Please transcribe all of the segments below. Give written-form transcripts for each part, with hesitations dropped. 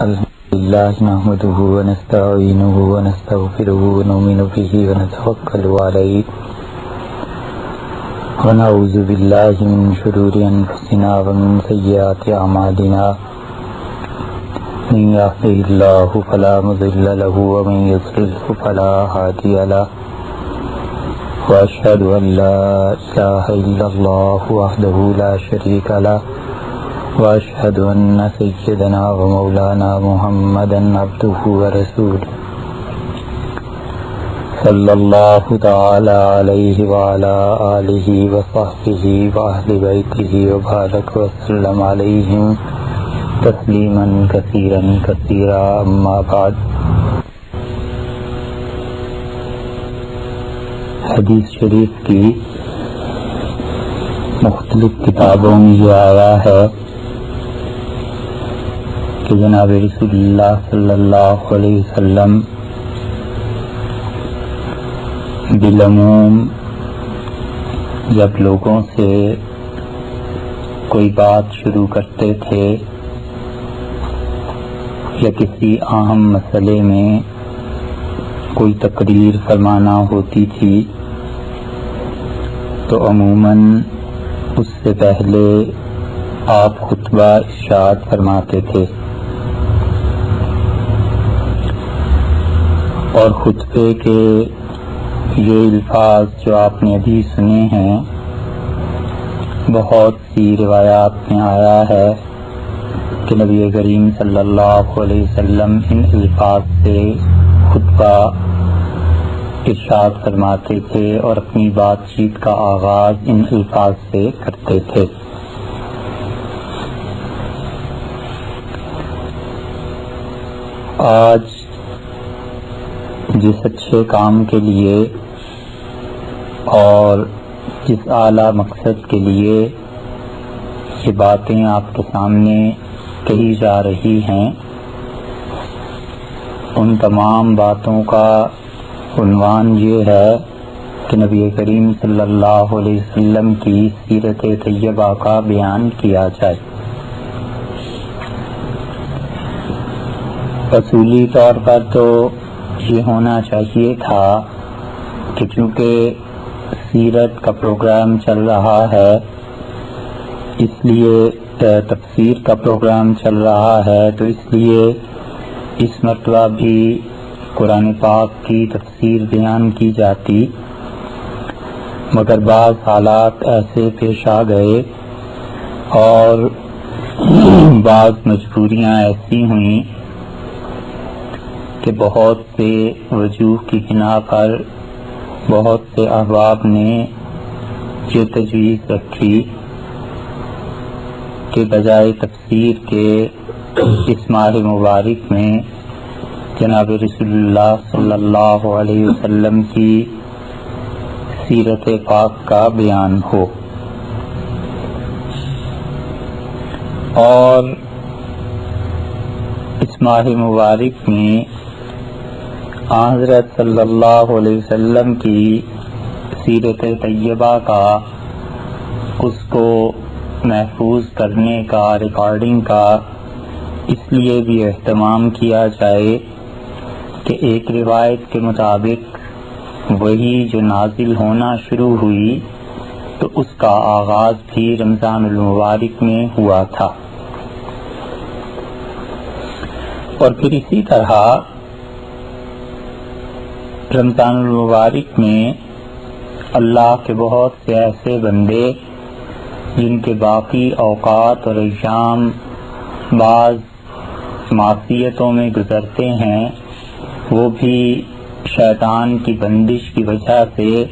الحمد لله نحمده ونستعينه ونستغفره ونؤمن به ونتوكل عليه ونعوذ بالله من شرور أنفسنا ومن سيئات أعمالنا من يهده الله فلا مضل له ومن يضلله فلا هادي له وأشهد أن لا إله إلا الله وحده لا شريك له وأشهد أن سيدنا ومولانا محمدا عبده ورسوله صلى الله تعالى عليه وعلى آله وصحبه وأهل بيته وبارك وسلم عليهم تسليما كثيرا كثيرا أما بعد. حدیث شریف کی مختلف کتابوں میں یہ آیا ہے کہ جناب رسول اللہ صلی اللہ علیہ وسلم بالعموم جب لوگوں سے کوئی بات شروع کرتے تھے یا کسی اہم مسئلے میں کوئی تقریر فرمانا ہوتی تھی تو عموماً اس سے پہلے آپ خطبہ ارشاد فرماتے تھے اور خطبے کے یہ الفاظ جو آپ نے ابھی سنے ہیں بہت سی روایات میں آیا ہے کہ نبی کریم صلی اللہ علیہ وسلم ان الفاظ سے خطبہ ارشاد فرماتے تھے اور اپنی بات چیت کا آغاز ان الفاظ سے کرتے تھے. آج جس اچھے کام کے لیے اور جس اعلیٰ مقصد کے لیے یہ باتیں آپ کے سامنے کہی جا رہی ہیں ان تمام باتوں کا عنوان یہ ہے کہ نبی کریم صلی اللہ علیہ وسلم کی سیرت طیبہ کا بیان کیا جائے. اصولی طور پر تو یہ ہونا چاہیے تھا کہ چونکہ سیرت کا پروگرام چل رہا ہے اس لیے تفسیر کا پروگرام چل رہا ہے تو اس لیے اس مرتبہ بھی قرآن پاک کی تفسیر بیان کی جاتی، مگر بعض حالات ایسے پیش آ گئے اور بعض مجبوریاں ایسی ہوئیں کہ بہت سے وجوہ کی بنا پر بہت سے احباب نے یہ تجویز رکھی کہ بجائے تفسیر کے اس ماہ مبارک میں جناب رسول اللہ صلی اللہ علیہ وسلم کی سیرت پاک کا بیان ہو. اور اس ماہ مبارک میں حضرت صلی اللہ علیہ وسلم کی سیرت طیبہ کا اس کو محفوظ کرنے کا ریکارڈنگ کا اس لیے بھی اہتمام کیا جائے کہ ایک روایت کے مطابق وہی جو نازل ہونا شروع ہوئی تو اس کا آغاز بھی رمضان المبارک میں ہوا تھا، اور پھر اسی طرح رمضان المبارک میں اللہ کے بہت سے ایسے بندے جن کے باقی اوقات اور ایام بعض معصیتوں میں گزرتے ہیں وہ بھی شیطان کی بندش کی وجہ سے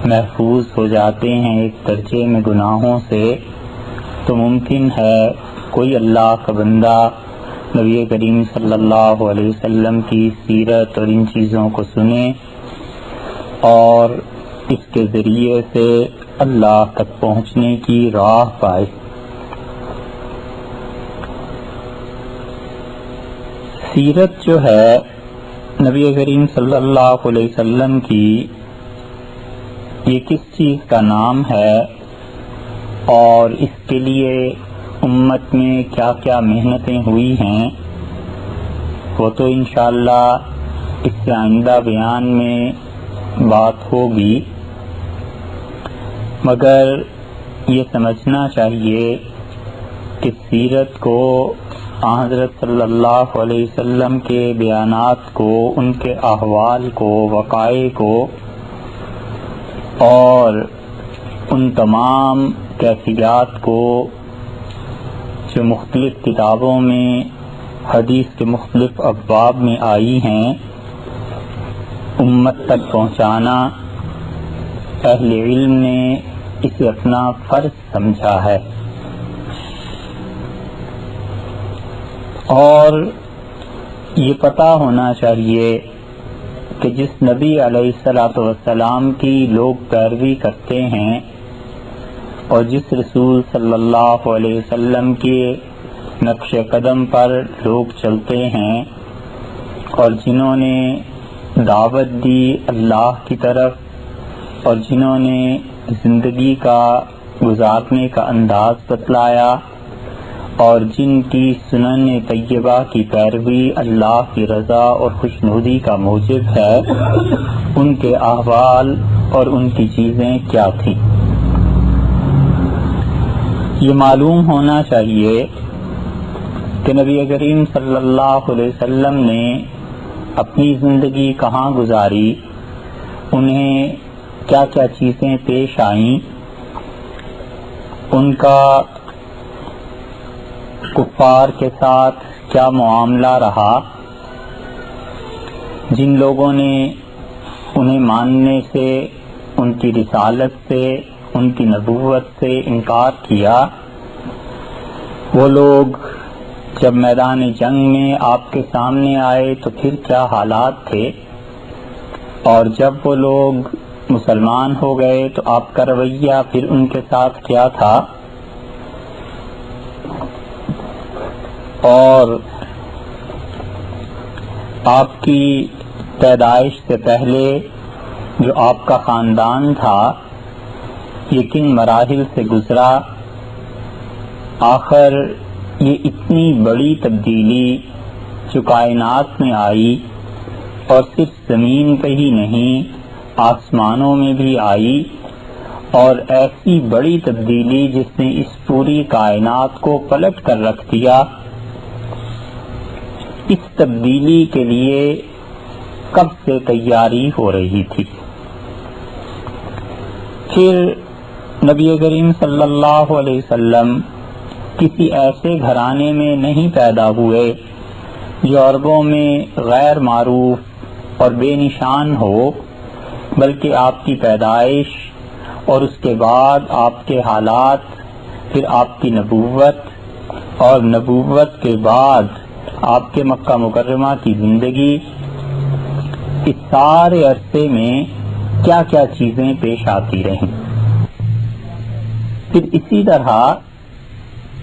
محفوظ ہو جاتے ہیں ایک درجے میں گناہوں سے. تو ممکن ہے کوئی اللہ کا بندہ نبی کریم صلی اللہ علیہ وسلم کی سیرت اور ان چیزوں کو سنے اور اس کے ذریعے سے اللہ تک پہنچنے کی راہ پائے. سیرت جو ہے نبی کریم صلی اللہ علیہ وسلم کی یہ کس چیز کا نام ہے اور اس کے لیے امت میں کیا کیا محنتیں ہوئی ہیں وہ تو انشاءاللہ اس سے آئندہ بیان میں بات ہوگی، مگر یہ سمجھنا چاہیے کہ سیرت کو، حضرت صلی اللہ علیہ وسلم کے بیانات کو، ان کے احوال کو، وقائع کو اور ان تمام کیفیات کو جو مختلف کتابوں میں حدیث کے مختلف ابواب میں آئی ہیں، امت تک پہنچانا اہل علم نے اسے اپنا فرض سمجھا ہے۔ اور یہ پتہ ہونا چاہیے کہ جس نبی علیہ السلام کی لوگ پیروی کرتے ہیں اور جس رسول صلی اللہ علیہ وسلم کے نقش قدم پر لوگ چلتے ہیں اور جنہوں نے دعوت دی اللہ کی طرف اور جنہوں نے زندگی کا گزارنے کا انداز بتلایا اور جن کی سنن طیبہ کی پیروی اللہ کی رضا اور خوشنودی کا موجب ہے، ان کے احوال اور ان کی چیزیں کیا تھیں۔ یہ معلوم ہونا چاہیے کہ نبی کریم صلی اللہ علیہ وسلم نے اپنی زندگی کہاں گزاری، انہیں کیا کیا چیزیں پیش آئیں، ان کا کفار کے ساتھ کیا معاملہ رہا، جن لوگوں نے انہیں ماننے سے، ان کی رسالت سے، ان کی نبوت سے انکار کیا، وہ لوگ جب میدان جنگ میں آپ کے سامنے آئے تو پھر کیا حالات تھے، اور جب وہ لوگ مسلمان ہو گئے تو آپ کا رویہ پھر ان کے ساتھ کیا تھا، اور آپ کی پیدائش سے پہلے جو آپ کا خاندان تھا یہ کن مراحل سے گزرا، آخر یہ اتنی بڑی تبدیلی جو کائنات میں آئی اور صرف زمین پہ ہی نہیں آسمانوں میں بھی آئی، اور ایسی بڑی تبدیلی جس نے اس پوری کائنات کو پلٹ کر رکھ دیا، اس تبدیلی کے لیے کب سے تیاری ہو رہی تھی۔ پھر نبی کریم صلی اللہ علیہ وسلم کسی ایسے گھرانے میں نہیں پیدا ہوئے جو عربوں میں غیر معروف اور بے نشان ہو، بلکہ آپ کی پیدائش اور اس کے بعد آپ کے حالات، پھر آپ کی نبوت اور نبوت کے بعد آپ کے مکہ مکرمہ کی زندگی، اس سارے عرصے میں کیا کیا چیزیں پیش آتی رہیں، پھر اسی طرح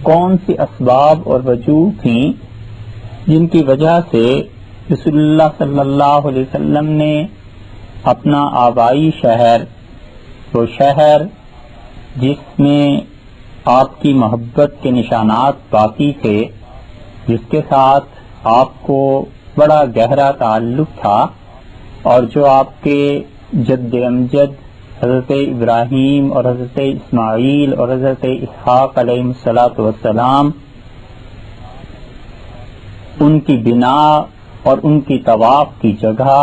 کون سی اسباب اور وجوہ تھیں جن کی وجہ سے رسول اللہ صلی اللہ علیہ وسلم نے اپنا آبائی شہر، وہ شہر جس میں آپ کی محبت کے نشانات باقی تھے، جس کے ساتھ آپ کو بڑا گہرا تعلق تھا اور جو آپ کے جد امجد حضرت ابراہیم اور حضرت اسماعیل اور حضرت اسحاق علیہ السلام ان کی بنا اور ان کی طواف کی جگہ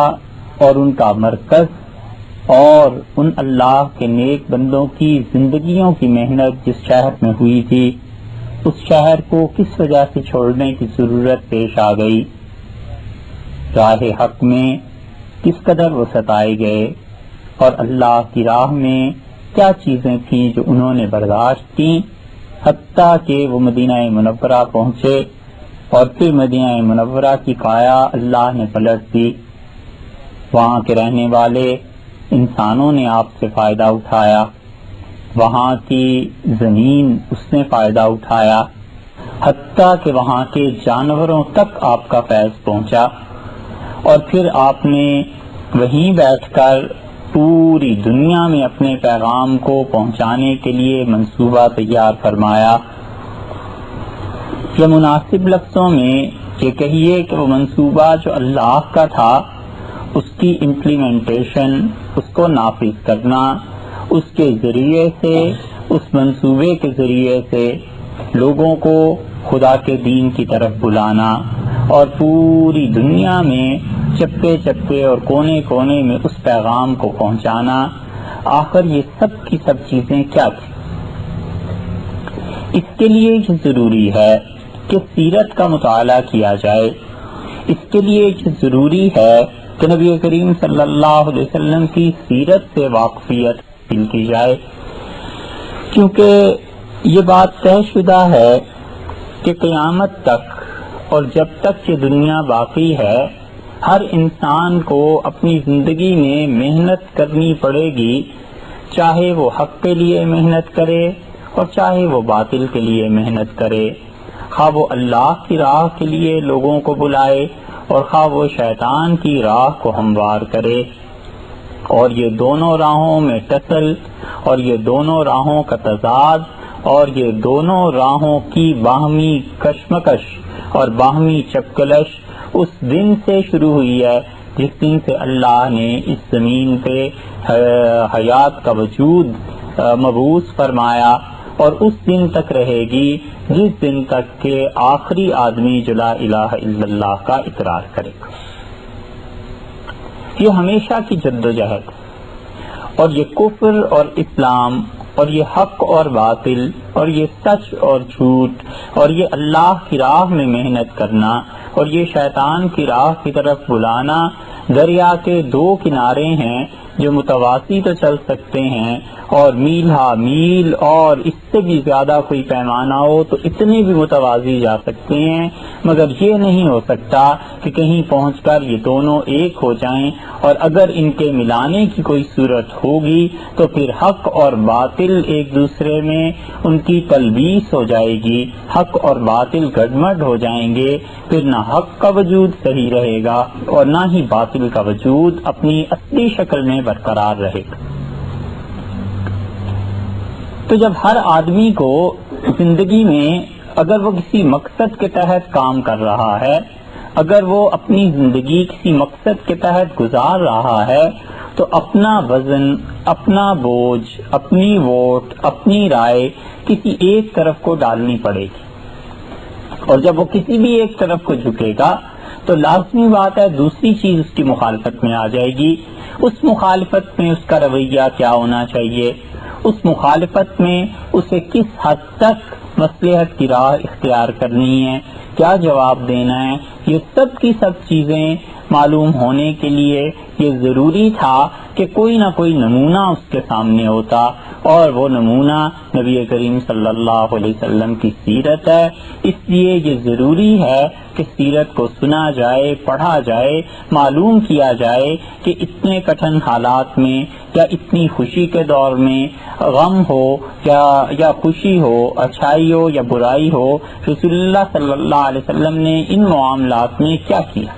اور ان کا مرکز اور ان اللہ کے نیک بندوں کی زندگیوں کی محنت جس شہر میں ہوئی تھی، اس شہر کو کس وجہ سے چھوڑنے کی ضرورت پیش آ گئی، راہ حق میں کس قدر وہ ستائے گئے، اور اللہ کی راہ میں کیا چیزیں تھیں جو انہوں نے برداشت کی، حتیٰ کہ وہ مدینہ منورہ پہنچے اور پھر مدینہ منورہ کی کایا اللہ نے پلٹ دی، وہاں کے رہنے والے انسانوں نے آپ سے فائدہ اٹھایا، وہاں کی زمین اس نے فائدہ اٹھایا، حتیٰ کہ وہاں کے جانوروں تک آپ کا فیض پہنچا، اور پھر آپ نے وہیں بیٹھ کر پوری دنیا میں اپنے پیغام کو پہنچانے کے لیے منصوبہ تیار فرمایا۔ یہ مناسب لفظوں میں یہ کہیے کہ وہ منصوبہ جو اللہ کا تھا اس کی امپلیمنٹیشن، اس کو نافذ کرنا، اس کے ذریعے سے، اس منصوبے کے ذریعے سے لوگوں کو خدا کے دین کی طرف بلانا اور پوری دنیا میں چپے چپے اور کونے کونے میں اس پیغام کو پہنچانا، آخر یہ سب کی سب چیزیں کیا تھیں؟ اس کے لیے یہ ضروری ہے کہ سیرت کا مطالعہ کیا جائے، اس کے لیے یہ ضروری ہے کہ نبی کریم صلی اللہ علیہ وسلم کی سیرت سے واقفیت حاصل کی جائے، کیونکہ یہ بات طے شدہ ہے کہ قیامت تک اور جب تک یہ دنیا باقی ہے ہر انسان کو اپنی زندگی میں محنت کرنی پڑے گی، چاہے وہ حق کے لیے محنت کرے اور چاہے وہ باطل کے لیے محنت کرے، خواہ وہ اللہ کی راہ کے لیے لوگوں کو بلائے اور خواہ وہ شیطان کی راہ کو ہموار کرے، اور یہ دونوں راہوں میں ٹسل اور یہ دونوں راہوں کا تضاد اور یہ دونوں راہوں کی باہمی کشمکش اور باہمی چپکلش اس دن سے شروع ہوئی ہے جس دن سے اللہ نے اس زمین پہ حیات کا وجود مبعوث فرمایا، اور اس دن تک رہے گی جس دن تک کہ آخری آدمی جو لا الہ الا اللہ کا اقرار کرے گا۔ یہ ہمیشہ کی جد و جہد، اور یہ کفر اور اسلام اور یہ حق اور باطل اور یہ سچ اور جھوٹ اور یہ اللہ کی راہ میں محنت کرنا اور یہ شیطان کی راہ کی طرف بلانا دریا کے دو کنارے ہیں جو متواسی تو چل سکتے ہیں، اور میل ہا میل اور اس سے بھی زیادہ کوئی پیمانہ ہو تو اتنے بھی متوازی جا سکتے ہیں، مگر یہ نہیں ہو سکتا کہ کہیں پہنچ کر یہ دونوں ایک ہو جائیں، اور اگر ان کے ملانے کی کوئی صورت ہوگی تو پھر حق اور باطل ایک دوسرے میں ان کی تلبیس ہو جائے گی، حق اور باطل گڈمڈ ہو جائیں گے، پھر نہ حق کا وجود صحیح رہے گا اور نہ ہی باطل کا وجود اپنی اصلی شکل میں برقرار رہے گا۔ تو جب ہر آدمی کو زندگی میں اگر وہ کسی مقصد کے تحت کام کر رہا ہے، اگر وہ اپنی زندگی کسی مقصد کے تحت گزار رہا ہے، تو اپنا وزن، اپنا بوجھ، اپنی ووٹ، اپنی رائے کسی ایک طرف کو ڈالنی پڑے گی، اور جب وہ کسی بھی ایک طرف کو جھکے گا تو لازمی بات ہے دوسری چیز اس کی مخالفت میں آ جائے گی۔ اس مخالفت میں اس کا رویہ کیا ہونا چاہیے، اس مخالفت میں اسے کس حد تک مصلحت کی راہ اختیار کرنی ہے، کیا جواب دینا ہے، یہ سب کی سب چیزیں معلوم ہونے کے لیے یہ ضروری تھا کہ کوئی نہ کوئی نمونہ اس کے سامنے ہوتا، اور وہ نمونہ نبی کریم صلی اللہ علیہ وسلم کی سیرت ہے۔ اس لیے یہ ضروری ہے کہ سیرت کو سنا جائے، پڑھا جائے، معلوم کیا جائے کہ اتنے کٹھن حالات میں یا اتنی خوشی کے دور میں، غم ہو یا خوشی ہو، اچھائی ہو یا برائی ہو، رسول اللہ صلی اللہ علیہ وسلم نے ان معاملات میں کیا کیا۔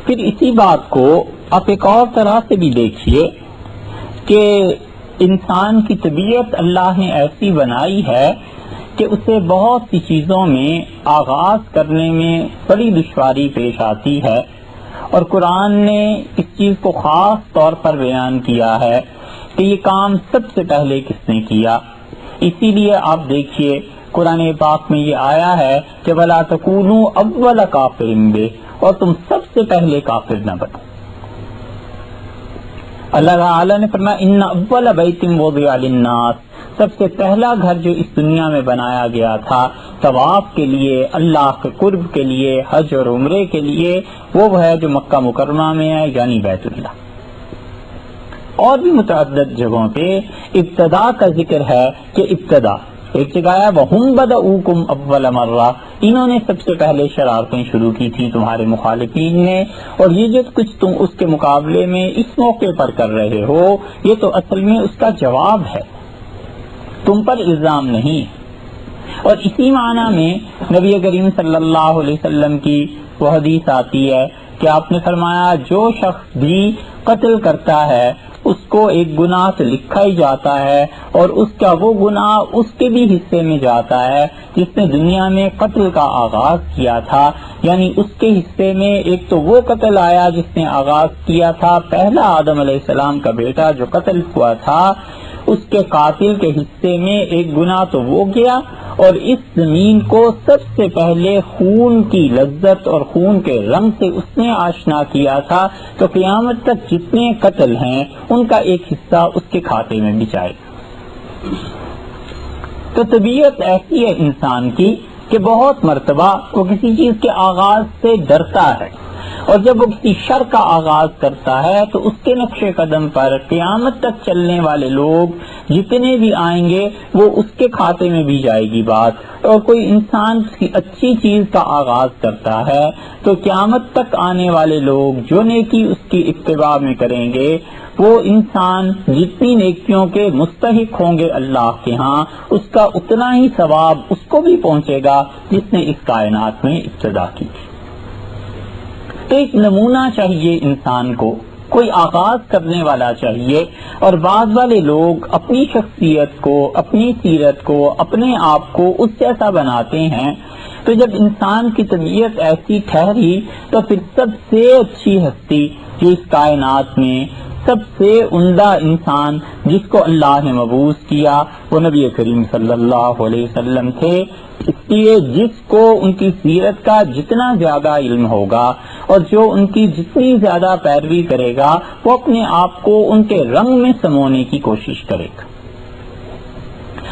پھر اسی بات کو آپ ایک اور طرح سے بھی دیکھیے کہ انسان کی طبیعت اللہ نے ایسی بنائی ہے کہ اسے بہت سی چیزوں میں آغاز کرنے میں بڑی دشواری پیش آتی ہے، اور قرآن نے اس چیز کو خاص طور پر بیان کیا ہے کہ یہ کام سب سے پہلے کس نے کیا۔ اسی لیے آپ دیکھیے قرآن پاک میں یہ آیا ہے کہ وَلَا تَكُونُوا أَوَّلَ كَافِرٍ بِهِ، اور تم سب سے پہلے کافر نہ بنو۔ اللہ تعالیٰ نے فرمایا ان اول بیت وضع للناس، سب سے پہلا گھر جو اس دنیا میں بنایا گیا تھا طواف کے لیے، اللہ کے قرب کے لیے، حج اور عمرے کے لیے، وہ ہے جو مکہ مکرمہ میں ہے، یعنی بیت اللہ۔ اور بھی متعدد جگہوں پہ ابتدا کا ذکر ہے کہ ابتدا ایک جگہ ہے وَهُمْ بَدَؤُوكُمْ أَوَّلَ مَرَّةٍ، انہوں نے سب سے پہلے شرارتیں شروع کی تھی تمہارے مخالفین نے، اور یہ جو کچھ تم اس کے مقابلے میں اس موقع پر کر رہے ہو یہ تو اصل میں اس کا جواب ہے، تم پر الزام نہیں۔ اور اسی معنی میں نبی کریم صلی اللہ علیہ وسلم کی وہ حدیث آتی ہے کہ آپ نے فرمایا جو شخص بھی قتل کرتا ہے اس کو ایک گناہ سے لکھا ہی جاتا ہے، اور اس کا وہ گناہ اس کے بھی حصے میں جاتا ہے جس نے دنیا میں قتل کا آغاز کیا تھا، یعنی اس کے حصے میں ایک تو وہ قتل آیا جس نے آغاز کیا تھا، پہلا آدم علیہ السلام کا بیٹا جو قتل ہوا تھا، اس کے قاتل کے حصے میں ایک گناہ تو وہ گیا، اور اس زمین کو سب سے پہلے خون کی لذت اور خون کے رنگ سے اس نے آشنا کیا تھا، تو قیامت تک جتنے قتل ہیں ان کا ایک حصہ اس کے کھاتے میں بھی جائے گا۔ تو طبیعت ایسی ہے انسان کی کہ بہت مرتبہ وہ کسی چیز کے آغاز سے ڈرتا ہے، اور جب وہ کسی شر کا آغاز کرتا ہے تو اس کے نقش قدم پر قیامت تک چلنے والے لوگ جتنے بھی آئیں گے وہ اس کے کھاتے میں بھی جائے گی بات۔ اور کوئی انسان کسی اچھی چیز کا آغاز کرتا ہے تو قیامت تک آنے والے لوگ جو نیکی اس کی اتباع میں کریں گے، وہ انسان جتنی نیکیوں کے مستحق ہوں گے اللہ کے ہاں، اس کا اتنا ہی ثواب اس کو بھی پہنچے گا جس نے اس کائنات میں ابتدا کی۔ تو ایک نمونہ چاہیے انسان کو، کوئی آغاز کرنے والا چاہیے، اور بعض والے لوگ اپنی شخصیت کو، اپنی سیرت کو، اپنے آپ کو اس جیسا بناتے ہیں۔ تو جب انسان کی طبیعت ایسی ٹھہری تو پھر سب سے اچھی ہستی جو اس کائنات میں، سب سے عمدہ انسان جس کو اللہ نے مبعوث کیا وہ نبی کریم صلی اللہ علیہ وسلم تھے۔ اس لیے جس کو ان کی سیرت کا جتنا زیادہ علم ہوگا اور جو ان کی جتنی زیادہ پیروی کرے گا، وہ اپنے آپ کو ان کے رنگ میں سمونے کی کوشش کرے گا،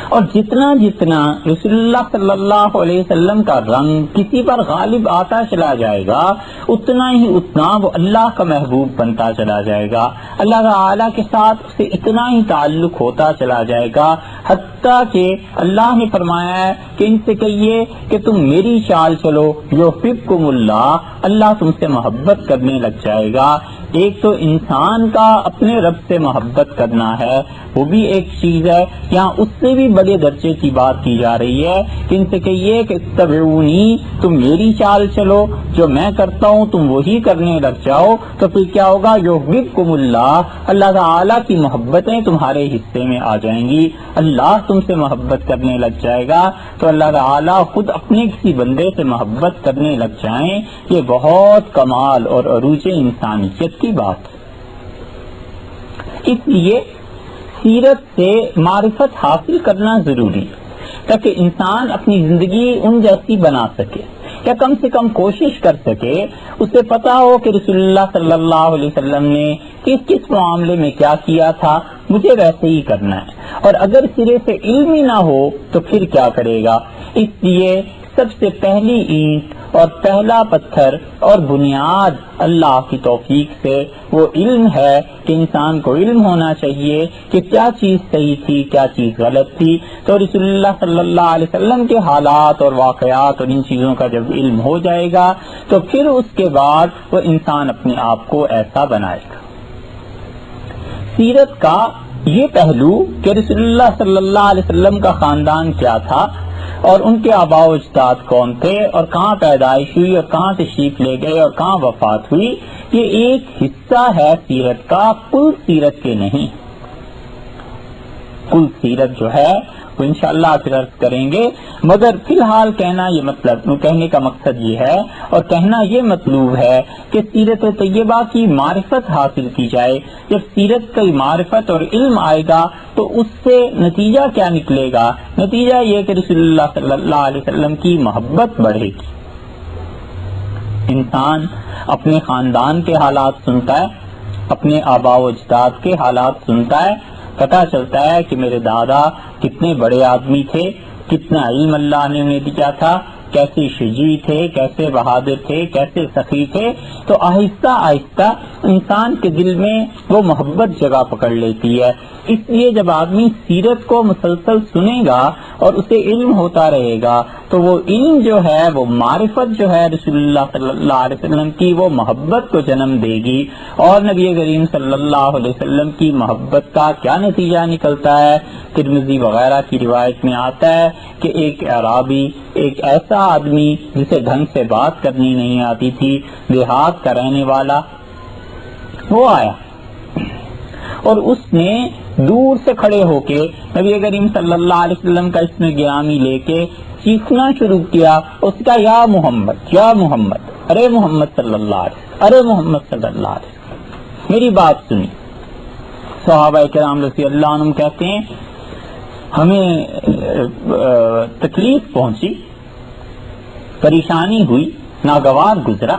اور جتنا جتنا رسول اللہ صلی اللہ علیہ وسلم کا رنگ کسی پر غالب آتا چلا جائے گا، اتنا ہی اتنا وہ اللہ کا محبوب بنتا چلا جائے گا، اللہ تعالیٰ کے ساتھ اسے اتنا ہی تعلق ہوتا چلا جائے گا، حتیٰ کہ اللہ نے فرمایا ہے کہ ان سے کہیے کہ تم میری چال چلو یحببکم اللہ، اللہ تم سے محبت کرنے لگ جائے گا۔ ایک تو انسان کا اپنے رب سے محبت کرنا ہے، وہ بھی ایک چیز ہے، یہاں اس سے بھی بڑے درجے کی بات کی جا رہی ہے کہ ان سے کہیے کہ اتبعونی، تم میری چال چلو، جو میں کرتا ہوں تم وہی کرنے لگ جاؤ، تو پھر کیا ہوگا؟ یحببکم اللہ، اللہ تعالیٰ کی محبتیں تمہارے حصے میں آ جائیں گی، اللہ تم سے محبت کرنے لگ جائے گا، تو اللہ تعالیٰ خود اپنے کسی بندے سے محبت کرنے لگ جائیں، یہ بہت کمال اور عروج انسانیت کی بات۔ اس لیے سیرت سے معرفت حاصل کرنا ضروری ہے تاکہ انسان اپنی زندگی ان جیسی بنا سکے، یا کم سے کم کوشش کر سکے، اسے پتا ہو کہ رسول اللہ صلی اللہ علیہ وسلم نے کس کس معاملے میں کیا کیا تھا، مجھے ویسے ہی کرنا ہے، اور اگر سرے سے علم ہی نہ ہو تو پھر کیا کرے گا۔ اس لیے سب سے پہلی اینٹ اور پہلا پتھر اور بنیاد اللہ کی توفیق سے وہ علم ہے کہ انسان کو علم ہونا چاہیے کہ کیا چیز صحیح تھی، کیا چیز غلط تھی۔ تو رسول اللہ صلی اللہ علیہ وسلم کے حالات اور واقعات اور ان چیزوں کا جب علم ہو جائے گا تو پھر اس کے بعد وہ انسان اپنے آپ کو ایسا بنائے گا۔ سیرت کا یہ پہلو کہ رسول اللہ صلی اللہ علیہ وسلم کا خاندان کیا تھا اور ان کے آباء و اجداد کون تھے اور کہاں پیدائش ہوئی اور کہاں تشریف لے گئے اور کہاں وفات ہوئی، یہ ایک حصہ ہے سیرت کا، کل سیرت کے نہیں۔ کل سیرت جو ہے وہ انشاءاللہ پھر عرض کریں گے، مگر فی الحال کہنے کا مقصد یہ ہے اور کہنا یہ مطلوب ہے کہ سیرت طیبہ کی معرفت حاصل کی جائے۔ جب سیرت کی معرفت اور علم آئے گا تو اس سے نتیجہ کیا نکلے گا؟ نتیجہ یہ کہ رسول اللہ صلی اللہ علیہ وسلم کی محبت بڑھے گی۔ انسان اپنے خاندان کے حالات سنتا ہے، اپنے آباء و اجداد کے حالات سنتا ہے، پتہ چلتا ہے کہ میرے دادا کتنے بڑے آدمی تھے، کتنا علم اللہ نے انہیں دیا تھا، کیسے شجاع تھے، کیسے بہادر تھے، کیسے سخی تھے، تو آہستہ آہستہ انسان کے دل میں وہ محبت جگہ پکڑ لیتی ہے۔ اس لیے جب آدمی سیرت کو مسلسل سنے گا اور اسے علم ہوتا رہے گا تو وہ علم جو ہے، وہ معرفت جو ہے رسول اللہ صلی اللہ علیہ وسلم کی، وہ محبت کو جنم دے گی۔ اور نبی کریم صلی اللہ علیہ وسلم کی محبت کا کیا نتیجہ نکلتا ہے؟ ترمذی وغیرہ کی روایت میں آتا ہے کہ ایک اعرابی، ایک ایسا آدمی جسے ڈھنگ سے بات کرنی نہیں آتی تھی، دیہات کا رہنے والا، وہ آیا، اور اس نے دور سے کھڑے ہو کے نبی کریم صلی اللہ علیہ وسلم کا اسم گرامی لے کے چیخنا شروع کیا، اس کا یا محمد یا محمد، ارے محمد صلی اللہ علیہ وسلم، ارے محمد صلی اللہ علیہ وسلم، میری بات سنی۔ صحابہ کرام رضی اللہ عنہم کہتے ہیں ہمیں تکلیف پہنچی، پریشانی ہوئی، ناگوار گزرا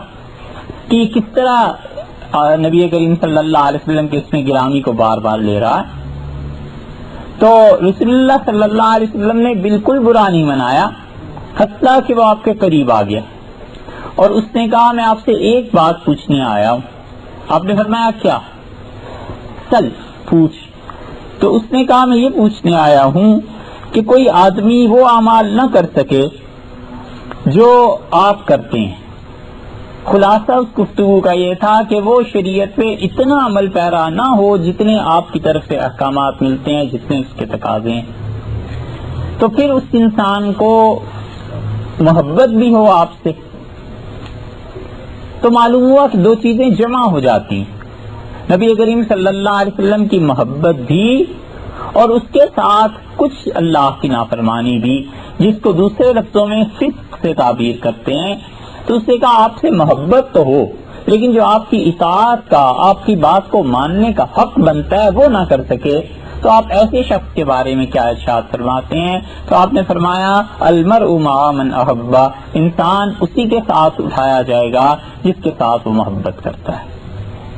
کہ کس طرح نبی کریم صلی اللہ علیہ وسلم کے اسم گرامی کو بار بار لے رہا ہے۔ تو رسول اللہ صلی اللہ علیہ وسلم نے بالکل برا نہیں منایا، حتیٰ کہ وہ آپ کے قریب آ گیا اور اس نے کہا میں آپ سے ایک بات پوچھنے آیا ہوں۔ آپ نے فرمایا کیا؟ چل پوچھ۔ تو اس نے کہا میں یہ پوچھنے آیا ہوں کہ کوئی آدمی وہ اعمال نہ کر سکے جو آپ کرتے ہیں۔ خلاصہ اس گفتگو کا یہ تھا کہ وہ شریعت پہ اتنا عمل پیرا نہ ہو جتنے آپ کی طرف سے احکامات ملتے ہیں، جتنے اس کے تقاضے ہیں۔ تو پھر اس انسان کو محبت بھی ہو آپ سے، تو معلوم ہوا کہ دو چیزیں جمع ہو جاتی ہیں، نبی کریم صلی اللہ علیہ وسلم کی محبت بھی اور اس کے ساتھ کچھ اللہ کی نافرمانی بھی، جس کو دوسرے لفظوں میں فسق سے تعبیر کرتے ہیں۔ تو اس نے کہا آپ سے محبت تو ہو لیکن جو آپ کی اطاعت کا، آپ کی بات کو ماننے کا حق بنتا ہے وہ نہ کر سکے، تو آپ ایسے شخص کے بارے میں کیا ارشاد فرماتے ہیں؟ تو آپ نے فرمایا المرء مع من احب، انسان اسی کے ساتھ اٹھایا جائے گا جس کے ساتھ وہ محبت کرتا ہے،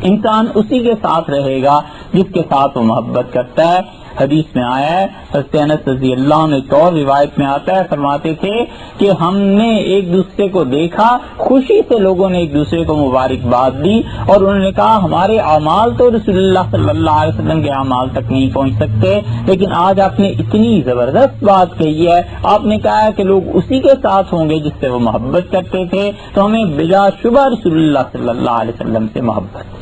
انسان اسی کے ساتھ رہے گا جس کے ساتھ وہ محبت کرتا ہے۔ حدیث میں آیا ہے، حضرت انس رضی اللہ عنہ ایک اور روایت میں آتا ہے، فرماتے تھے کہ ہم نے ایک دوسرے کو دیکھا، خوشی سے لوگوں نے ایک دوسرے کو مبارکباد دی اور انہوں نے کہا ہمارے اعمال تو رسول اللہ صلی اللہ علیہ وسلم کے اعمال تک نہیں پہنچ سکتے، لیکن آج آپ نے اتنی زبردست بات کہی ہے، آپ نے کہا ہے کہ لوگ اسی کے ساتھ ہوں گے جس سے وہ محبت کرتے تھے، تو ہمیں بلا شبہ رسول اللہ صلی اللہ علیہ وسلم سے محبت،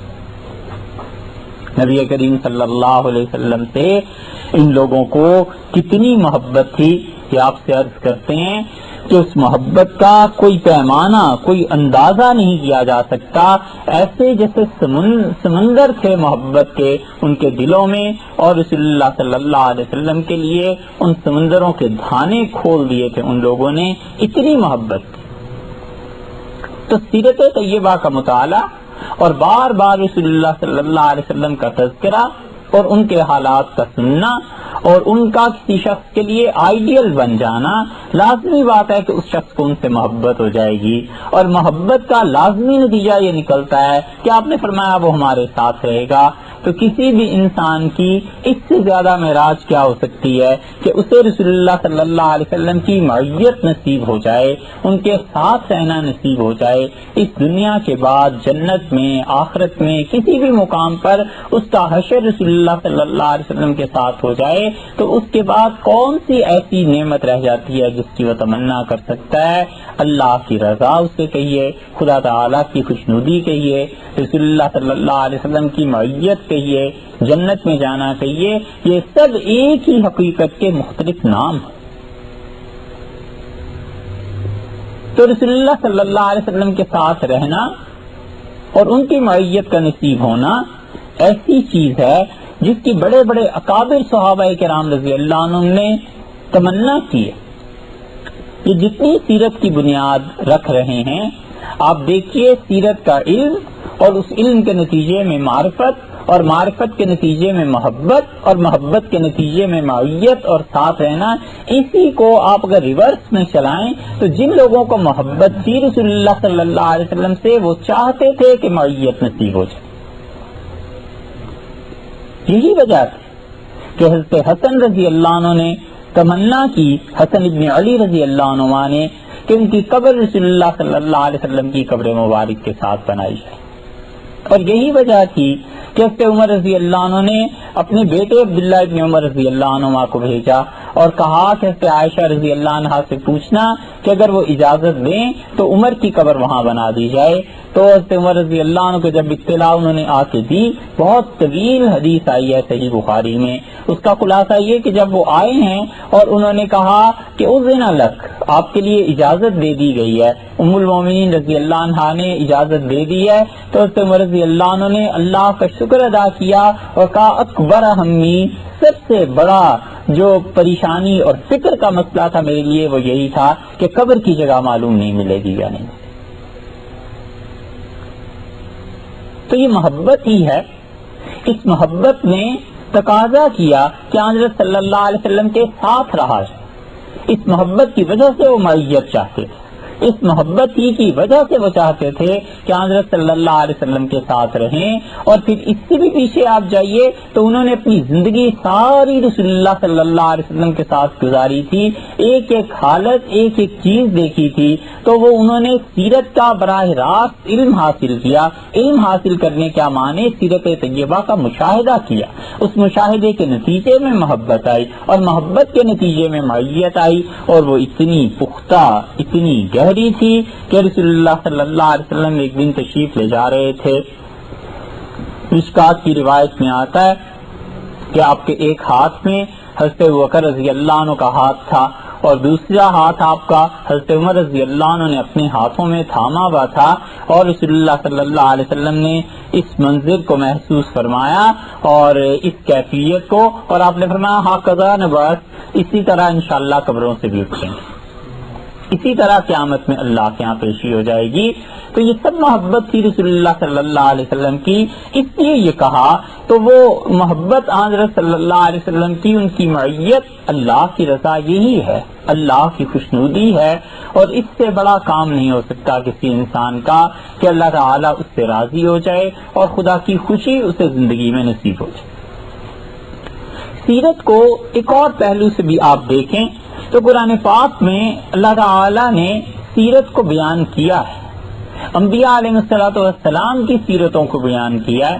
نبی کریم صلی اللہ علیہ وسلم سے ان لوگوں کو کتنی محبت تھی کہ آپ سے عرض کرتے ہیں کہ اس محبت کا کوئی پیمانہ، کوئی اندازہ نہیں کیا جا سکتا، ایسے جیسے سمندر تھے محبت کے ان کے دلوں میں، اور رسول اللہ صلی اللہ علیہ وسلم کے لیے ان سمندروں کے دھانے کھول دیے تھے ان لوگوں نے، اتنی محبت تھی۔ تو سیرت طیبہ کا مطالعہ اور بار بار رسول اللہ صلی اللہ علیہ وسلم کا تذکرہ اور ان کے حالات کا سننا اور ان کا کسی شخص کے لیے آئیڈیل بن جانا، لازمی بات ہے کہ اس شخص کو ان سے محبت ہو جائے گی، اور محبت کا لازمی نتیجہ یہ نکلتا ہے کہ آپ نے فرمایا وہ ہمارے ساتھ رہے گا۔ تو کسی بھی انسان کی اس سے زیادہ معراج کیا ہو سکتی ہے کہ اسے رسول اللہ صلی اللہ علیہ وسلم کی معیت نصیب ہو جائے، ان کے ساتھ رہنا نصیب ہو جائے، اس دنیا کے بعد جنت میں، آخرت میں، کسی بھی مقام پر اس کا حشر رسول اللہ صلی اللہ علیہ وسلم کے ساتھ ہو جائے، تو اس کے بعد کون سی ایسی نعمت رہ جاتی ہے جس کی وہ تمنا کر سکتا ہے؟ اللہ کی رضا اسے کہیے، خدا تعالیٰ کی خوشنودی کہیے، رسول اللہ صلی اللہ علیہ وسلم کی معیت کہیے، جنت میں جانا کہیے، یہ سب ایک ہی حقیقت کے مختلف نام ہیں۔ تو رسول اللہ صلی اللہ علیہ وسلم کے ساتھ رہنا اور ان کی معیت کا نصیب ہونا ایسی چیز ہے جس کی بڑے بڑے اکابر صحابہ کرام رضی اللہ عنہ نے تمنا کی ہے۔ یہ جتنی سیرت کی بنیاد رکھ رہے ہیں، آپ دیکھیے سیرت کا علم اور اس علم کے نتیجے میں معرفت، اور معرفت کے نتیجے میں محبت، اور محبت کے نتیجے میں معیت اور ساتھ رہنا، اسی کو آپ اگر ریورس میں چلائیں تو جن لوگوں کو محبت تھی رسول اللہ صلی اللہ علیہ وسلم سے، وہ چاہتے تھے کہ معیت نصیب ہو جائے۔ یہی وجہ تھی کہ حضرت حسن رضی اللہ عنہ نے تمنا کی، حسن ابن علی رضی اللہ عنہ نے، کہ ان کی قبر رسول اللہ صلی اللہ علیہ وسلم کی قبر مبارک کے ساتھ بنائی جائے، اور یہی وجہ تھی کہ حضرت عمر رضی اللہ عنہ نے اپنے بیٹے عبداللہ ابن عمر رضی اللہ عنہ کو بھیجا اور کہا کہ عائشہ رضی اللہ عنہا سے پوچھنا کہ اگر وہ اجازت دیں تو عمر کی قبر وہاں بنا دی جائے. تو حضرت عمر رضی اللہ عنہ کو جب اطلاع انہوں نے آ کے دی، بہت طویل حدیث آئی ہے صحیح بخاری میں، اس کا خلاصہ یہ کہ جب وہ آئے ہیں اور انہوں نے کہا کہ اذن لک، آپ کے لیے اجازت دے دی گئی ہے، ام المومنین رضی اللہ عنہا نے اجازت دے دی ہے، تو حضرت عمر رضی اللہ عنہ نے اللہ کا شکر ادا کیا اور کہا اکبر ہمی، سب سے بڑا جو پریشانی اور فکر کا مسئلہ تھا میرے لیے وہ یہی تھا کہ قبر کی جگہ معلوم نہیں ملے گی یا نہیں. تو یہ محبت ہی ہے. اس محبت نے تقاضا کیا کہ حضرت صلی اللہ علیہ وسلم کے ساتھ رہا ہے. اس محبت کی وجہ سے وہ معیت چاہتے تھے، اس محبت ہی کی وجہ سے وہ چاہتے تھے کہ حضرت صلی اللہ علیہ وسلم کے ساتھ رہیں. اور پھر اس سے بھی پیچھے آپ جائیے تو انہوں نے اپنی زندگی ساری رسول اللہ صلی اللہ علیہ وسلم کے ساتھ گزاری تھی، ایک ایک حالت، ایک ایک چیز دیکھی تھی. تو وہ انہوں نے سیرت کا براہ راست علم حاصل کیا. علم حاصل کرنے کیا معنی؟ سیرت طیبہ کا مشاہدہ کیا. اس مشاہدے کے نتیجے میں محبت آئی اور محبت کے نتیجے میں معیت آئی، اور وہ اتنی پختہ، اتنی گہری تھی کہ رسول اللہ صلی اللہ علیہ وسلم ایک دن تشریف لے جا رہے تھے. مشکات کی روایت میں آتا ہے کہ آپ کے ایک ہاتھ میں حضرت ابوبکر رضی اللہ عنہ کا ہاتھ تھا اور دوسرا ہاتھ آپ کا حضرت عمر رضی اللہ عنہ نے اپنے ہاتھوں میں تھاما ہوا تھا. اور رسول اللہ صلی اللہ علیہ وسلم نے اس منظر کو محسوس فرمایا اور اس کیفیت کو، اور آپ نے فرمایا ہاں قضا نبرس، اسی طرح انشاءاللہ قبروں سے بھی اٹھیں گے، اسی طرح قیامت میں اللہ کے ہاں پیشی ہو جائے گی. تو یہ سب محبت تھی رسول اللہ صلی اللہ علیہ وسلم کی. اس لیے یہ کہا تو وہ محبت حضرت صلی اللہ علیہ وسلم کی، ان کی معیت اللہ کی رضا یہی ہے، اللہ کی خوشنودی ہے. اور اس سے بڑا کام نہیں ہو سکتا کسی انسان کا کہ اللہ تعالیٰ اس سے راضی ہو جائے اور خدا کی خوشی اسے زندگی میں نصیب ہو جائے. سیرت کو ایک اور پہلو سے بھی آپ دیکھیں تو قرآن پاک میں اللہ تعالیٰ نے سیرت کو بیان کیا ہے، انبیاء علیہ السلام کی سیرتوں کو بیان کیا ہے.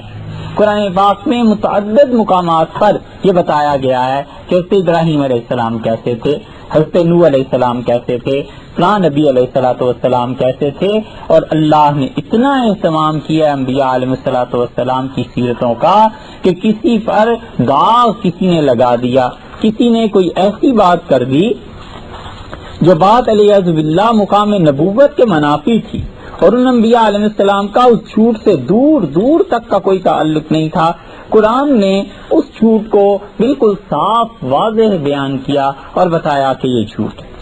قرآن پاک میں متعدد مقامات پر یہ بتایا گیا ہے کہ حضرت ابراہیم علیہ السلام کیسے تھے، حضرت نوح علیہ السلام کیسے تھے، فلاں نبی علیہ السلام کیسے تھے. اور اللہ نے اتنا اہتمام کیا انبیاء علیہ السلام کی سیرتوں کا کہ کسی پر داغ کسی نے لگا دیا، کسی نے کوئی ایسی بات کر دی جو بات علیہ باللہ مقام نبوت کے منافی تھی، اور ان انبیاء علیہ السلام کا اس جھوٹ سے دور دور تک کا کوئی تعلق نہیں تھا. قرآن نے اس جھوٹ کو بالکل صاف واضح بیان کیا اور بتایا کہ یہ جھوٹ ہے.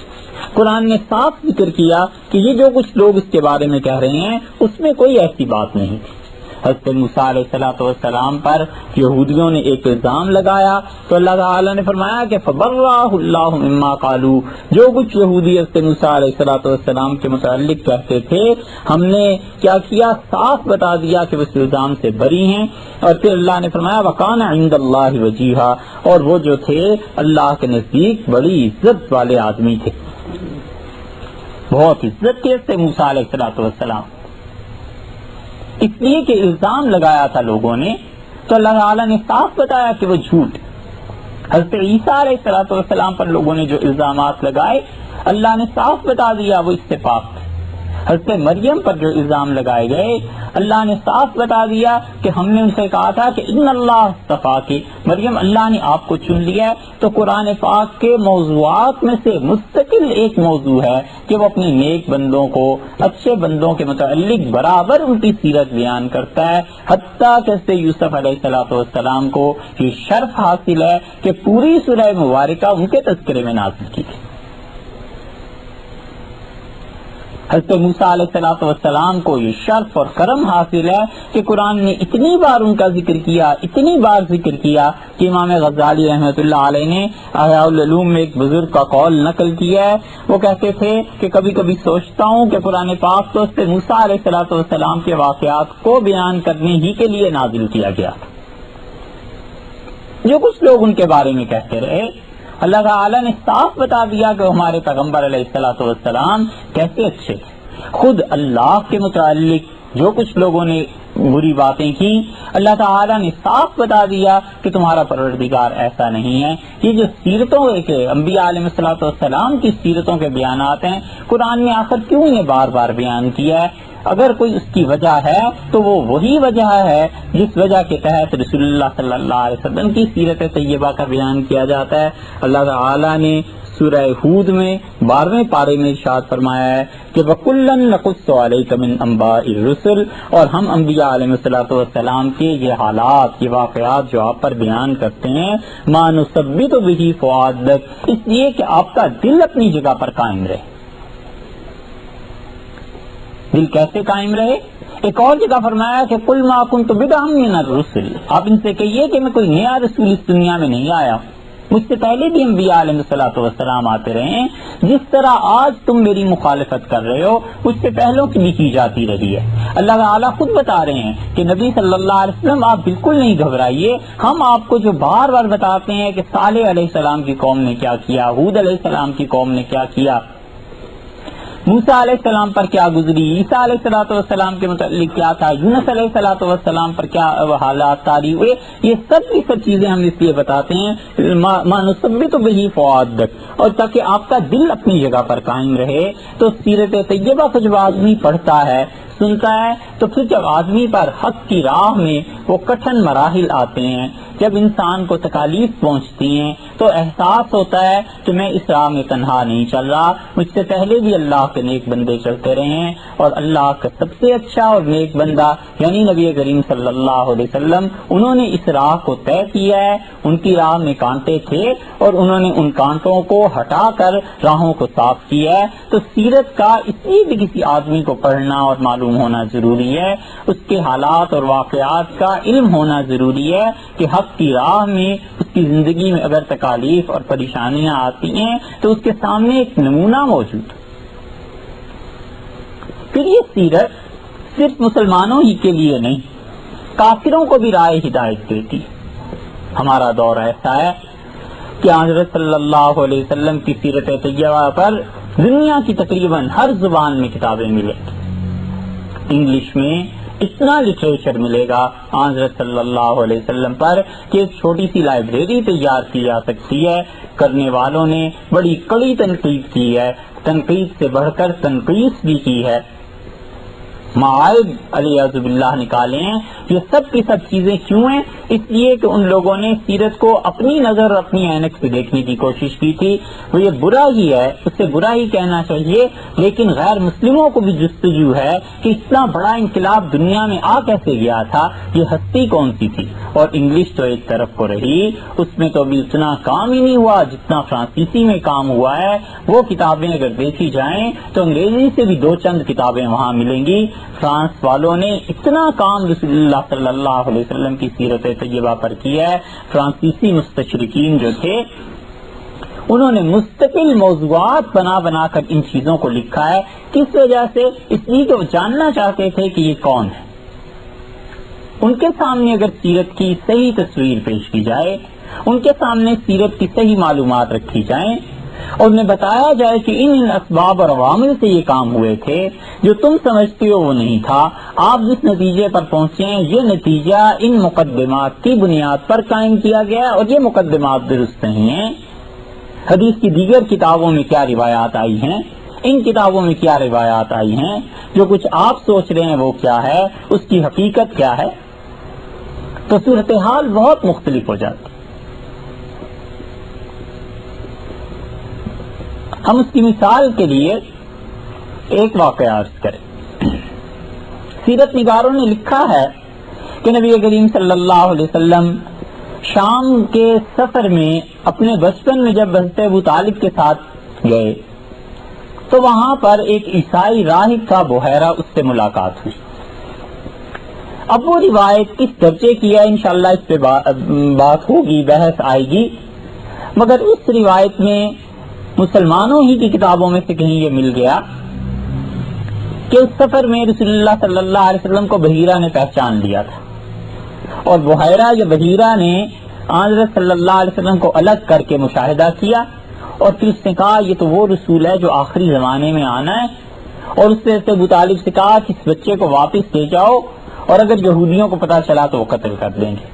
قرآن نے صاف ذکر کیا کہ یہ جو کچھ لوگ اس کے بارے میں کہہ رہے ہیں اس میں کوئی ایسی بات نہیں تھی. حضرت موسیٰ علیہ السلام پر یہودیوں نے ایک الزام لگایا تو اللہ تعالیٰ نے فرمایا کہ فَبَرَّأَهُ اللَّهُ مِمَّا قَالُوا، جو کچھ یہودی حضرت موسیٰ علیہ السلام کے متعلق کہتے تھے ہم نے کیا کیا، صاف بتا دیا کہ وہ اس الزام سے بری ہیں. اور پھر اللہ نے فرمایا وَكَانَ عِندَ اللَّهِ وَجِيهًا، اور وہ جو تھے اللہ کے نزدیک بڑی عزت والے آدمی تھے، بہت عزت تھی حضرت موسیٰ علیہ السلام. اس لیے کہ الزام لگایا تھا لوگوں نے تو اللہ تعالیٰ نے صاف بتایا کہ وہ جھوٹ. حضرت عیسیٰ علیہ السلام پر لوگوں نے جو الزامات لگائے اللہ نے صاف بتا دیا وہ اس سے پاک تھے. حضرت مریم پر جو الزام لگائے گئے اللہ نے صاف بتا دیا کہ ہم نے ان سے کہا تھا کہ ان اللہ اصطفاکی، مریم اللہ نے آپ کو چن لیا ہے. تو قرآن پاک کے موضوعات میں سے مستقل ایک موضوع ہے کہ وہ اپنے نیک بندوں کو، اچھے بندوں کے متعلق برابر ان کی سیرت بیان کرتا ہے. حتیٰ کہ یوسف علیہ السلام کو یہ شرف حاصل ہے کہ پوری سورہ مبارکہ ان کے تذکرے میں نازل کی تھی. حضرت موسیٰ علیہ السلام کو یہ شرف اور کرم حاصل ہے کہ قرآن نے اتنی بار ان کا ذکر کیا، اتنی بار ذکر کیا کہ امام غزالی رحمۃ اللہ علیہ نے احیاء العلوم میں ایک بزرگ کا قول نقل کیا ہے. وہ کہتے تھے کہ کبھی کبھی سوچتا ہوں کہ قرآن پاک تو حضرت موسیٰ علیہ السلام کے واقعات کو بیان کرنے ہی کے لیے نازل کیا گیا تھا. جو کچھ لوگ ان کے بارے میں کہتے رہے اللہ تعالیٰ نے صاف بتا دیا کہ ہمارے پیغمبر علیہ السلام کیسے اچھے تھے. خود اللہ کے متعلق جو کچھ لوگوں نے بری باتیں کی، اللہ تعالیٰ نے صاف بتا دیا کہ تمہارا پروردگار ایسا نہیں ہے۔ یہ جو سیرتوں کے انبیاء علیہ الصلوۃ والسلام کی سیرتوں کے بیانات ہیں، قرآن میں آخر کیوں یہ بار بار بیان کیا ہے؟ اگر کوئی اس کی وجہ ہے تو وہ وہی وجہ ہے جس وجہ کے تحت رسول اللہ صلی اللہ علیہ وسلم کی سیرت طیبہ کا بیان کیا جاتا ہے۔ اللہ تعالیٰ نے سورہ ہود میں 12ویں پارے میں ارشاد فرمایا ہے کہ وَكُلًّا نَقُصُّ عَلَيْكَ مِنْ أَنْبَاءِ الرُّسُلِ، اور ہم انبیاء علیہ الصلوۃ والسلام کے یہ حالات، یہ واقعات جو آپ پر بیان کرتے ہیں، مَا نُثَبِّتُ بِهِ فُؤَادَكَ، اس لیے کہ آپ کا دل اپنی جگہ پر قائم رہے۔ دل کیسے قائم رہے؟ ایک اور جگہ فرمایا کہ قُلْ مَا كُنْتُ بِدْعًا مِنَ الرُّسُلِ، آپ ان سے کہیے کہ میں کوئی نیا رسول اس دنیا میں نہیں آیا، مجھ سے پہلے بھی انبیاء علیہ الصلوۃ والسلام آتے رہے ہیں، جس طرح آج تم میری مخالفت کر رہے ہو مجھ سے پہلوں کی بھی کی جاتی رہی ہے۔ اللہ تعالیٰ خود بتا رہے ہیں کہ نبی صلی اللہ علیہ وسلم آپ بالکل نہیں گھبرائیے، ہم آپ کو جو بار بار بتاتے ہیں کہ صالح علیہ السلام کی قوم نے کیا کیا، ہود علیہ السلام کی قوم نے کیا کیا، موسیٰ علیہ السلام پر کیا گزری، عیسیٰ علیہ الصلوۃ والسلام کے متعلق کیا تھا، یونس علیہ الصلوۃ والسلام پر کیا حالات طاری ہوئے، یہ سب کی سب چیزیں ہم اس لیے بتاتے ہیں مَا نُثَبِّتُ بِهِ فُؤَادَكَ، اور تاکہ آپ کا دل اپنی جگہ پر قائم رہے۔ تو سیرت طیبہ کو جب آدمی پڑھتا ہے، سنتا ہے، تو پھر جب آدمی پر حق کی راہ میں وہ کٹھن مراحل آتے ہیں، جب انسان کو تکالیف پہنچتی ہیں، تو احساس ہوتا ہے کہ میں اس راہ میں تنہا نہیں چل رہا، مجھ سے پہلے بھی اللہ کے نیک بندے چلتے رہے ہیں، اور اللہ کا سب سے اچھا اور نیک بندہ یعنی نبی کریم صلی اللہ علیہ وسلم، انہوں نے اس راہ کو طے کیا ہے۔ ان کی راہ میں کانٹے تھے اور انہوں نے ان کانٹوں کو ہٹا کر راہوں کو صاف کیا ہے۔ تو سیرت کا اس لیے بھی کسی آدمی کو پڑھنا اور معلوم ہونا ضروری ہے، اس کے حالات اور واقعات کا علم ہونا ضروری ہے کہ حق کی راہ میں اس کی زندگی میں اگر تکالیف اور پریشانیاں آتی ہیں تو اس کے سامنے ایک نمونہ موجود۔ پھر یہ سیرت صرف مسلمانوں ہی کے لیے نہیں، کافروں کو بھی راہ ہدایت دیتی۔ ہمارا دور ایسا ہے کہ حضرت صلی اللہ علیہ وسلم کی سیرت طیبہ پر دنیا کی تقریباً ہر زبان میں کتابیں ملیں گی۔ انگلش میں اتنا لٹریچر ملے گا حضرت صلی اللہ علیہ وسلم پر کہ ایک چھوٹی سی لائبریری تیار کی جا سکتی ہے۔ کرنے والوں نے بڑی کڑی تنقید کی ہے، تنقید سے بڑھ کر تنقیص بھی کی ہے، معائب علیہ باللہ نکالے ہیں۔ یہ سب کی سب چیزیں کیوں ہیں؟ اس لیے کہ ان لوگوں نے سیرت کو اپنی نظر اور اپنی عینک سے دیکھنے کی کوشش کی تھی۔ وہ یہ برا ہی ہے، اس سے برا ہی کہنا چاہیے، لیکن غیر مسلموں کو بھی جستجو ہے کہ اتنا بڑا انقلاب دنیا میں آ کیسے گیا تھا، یہ ہستی کون سی تھی۔ اور انگلش تو ایک طرف کو رہی، اس میں تو ابھی اتنا کام ہی نہیں ہوا جتنا فرانسیسی میں کام ہوا ہے۔ وہ کتابیں اگر دیکھی جائیں تو انگریزی سے بھی 2 چند کتابیں وہاں ملیں گی۔ فرانس والوں نے اتنا کام رسول اللہ صلی اللہ علیہ وسلم کی سیرت طیبہ پر کیا ہے۔ فرانسیسی مستشرقین جو تھے انہوں نے مستقل موضوعات بنا بنا کر ان چیزوں کو لکھا ہے۔ کس وجہ سے؟ اس لیے کہ وہ جاننا چاہتے تھے کہ یہ کون ہے۔ ان کے سامنے اگر سیرت کی صحیح تصویر پیش کی جائے، ان کے سامنے سیرت کی صحیح معلومات رکھی جائیں اور انہیں بتایا جائے کہ ان اسباب اور عوامل سے یہ کام ہوئے تھے، جو تم سمجھتے ہو وہ نہیں تھا، آپ جس نتیجے پر پہنچے ہیں یہ نتیجہ ان مقدمات کی بنیاد پر قائم کیا گیا اور یہ مقدمات درست نہیں ہیں۔ حدیث کی دیگر کتابوں میں کیا روایات آئی ہیں، ان کتابوں میں کیا روایات آئی ہیں، جو کچھ آپ سوچ رہے ہیں وہ کیا ہے، اس کی حقیقت کیا ہے، تو صورتحال بہت مختلف ہو جاتی۔ ہم اس کی مثال کے لیے ایک واقعہ عرض کریں۔ سیرت نگاروں نے لکھا ہے کہ نبی کریم صلی اللہ علیہ وسلم شام کے سفر میں اپنے بچپن میں جب حضرت ابو طالب کے ساتھ گئے تو وہاں پر ایک عیسائی راہب تھا بحیرہ، اس سے ملاقات ہوئی۔ اب وہ روایت کس درجے کی ہے انشاءاللہ اس پہ بات ہوگی، بحث آئے گی، مگر اس روایت میں مسلمانوں ہی کی کتابوں میں سے کہیں یہ مل گیا کہ اس سفر میں رسول اللہ صلی اللہ علیہ وسلم کو بحیرہ نے پہچان لیا تھا، اور بحیرہ یا بحیرہ نے حضرت صلی اللہ علیہ وسلم کو الگ کر کے مشاہدہ کیا، اور پھر اس نے کہا یہ تو وہ رسول ہے جو آخری زمانے میں آنا ہے، اور اس نے ابو طالب سے کہا کہ اس بچے کو واپس لے جاؤ اور اگر یہودیوں کو پتہ چلا تو وہ قتل کر دیں گے.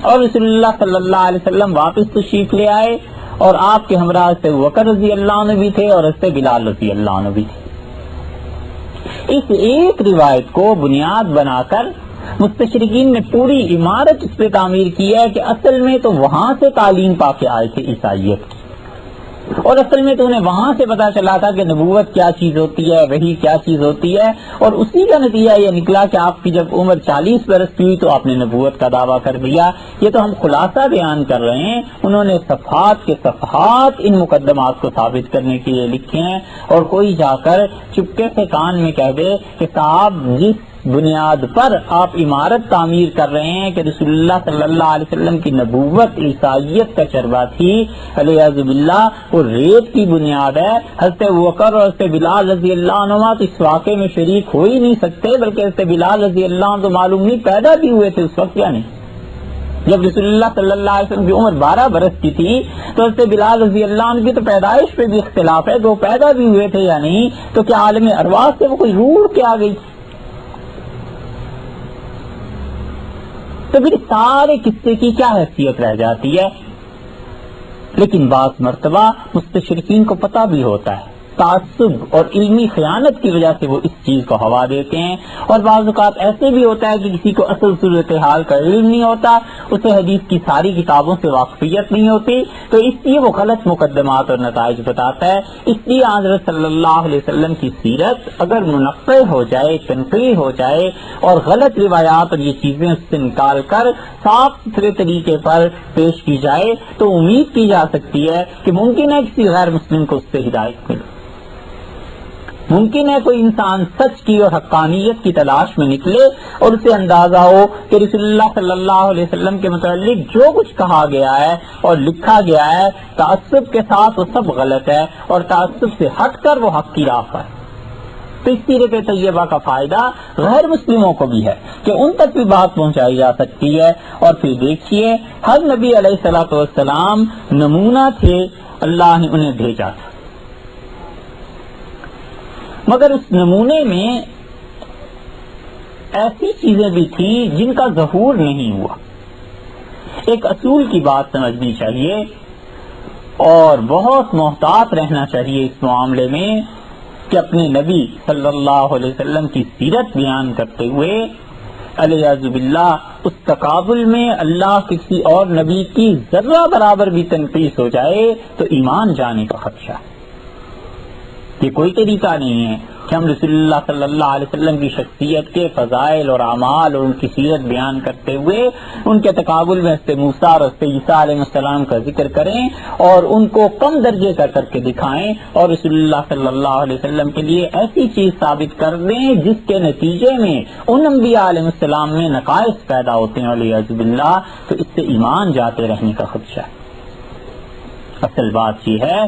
اور رسول اللہ صلی اللہ علیہ وسلم واپس تشریف لے آئے اور آپ کے ہمراہ سے بکر رضی اللہ عنہ بھی تھے اور اس سے بلال رضی اللہ عنہ بھی تھے. اس ایک روایت کو بنیاد بنا کر مستشرقین نے پوری عمارت اس پہ تعمیر کی ہے کہ اصل میں تو وہاں سے تعلیم پا کے آئے تھے عیسائیت کی، اور اصل میں تو انہیں وہاں سے پتا چلا تھا کہ نبوت کیا چیز ہوتی ہے، وحی کیا چیز ہوتی ہے، اور اسی کا نتیجہ یہ نکلا کہ آپ کی جب عمر 40 برس کی ہوئی تو آپ نے نبوت کا دعویٰ کر دیا. یہ تو ہم خلاصہ بیان کر رہے ہیں، انہوں نے صفحات کے صفحات ان مقدمات کو ثابت کرنے کے لیے لکھے ہیں. اور کوئی جا کر چپکے سے کان میں کہہ دے کہ صاحب جس بنیاد پر آپ عمارت تعمیر کر رہے ہیں کہ رسول اللہ صلی اللہ علیہ وسلم کی نبوت عیسائیت کا چربا تھی، علیہ باللہ وہ ریت کی بنیاد ہے. حضرت بکر اور حضرت بلال رضی اللہ عنہ تو اس واقعے میں شریک ہو ہی نہیں سکتے، بلکہ حضرت بلال رضی اللہ عنہ تو معلوم نہیں پیدا بھی ہوئے تھے اس وقت یا نہیں. جب رسول اللہ صلی اللہ علیہ وسلم کی عمر 12 برس کی تھی تو حضرت بلال رضی اللہ عنہ کی تو پیدائش پہ بھی اختلاف ہے کہ وہ پیدا بھی ہوئے تھے یا نہیں. تو کیا عالم ارواح سے وہ کوئی روح کے آ گئی؟ تو پھر سارے قصے کی کیا حیثیت رہ جاتی ہے؟ لیکن بعض مرتبہ مستشرقین کو پتہ بھی ہوتا ہے، تعصب اور علمی خیانت کی وجہ سے وہ اس چیز کو ہوا دیتے ہیں. اور بعض اوقات ایسے بھی ہوتا ہے کہ کسی کو اصل صورتحال کا علم نہیں ہوتا، اسے حدیث کی ساری کتابوں سے واقفیت نہیں ہوتی، تو اس لیے وہ غلط مقدمات اور نتائج بتاتا ہے. اس لیے حضرت صلی اللہ علیہ وسلم کی سیرت اگر منقع ہو جائے، تنقیح ہو جائے اور غلط روایات اور یہ چیزیں اس سے نکال کر صاف ستھرے طریقے پر پیش کی جائے تو امید کی جا سکتی ہے کہ ممکن ہے کسی غیر مسلم کو اس سے ہدایت ملے. ممکن ہے کوئی انسان سچ کی اور حقانیت کی تلاش میں نکلے اور اسے اندازہ ہو کہ رسول اللہ صلی اللہ علیہ وسلم کے متعلق جو کچھ کہا گیا ہے اور لکھا گیا ہے تعصب کے ساتھ وہ سب غلط ہے اور تعصب سے ہٹ کر وہ حق کی راہ پر. تو اس سیرت طیبہ کا فائدہ غیر مسلموں کو بھی ہے کہ ان تک بھی بات پہنچائی جا سکتی ہے. اور پھر دیکھیے ہر نبی علیہ الصلوۃ والسلام نمونہ تھے، اللہ نے انہیں بھیجا تھا، مگر اس نمونے میں ایسی چیزیں بھی تھیں جن کا ظہور نہیں ہوا. ایک اصول کی بات سمجھنی چاہیے اور بہت محتاط رہنا چاہیے اس معاملے میں کہ اپنے نبی صلی اللہ علیہ وسلم کی سیرت بیان کرتے ہوئے علیہ باللہ اس تقابل میں اللہ کسی اور نبی کی ذرہ برابر بھی تنقیص ہو جائے تو ایمان جانے کا خدشہ ہے. یہ کوئی طریقہ نہیں ہے کہ ہم رسول اللہ صلی اللہ علیہ وسلم کی شخصیت کے فضائل اور اعمال اور ان کی سیرت بیان کرتے ہوئے ان کے تقابل میں حضرت موسیٰ اور حضرت عیسیٰ علیہ السلام کا ذکر کریں اور ان کو کم درجے کر کے دکھائیں اور رسول اللہ صلی اللہ علیہ وسلم کے لیے ایسی چیز ثابت کر دیں جس کے نتیجے میں ان انبیاء علیہ السلام میں نقائص پیدا ہوتے ہیں علیہ باللہ، تو اس سے ایمان جاتے رہنے کا خدشہ ہے. اصل بات یہ ہے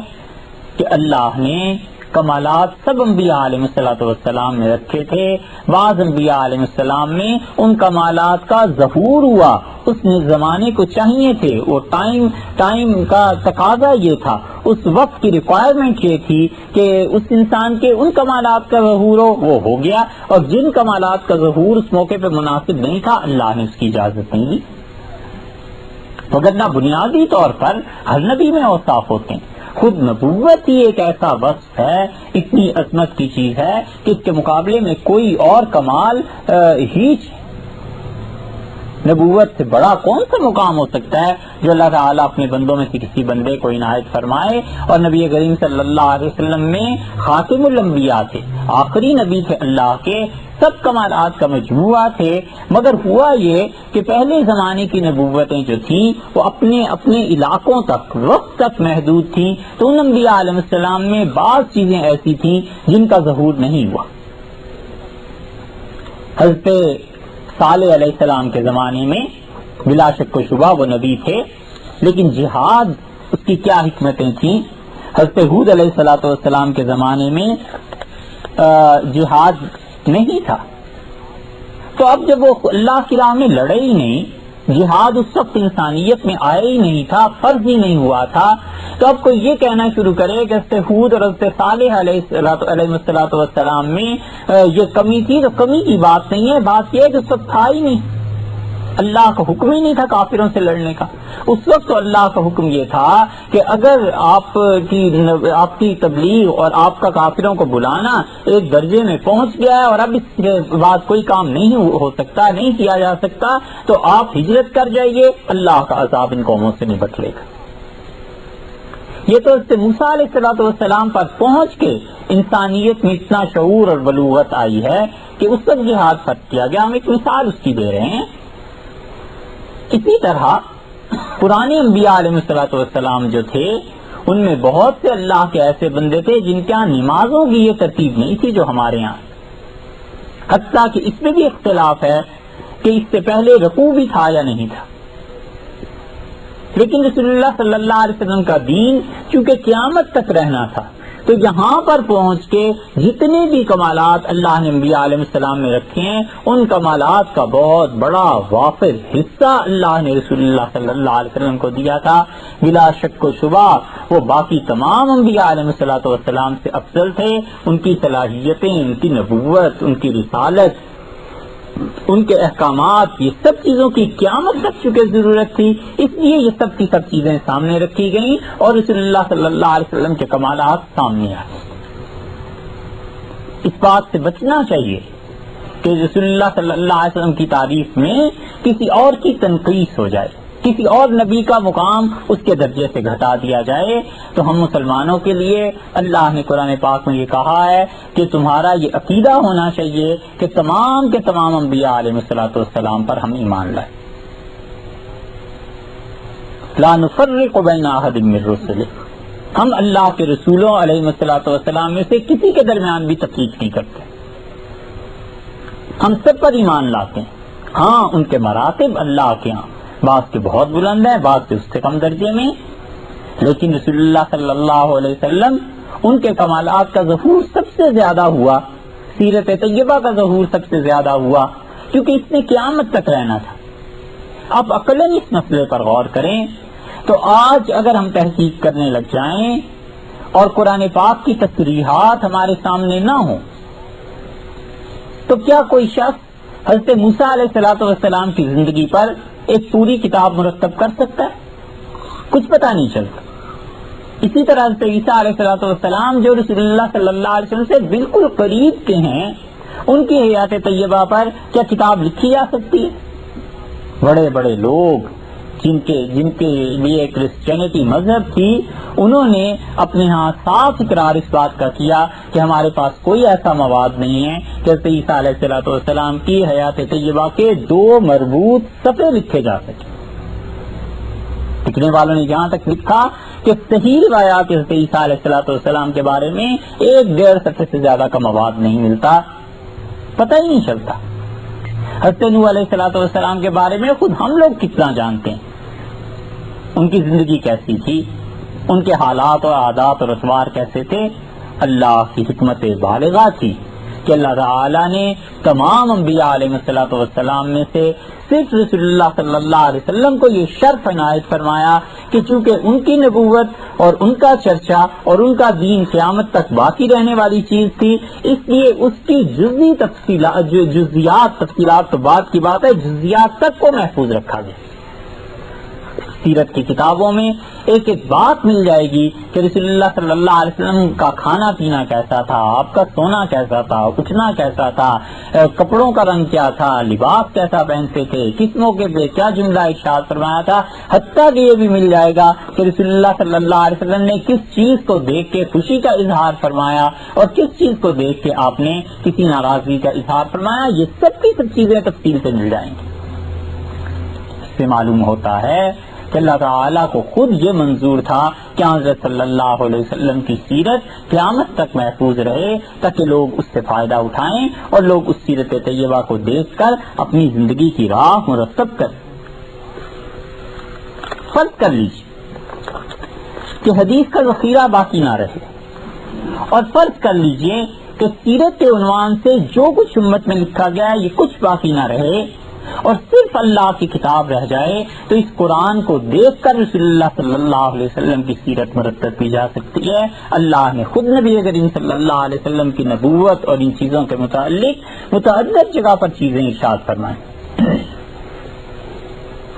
کہ اللہ نے کمالات سب انبیاء علیہ السلام میں رکھے تھے. بعض انبیاء علیہ السلام میں ان کمالات کا ظہور ہوا، اس زمانے کو چاہیے تھے، وہ ٹائم کا تقاضا یہ تھا، اس وقت کی ریکوائرمنٹ یہ تھی کہ اس انسان کے ان کمالات کا ظہور ہو، وہ ہو گیا. اور جن کمالات کا ظہور اس موقع پہ مناسب نہیں تھا اللہ نے اس کی اجازت نہیں دی. وگرنہ بنیادی طور پر ہر نبی میں اوصاف ہوتے ہیں. خود نبوت ہی ایک ایسا وصف ہے، اتنی عظمت کی چیز ہے کہ اس کے مقابلے میں کوئی اور کمال ہیچ نبوت سے بڑا کون سا مقام ہو سکتا ہے جو اللہ تعالیٰ اپنے بندوں میں سے کسی بندے کو عنایت فرمائے. اور نبی کریم صلی اللہ علیہ وسلم میں خاتم الانبیاء تھے، آخری نبی تھے اللہ کے، سب کمالات کا مجموعہ تھے. مگر ہوا یہ کہ پہلے زمانے کی نبوتیں جو تھیں وہ اپنے علاقوں تک، وقت تک محدود تھیں. تو ان انبیاء علیہ السلام میں بعض چیزیں ایسی تھیں جن کا ظہور نہیں ہوا. حضرت صالح علیہ السلام کے زمانے میں بلا شک و شبہ وہ نبی تھے، لیکن جہاد اس کی کیا حکمتیں تھیں. حضرت ہود علیہ السلام کے زمانے میں جہاد نہیں تھا. تو اب جب وہ اللہ کی راہ میں لڑے ہی نہیں جہاد اس وقت انسانیت میں آیا ہی نہیں تھا، فرض ہی نہیں ہوا تھا، تو اب کوئی یہ کہنا شروع کرے کہ حضرت ہود اور حضرت صالح علیہ السلام میں یہ کمی تھی، تو کمی کی بات نہیں ہے، بات یہ ہے کہ اس وقت تھا ہی نہیں، اللہ کا حکم ہی نہیں تھا کافروں سے لڑنے کا۔ اس وقت تو اللہ کا حکم یہ تھا کہ اگر آپ کی تبلیغ اور آپ کا کافروں کو بلانا ایک درجے میں پہنچ گیا ہے اور اب اس کے بعد کوئی کام نہیں ہو سکتا، نہیں کیا جا سکتا، تو آپ ہجرت کر جائیے، اللہ کا عذاب ان قوموں سے نپٹ لے گا۔ یہ تو حضرت موسیٰ علیہ السلام پر پہنچ کے انسانیت میں اتنا شعور اور بلوغت آئی ہے کہ اس وقت جہاد فرض کیا گیا۔ ہم ایک مثال اس کی دے رہے ہیں۔ اسی طرح پرانے انبیاء علیہ السلام جو تھے، ان میں بہت سے اللہ کے ایسے بندے تھے جن کے یہاں نمازوں کی یہ ترتیب نہیں تھی جو ہمارے یہاں، حتیٰ کہ اس میں بھی اختلاف ہے کہ اس سے پہلے رکوع بھی تھا یا نہیں تھا، لیکن رسول اللہ صلی اللہ علیہ وسلم کا دین چونکہ قیامت تک رہنا تھا، تو یہاں پر پہنچ کے جتنے بھی کمالات اللہ نے انبیاء علیہ السلام میں رکھے ہیں، ان کمالات کا بہت بڑا وافر حصہ اللہ نے رسول اللہ صلی اللہ علیہ وسلم کو دیا تھا۔ بلا شک و شبہ وہ باقی تمام انبیاء علیہ السلام سے افضل تھے، ان کی صلاحیتیں، ان کی نبوت، ان کی رسالت، ان کے احکامات، یہ سب چیزوں کی قیامت تک چونکہ ضرورت تھی، اس لیے یہ سب کی سب چیزیں سامنے رکھی گئیں اور رسول اللہ صلی اللہ علیہ وسلم کے کمالات سامنے آئے۔ اس بات سے بچنا چاہیے کہ رسول اللہ صلی اللہ علیہ وسلم کی تعریف میں کسی اور کی تنقیص ہو جائے، کسی اور نبی کا مقام اس کے درجے سے گھٹا دیا جائے۔ تو ہم مسلمانوں کے لیے اللہ نے قرآن پاک میں یہ کہا ہے کہ تمہارا یہ عقیدہ ہونا چاہیے کہ تمام کے تمام انبیاء علیہ السلام پر ہم ایمان لائیں، لا نفرق بین احد من رسلہ، ہم اللہ کے رسولوں علیہ السلام میں سے کسی کے درمیان بھی تفریق نہیں کرتے، ہم سب پر ایمان لاتے ہیں۔ ہاں ان کے مراتب اللہ کے ہاں بعض کے بہت بلند ہیں، بعض کے اس سے کم درجے میں، لیکن رسول اللہ صلی اللہ علیہ وسلم ان کے کمالات کا ظہور سب سے زیادہ ہوا، سیرت طیبہ کا ظہور سب سے زیادہ ہوا، کیونکہ اس نے قیامت تک رہنا تھا۔ اب عقلاً اس مسئلے پر غور کریں تو آج اگر ہم تحقیق کرنے لگ جائیں اور قرآن پاک کی تصریحات ہمارے سامنے نہ ہوں تو کیا کوئی شخص حضرت موسیٰ علیہ السلام کی زندگی پر ایک پوری کتاب مرتب کر سکتا ہے؟ کچھ پتہ نہیں چلتا۔ اسی طرح حضرت عیسیٰ علیہ السلام جو رسول اللہ صلی اللہ علیہ وسلم سے بالکل قریب کے ہیں، ان کی حیات طیبہ پر کیا کتاب لکھی جا سکتی ہے؟ بڑے بڑے لوگ جن کے لیے کرسچینٹی مذہب تھی، انہوں نے اپنے ہاں صاف اقرار اس بات کا کیا کہ ہمارے پاس کوئی ایسا مواد نہیں ہے کہ حضرت عیسیٰ علیہ السلام کی حیات طیبہ کے 2 مربوط صفحے لکھے جا سکے۔ لکھنے والوں نے یہاں تک لکھا کہ صحیح روایات حضرت عیسیٰ علیہ السلام کے بارے میں 1.5 صفحے سے زیادہ کا مواد نہیں ملتا، پتہ ہی نہیں چلتا۔ حضرت نوح علیہ السلام کے بارے میں خود ہم لوگ کتنا جانتے ہیں، ان کی زندگی کیسی تھی، ان کے حالات اور عادات اور اطوار کیسے تھے۔ اللہ کی حکمت بالغہ تھی کہ اللہ تعالیٰ نے تمام انبیاء علیہ السلام میں سے صرف رسول اللہ صلی اللہ علیہ وسلم کو یہ شرف عنایت فرمایا کہ چونکہ ان کی نبوت اور ان کا چرچا اور ان کا دین قیامت تک باقی رہنے والی چیز تھی، اس لیے اس کی تفصیلات تو بعد کی بات ہے، جزیات تک کو محفوظ رکھا گیا۔ سیرت کی کتابوں میں ایک ایک بات مل جائے گی کہ رسول اللہ صلی اللہ علیہ وسلم کا کھانا پینا کیسا تھا، آپ کا سونا کیسا تھا، اٹھنا کیسا تھا، کپڑوں کا رنگ کیا تھا، لباس کیسا پہنتے تھے، کس موقع پہ کیا جملہ ارشاد فرمایا تھا، حتیٰ کہ یہ بھی مل جائے گا کہ رسول اللہ صلی اللہ علیہ وسلم نے کس چیز کو دیکھ کے خوشی کا اظہار فرمایا اور کس چیز کو دیکھ کے آپ نے کسی ناراضگی کا اظہار فرمایا، یہ سب کی سب چیزیں تفصیل سے مل جائیں گی۔ اس سے معلوم ہوتا ہے کہ اللہ تعالیٰ کو خود یہ منظور تھا کہ حضرت صلی اللہ علیہ وسلم کی سیرت قیامت تک محفوظ رہے تاکہ لوگ اس سے فائدہ اٹھائیں اور لوگ اس سیرت طیبہ کو دیکھ کر اپنی زندگی کی راہ مرتب کریں۔ فرض کر لیجیے کہ حدیث کا ذخیرہ باقی نہ رہے، اور فرض کر لیجیے کہ سیرت کے عنوان سے جو کچھ امت میں لکھا گیا ہے یہ کچھ باقی نہ رہے، اور صرف اللہ کی کتاب رہ جائے تو اس قرآن کو دیکھ کر رسول اللہ صلی اللہ علیہ وسلم کی سیرت مرتب کی جا سکتی ہے. اللہ نے خود نبی کریم صلی اللہ علیہ وسلم کی نبوت اور ان چیزوں کے متعلق متعدد جگہ پر چیزیں ارشاد فرمائیں.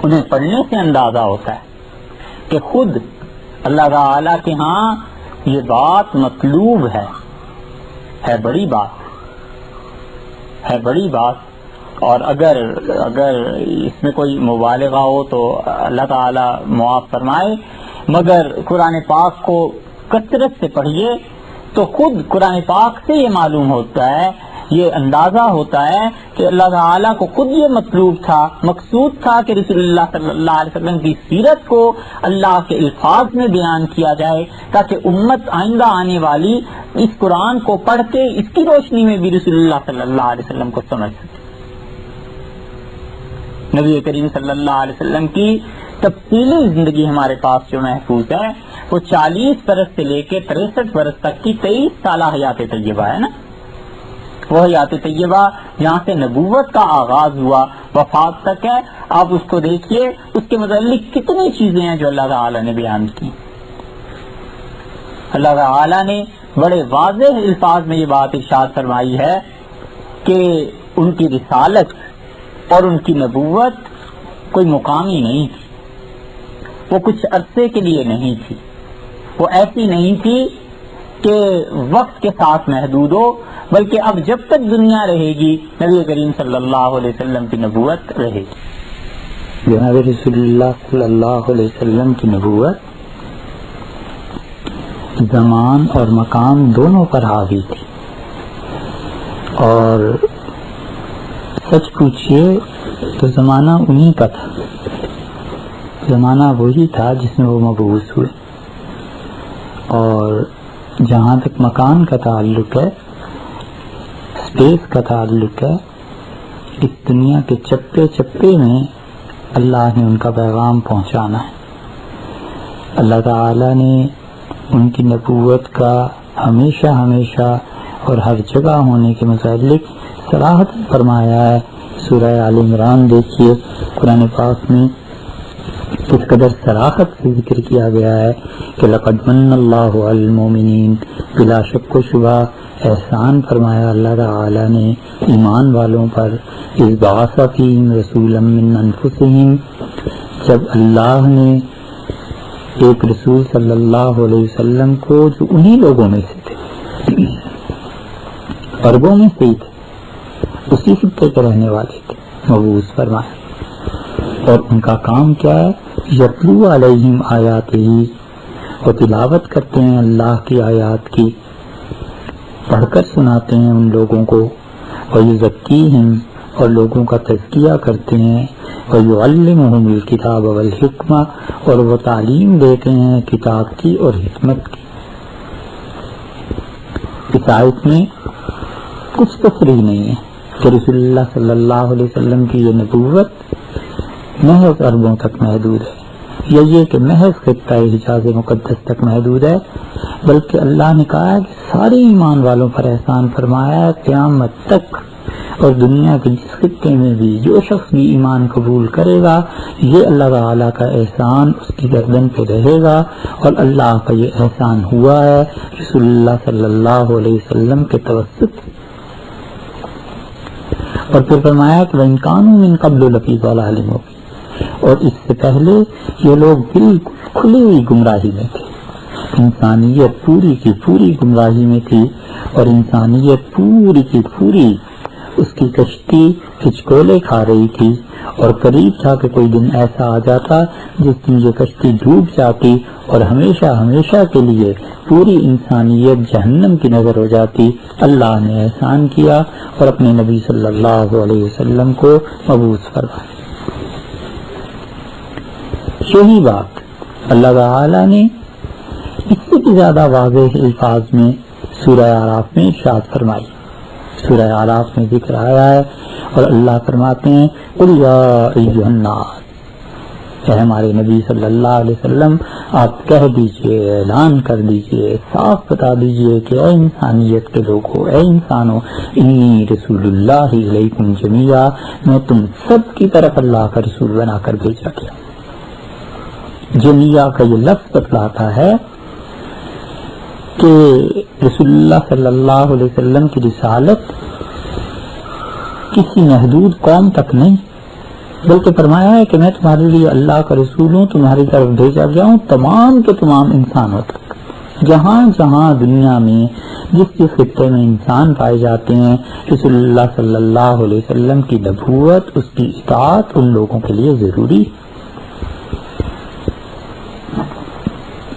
انہیں پڑھنے سے اندازہ ہوتا ہے کہ خود اللہ تعالی کے ہاں یہ بات مطلوب ہے بڑی بات. اور اگر اس میں کوئی مبالغہ ہو تو اللہ تعالی معاف فرمائے، مگر قرآن پاک کو کثرت سے پڑھیے تو خود قرآن پاک سے یہ معلوم ہوتا ہے، یہ اندازہ ہوتا ہے کہ اللہ تعالیٰ کو خود یہ مطلوب تھا، مقصود تھا کہ رسول اللہ صلی اللہ علیہ وسلم کی سیرت کو اللہ کے الفاظ میں بیان کیا جائے تاکہ امت آئندہ آنے والی اس قرآن کو پڑھ کے اس کی روشنی میں بھی رسول اللہ صلی اللہ علیہ وسلم کو سمجھ سکے. نبی کریم صلی اللہ علیہ وسلم کی تفصیلی زندگی ہمارے پاس جو محفوظ ہے وہ 40 برس سے لے کے 63 برس تک کی 23 سالہ حیات طیبہ ہے نا. وہ حیات طیبہ جہاں سے نبوت کا آغاز ہوا وفات تک ہے. آپ اس کو دیکھیے، اس کے متعلق کتنی چیزیں ہیں جو اللہ تعالی نے بیان کی. اللہ تعالی نے بڑے واضح الفاظ میں یہ بات ارشاد فرمائی ہے کہ ان کی رسالت اور ان کی نبوت کوئی مقامی نہیں تھی، وہ کچھ عرصے کے لیے نہیں تھی، وہ ایسی نہیں تھی کہ وقت کے ساتھ محدود ہو، بلکہ اب جب تک دنیا رہے گی نبی کریم صلی اللہ علیہ وسلم کی نبوت رہے گی. جناب رسول اللہ صلی اللہ علیہ وسلم کی نبوت زمان اور مقام دونوں پر حاوی تھی. اور سچ پوچھئے تو زمانہ انہی کا تھا، زمانہ وہی تھا جس میں وہ مبعوث ہوئے. اور جہاں تک مکان کا تعلق ہے، اسپیس کا تعلق ہے، اس دنیا کے چپے چپے میں اللہ نے ان کا پیغام پہنچانا ہے. اللہ تعالی نے ان کی نبوت کا ہمیشہ اور ہر جگہ ہونے کے متعلق صراحت فرمایا ہے. سورہ آل عمران دیکھیے، قرآن پاک میں کس قدر صراحت سے ذکر کیا گیا ہے کہ لقد من اللہ علی المؤمنین، بلا شک و شبہ احسان فرمایا اللہ تعالی نے ایمان والوں پر، اذ بعث فیہم رسولا من انفسہم، جب اللہ نے ایک رسول صلی اللہ علیہ وسلم کو جو انہی لوگوں میں سے تھے، عربوں میں سے ہی تھے، اسی خطے کے رہنے والے تھے، مبعوث فرمایا. اور ان کا کام کیا ہے؟ یتلو علیہم آیاتہ، اور تلاوت کرتے ہیں اللہ کی آیات کی، پڑھ کر سناتے ہیں ان لوگوں کو، ویزکیہم، اور لوگوں کا تزکیہ کرتے ہیں، ویعلمہم الکتاب والحکمہ، اور وہ تعلیم دیتے ہیں کتاب کی اور حکمت کی. اس آیت میں کچھ تصریح نہیں ہے کہ رسول اللہ صلی اللہ علیہ وسلم کی یہ نبوت محض عربوں تک محدود ہے، یا یہ کہ محض خطہ حجاز مقدس تک محدود ہے، بلکہ اللہ نے کہا ہے کہ سارے ایمان والوں پر احسان فرمایا ہے قیامت تک. اور دنیا کے جس خطے میں بھی جو شخص بھی ایمان قبول کرے گا، یہ اللہ تعالیٰ کا احسان اس کی گردن پہ رہے گا. اور اللہ کا یہ احسان ہوا ہے رسول اللہ صلی اللہ علیہ وسلم کے توسط. اور پھر فرمایا کہ وَإِن كَانُوا مِن قَبْلُ لَفِي ضَلَالٍ مُبِينٍ، اور اس سے پہلے یہ لوگ بالکل کھلی ہوئی گمراہی میں تھے. انسانیت پوری کی پوری گمراہی میں تھی، اور انسانیت پوری کی پوری اس کی کشتی ہچکولے کھا رہی تھی. اور قریب تھا کہ کوئی دن ایسا آ جاتا جس دن یہ کشتی ڈوب جاتی اور ہمیشہ کے لیے پوری انسانیت جہنم کی نظر ہو جاتی. اللہ نے احسان کیا اور اپنے نبی صلی اللہ علیہ وسلم کو مبعوث فرمایا. یہی بات اللہ تعالی نے اس سے بھی زیادہ واضح الفاظ میں سورہ اعراف میں ارشاد فرمائی. سورہ اعراف میں ذکر آیا ہے اور اللہ فرماتے ہیں قل یا ایھا الناس، اے ہمارے نبی صلی اللہ علیہ وسلم آپ کہہ دیجئے، اعلان کر دیجئے، صاف بتا دیجئے کہ اے انسانیت کے لوگوں، اے انسانوں، انی رسول اللہ علیکم جمیعا، میں تم سب کی طرف اللہ کا رسول بنا کر بھیجا گیا۔ جمیعا کا یہ لفظ بتلاتا ہے کہ رسول اللہ صلی اللہ علیہ وسلم کی رسالت کسی محدود قوم تک نہیں، بلکہ فرمایا ہے کہ میں تمہارے لیے اللہ کا رسول ہوں، تمہاری طرف بھیجا گیا ہوں تمام کے تمام انسانوں تک۔ جہاں جہاں دنیا میں جس جس خطے میں انسان پائے جاتے ہیں، رسول اللہ صلی اللہ علیہ وسلم کی نبوت، اس کی اطاعت ان لوگوں کے لیے ضروری ہے۔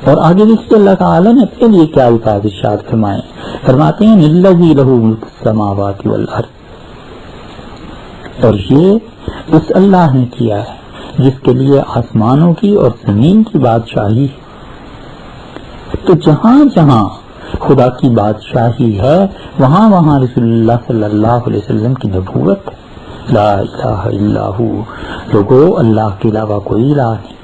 اور آگے دیکھیے اللہ تعالیٰ نے اپنے لیے کیا الفاظ ارشاد فرمائے، فرماتے ہیں للذی لہ ملک السماوات والارض، اور یہ اس اللہ نے کیا ہے جس کے لیے آسمانوں کی اور زمین کی بادشاہی ہے۔ تو جہاں جہاں خدا کی بادشاہی ہے وہاں وہاں رسول اللہ صلی اللہ علیہ وسلم کی نبوت، لا الہ الا ہو، لوگوں اللہ کے علاوہ کوئی الہ نہیں،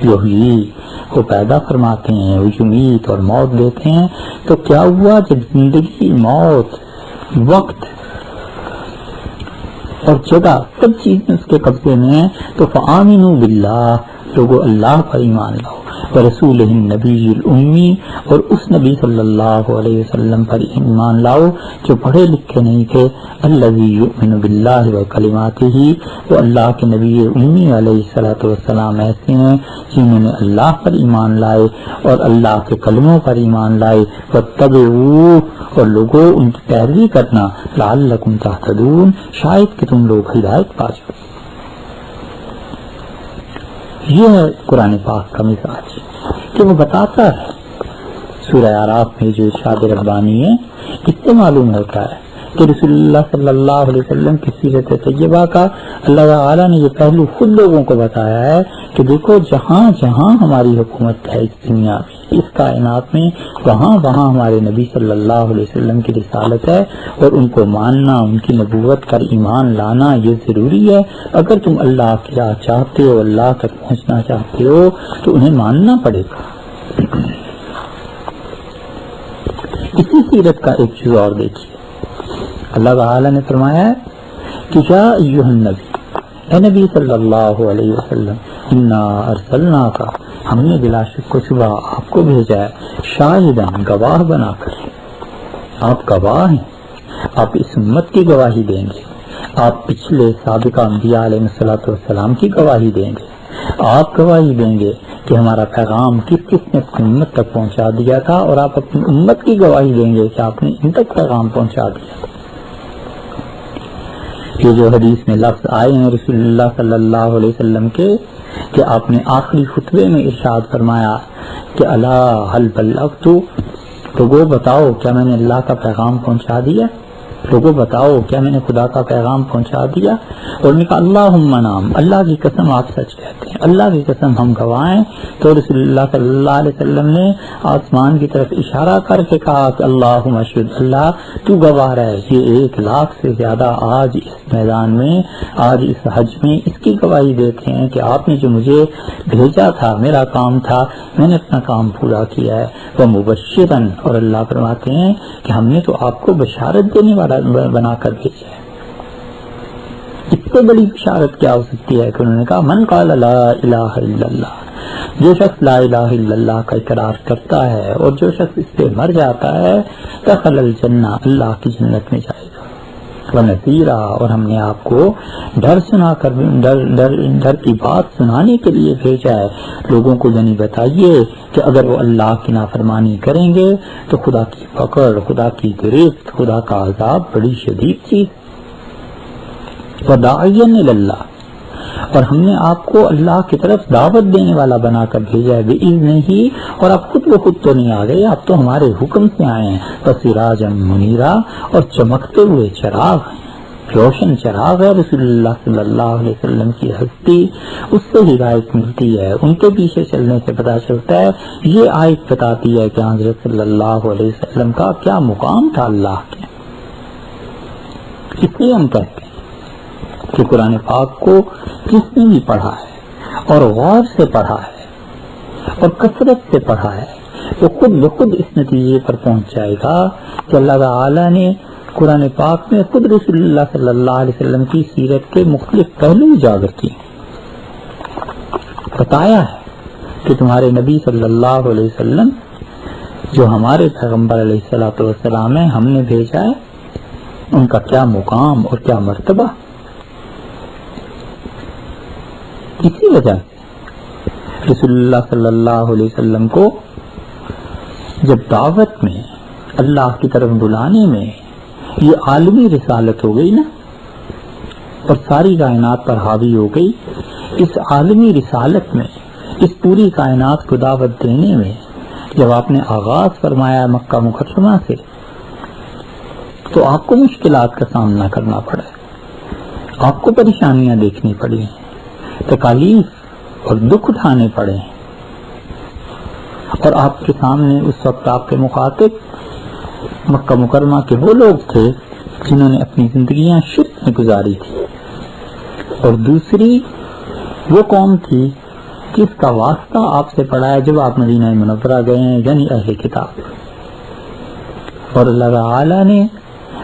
یہی وہ پیدا فرماتے ہیں، وہ یمیت اور موت دیتے ہیں۔ تو کیا ہوا جب زندگی، موت، وقت اور جگہ سب چیزیں اس کے قبضے میں ہیں، تو فآمنوا باللہ، لوگوں اللہ پر ایمان لاؤ، ورسولہ النبی الامی، اور اس نبی صلی اللہ علیہ وسلم پر ایمان لاؤ جو پڑھے لکھے نہیں تھے، الذی یؤمن باللہ وکلماتہ، وہ اللہ کے نبی امی علیہ الصلوۃ والسلام ایسے ہیں جنہوں نے اللہ پر ایمان لائے اور اللہ کے کلموں پر ایمان لائے، واتبعوہ، اور لوگوں ان کی پیروی کرنا، لعلکم تہتدون، شاید کہ تم لوگ ہدایت پا جاؤ۔ یہ ہے قرآن پاک کا مزاج کہ وہ بتاتا ہے، سورہ اعراف میں جو ارشاد ربانی ہے اس سے معلوم ہوتا ہے کہ رسول اللہ صلی اللہ علیہ وسلم کی سیرت طیبہ کا اللہ تعالیٰ نے یہ پہلو خود لوگوں کو بتایا ہے کہ دیکھو جہاں جہاں ہماری حکومت ہے اس دنیا میں، اس کائنات میں، وہاں وہاں ہمارے نبی صلی اللہ علیہ وسلم کی رسالت ہے، اور ان کو ماننا، ان کی نبوت پر ایمان لانا یہ ضروری ہے۔ اگر تم اللہ کی راہ چاہتے ہو، اللہ تک پہنچنا چاہتے ہو تو انہیں ماننا پڑے گا۔ اسی سیرت کا ایک چیز اور دیکھیے، اللہ تعالی نے فرمایا ہے کہ یا ایھا النبی، اے نبی صلی اللہ علیہ وسلم، انا ارسلناک، ہم نے بلا شک و شبہ آپ کو بھیجا ہے، شاہداً، گواہ بنا کر۔ آپ گواہ ہیں، آپ اس امت کی گواہی دیں گے، آپ پچھلے سابقہ انبیاء علیہ الصلوۃ والسلام کی گواہی دیں گے، آپ گواہی دیں گے کہ ہمارا پیغام کس کس نے اپنی امت تک پہنچا دیا تھا، اور آپ اپنی امت کی گواہی دیں گے کہ آپ نے ان تک پیغام پہنچا دیا تھا۔ یہ جو حدیث میں لفظ آئے ہیں رسول اللہ صلی اللہ علیہ وسلم کے کہ آپ نے آخری خطبے میں ارشاد فرمایا کہ الا هل بلغت، لوگوں بتاؤ کیا میں نے اللہ کا پیغام پہنچا دیا، لوگوں بتاؤ کیا میں نے خدا کا پیغام پہنچا دیا، اور نے کہا اللہم نعم، اللہ کی قسم آپ سچ کہتے ہیں، اللہ کی قسم ہم گواہیں۔ تو رسول اللہ صلی اللہ علیہ وسلم نے آسمان کی طرف اشارہ کر کے کہا کہ اللہم اشہد، اللہ تو گواہ رہے، یہ 1,00,000 سے زیادہ آج اس میدان میں، آج اس حج میں اس کی گواہی دیتے ہیں کہ آپ نے جو مجھے بھیجا تھا، میرا کام تھا، میں نے اپنا کام پورا کیا ہے۔ وہ مبشراً، اور اللہ فرماتے ہیں کہ ہم نے تو آپ کو بشارت دینے والا بنا کر بھیجا ہے۔ اس سے بڑی بشارت کیا ہو سکتی ہے کہ انہوں نے کہا من قال لا الہ الا اللہ، جو شخص لا الہ الا اللہ کا اقرار کرتا ہے اور جو شخص اس سے مر جاتا ہے، دخل الجنہ، اللہ کی جنت میں جائے گا۔ ونذیرا، اور ہم نے آپ کو ڈر سنا کر ڈر کی بات سنانے کے لیے بھیجا ہے، لوگوں کو یعنی بتائیے کہ اگر وہ اللہ کی نافرمانی کریں گے تو خدا کی پکڑ، خدا کی گرفت، خدا کا عذاب بڑی شدید چیز۔ وداعیا الی اللہ، اور ہم نے آپ کو اللہ کی طرف دعوت دینے والا بنا کر بھیجا ہے، بِإِذْنِهِ، اور آپ خود بخود تو نہیں آ گئے، آپ تو ہمارے حکم سے آئے ہیں، وَسِرَاجًا مُنِيرًا، اور چمکتے ہوئے چراغ ہیں، روشن چراغ ہے رسول اللہ صلی اللہ علیہ وسلم کی ہستی، اس سے ہدایت ملتی ہے، ان کے پیچھے چلنے سے پتہ چلتا ہے۔ یہ آیت بتاتی ہے کہ حضرت صلی اللہ علیہ وسلم کا کیا مقام تھا اللہ کے۔ اس لیے ہم کہتے ہیں کہ قرآن پاک کو جس نے بھی پڑھا ہے اور غور سے پڑھا ہے اور کثرت سے پڑھا ہے تو خود بخود اس نتیجے پر پہنچ جائے گا کہ اللہ تعالیٰ نے قرآن پاک میں خود رسول اللہ صلی اللہ علیہ وسلم کی سیرت کے مختلف پہلو اجاگر کیے، بتایا ہے کہ تمہارے نبی صلی اللہ علیہ وسلم جو ہمارے پیغمبر علیہ السلام ہیں ہم نے بھیجا ہے، ان کا کیا مقام اور کیا مرتبہ۔ اسی وجہ سے رسول اللہ صلی اللہ علیہ وسلم کو جب دعوت میں اللہ کی طرف بلانے میں یہ عالمی رسالت ہو گئی نا اور ساری کائنات پر حاوی ہو گئی، اس عالمی رسالت میں اس پوری کائنات کو دعوت دینے میں جب آپ نے آغاز فرمایا مکہ مکرمہ سے تو آپ کو مشکلات کا سامنا کرنا پڑا، آپ کو پریشانیاں دیکھنی پڑی، تکالیف اور دکھ اٹھانے پڑے، اور آپ کے سامنے اس وقت آپ کے مخاطب مکہ مکرمہ کے وہ لوگ تھے جنہوں نے اپنی زندگیاں شرک میں گزاری تھی، اور دوسری وہ قوم تھی جس کا واسطہ آپ سے پڑا ہے جب آپ مدینہ منورہ گئے ہیں، یعنی اہل کتاب۔ اور اللہ تعالی نے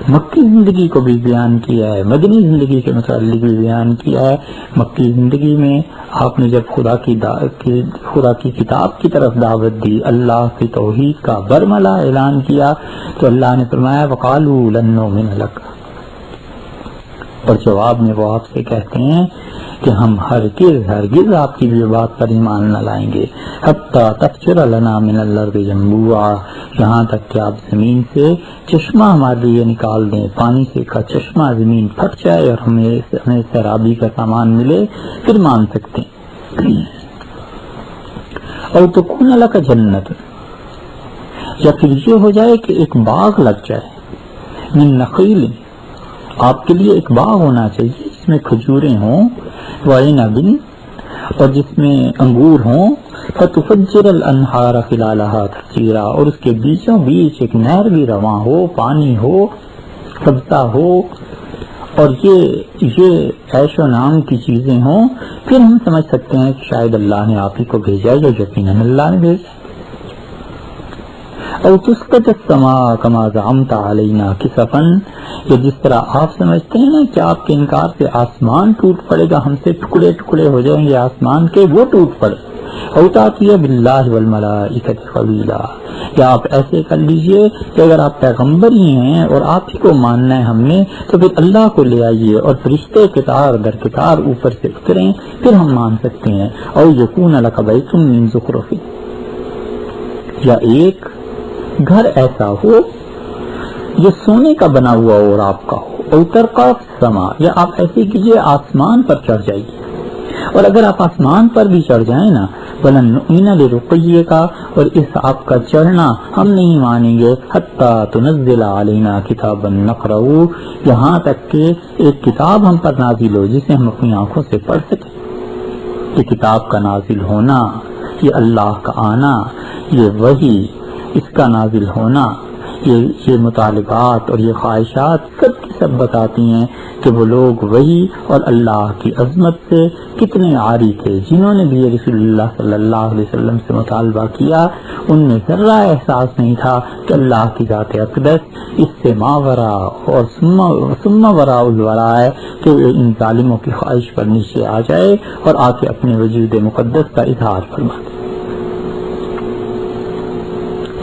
مکی زندگی کو بھی بیان کیا ہے، مدنی زندگی کے متعلق بھی بیان کیا ہے۔ مکی زندگی میں آپ نے جب خدا کی کتاب کی طرف دعوت دی، اللہ کی توحید کا برملا اعلان کیا، تو اللہ نے فرمایا وَقَالُوا لَن نُؤْمِنَ لَكَ، اور جواب میں وہ آپ سے کہتے ہیں کہ ہم ہرگز آپ کی بھی بات پر ایمان نہ لائیں گے، حَتَّى تَفْجُرَ لَنَا مِنَ الْأَرْضِ يَنبُوعًا، یہاں تک کہ آپ زمین سے چشمہ ہمارے لیے نکال دیں، پانی سے کا چشمہ زمین پھٹ جائے اور ہمیں سیرابی کا سامان ملے، پھر مان سکتے ہیں۔ اور تکون لک جنت، یا پھر یہ ہو جائے کہ ایک باغ لگ جائے، من نخیل، آپ کے لیے ایک باغ ہونا چاہیے جس میں کھجوریں ہوں، وعنب، اور جس میں انگور ہوں، فتفجر الانہار خلالہا تفجیرا، اور اس کے بیچوں بیچ ایک نہر بھی رواں ہو، پانی ہو، سبزہ ہو، اور یہ عیش و نام کی چیزیں ہوں، پھر ہم سمجھ سکتے ہیں کہ شاید اللہ نے آپ ہی کو بھیجا ہے، یا یقیناً اللہ نے بھیجا۔ اور تسقط السماء كما زعمت علينا كسفا، یہ جس طرح آپ سمجھتے ہیں نا کہ آپ کے انکار سے آسمان ٹوٹ پڑے گا، ہم سے ٹکڑے ٹکڑے ہو جائیں گے آسمان کے، وہ ٹوٹ پڑے، او تأتي بالله والملائكة قبيلا، یا آپ ایسے کر لیجئے کہ اگر آپ پیغمبر ہی ہیں اور آپ ہی کو ماننا ہے ہم نے، تو پھر اللہ کو لے آئیے اور فرشتے قطار در قطار اوپر سے اتریں، پھر ہم مان سکتے ہیں۔ او یکون لک بیت من زخرف، یا ایک گھر ایسا ہو جو سونے کا بنا ہوا اور آپ کا ہو، او ترقى في السماء، یا آپ ایسے کیجئے آسمان پر چڑھ جائیے، اور اگر آپ آسمان پر بھی چڑھ جائیں نا، وَلَن نُؤْمِنَ لِرُقِيِّكَ، اور اس آپ کا چڑھنا ہم نہیں مانیں گے، حَتَّى تُنَزِّلَ عَلَيْنَا كِتَابًا نَقْرَؤُهُ، یہاں تک کہ ایک کتاب ہم پر نازل ہو جسے ہم اپنی آنکھوں سے پڑھ سکیں۔ یہ کتاب کا نازل ہونا، یہ اللہ کا آنا، یہ وحی اس کا نازل ہونا، یہ مطالبات اور یہ خواہشات سب کی سب بتاتی ہیں کہ وہ لوگ وحی اور اللہ کی عظمت سے کتنے عاری تھے۔ جنہوں نے بھی رسول اللہ صلی اللہ علیہ وسلم سے مطالبہ کیا، ان میں ذرہ احساس نہیں تھا کہ اللہ کی ذات اقدس اس سے ماورا اور ثم وراء الورا ہے کہ ان ظالموں کی خواہش پر نیچے آ جائے اور آ کے اپنے وجود مقدس کا اظہار فرما دے۔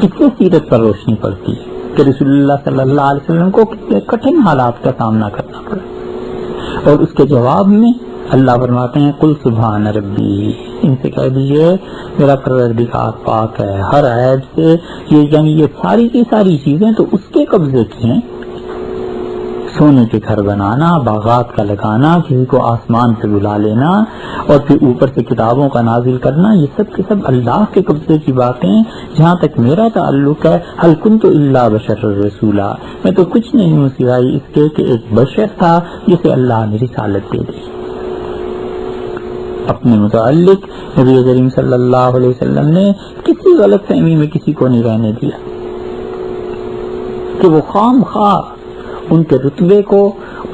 کتنے سیرت پر روشنی پڑتی ہے کہ رسول اللہ صلی اللہ علیہ وسلم کو کتنے کٹھن حالات کا سامنا کرنا پڑا، اور اس کے جواب میں اللہ فرماتے ہیں قل سبحان ربی، ان سے کہہ دیجئے میرا پروردگار پاک ہے ہر عیب سے، یعنی یہ ساری کی ساری چیزیں تو اس کے قبضے کی ہیں، سونے کے گھر بنانا، باغات کا لگانا، کسی کو آسمان سے بلا لینا، اور پھر اوپر سے کتابوں کا نازل کرنا، یہ سب کے سب اللہ کے قبضے کی باتیں۔ جہاں تک میرا تعلق ہے، هل كنت الا بشر رسولا، میں تو کچھ نہیں ہوں سوائے اس کے کہ ایک بشر تھا جسے اللہ نے رسالت دے دی۔ اپنے متعلق نبی کریم صلی اللہ علیہ وسلم نے کسی غلط فہمی میں کسی کو نہیں رہنے دیا کہ وہ خام خواہ ان کے رتبے کو،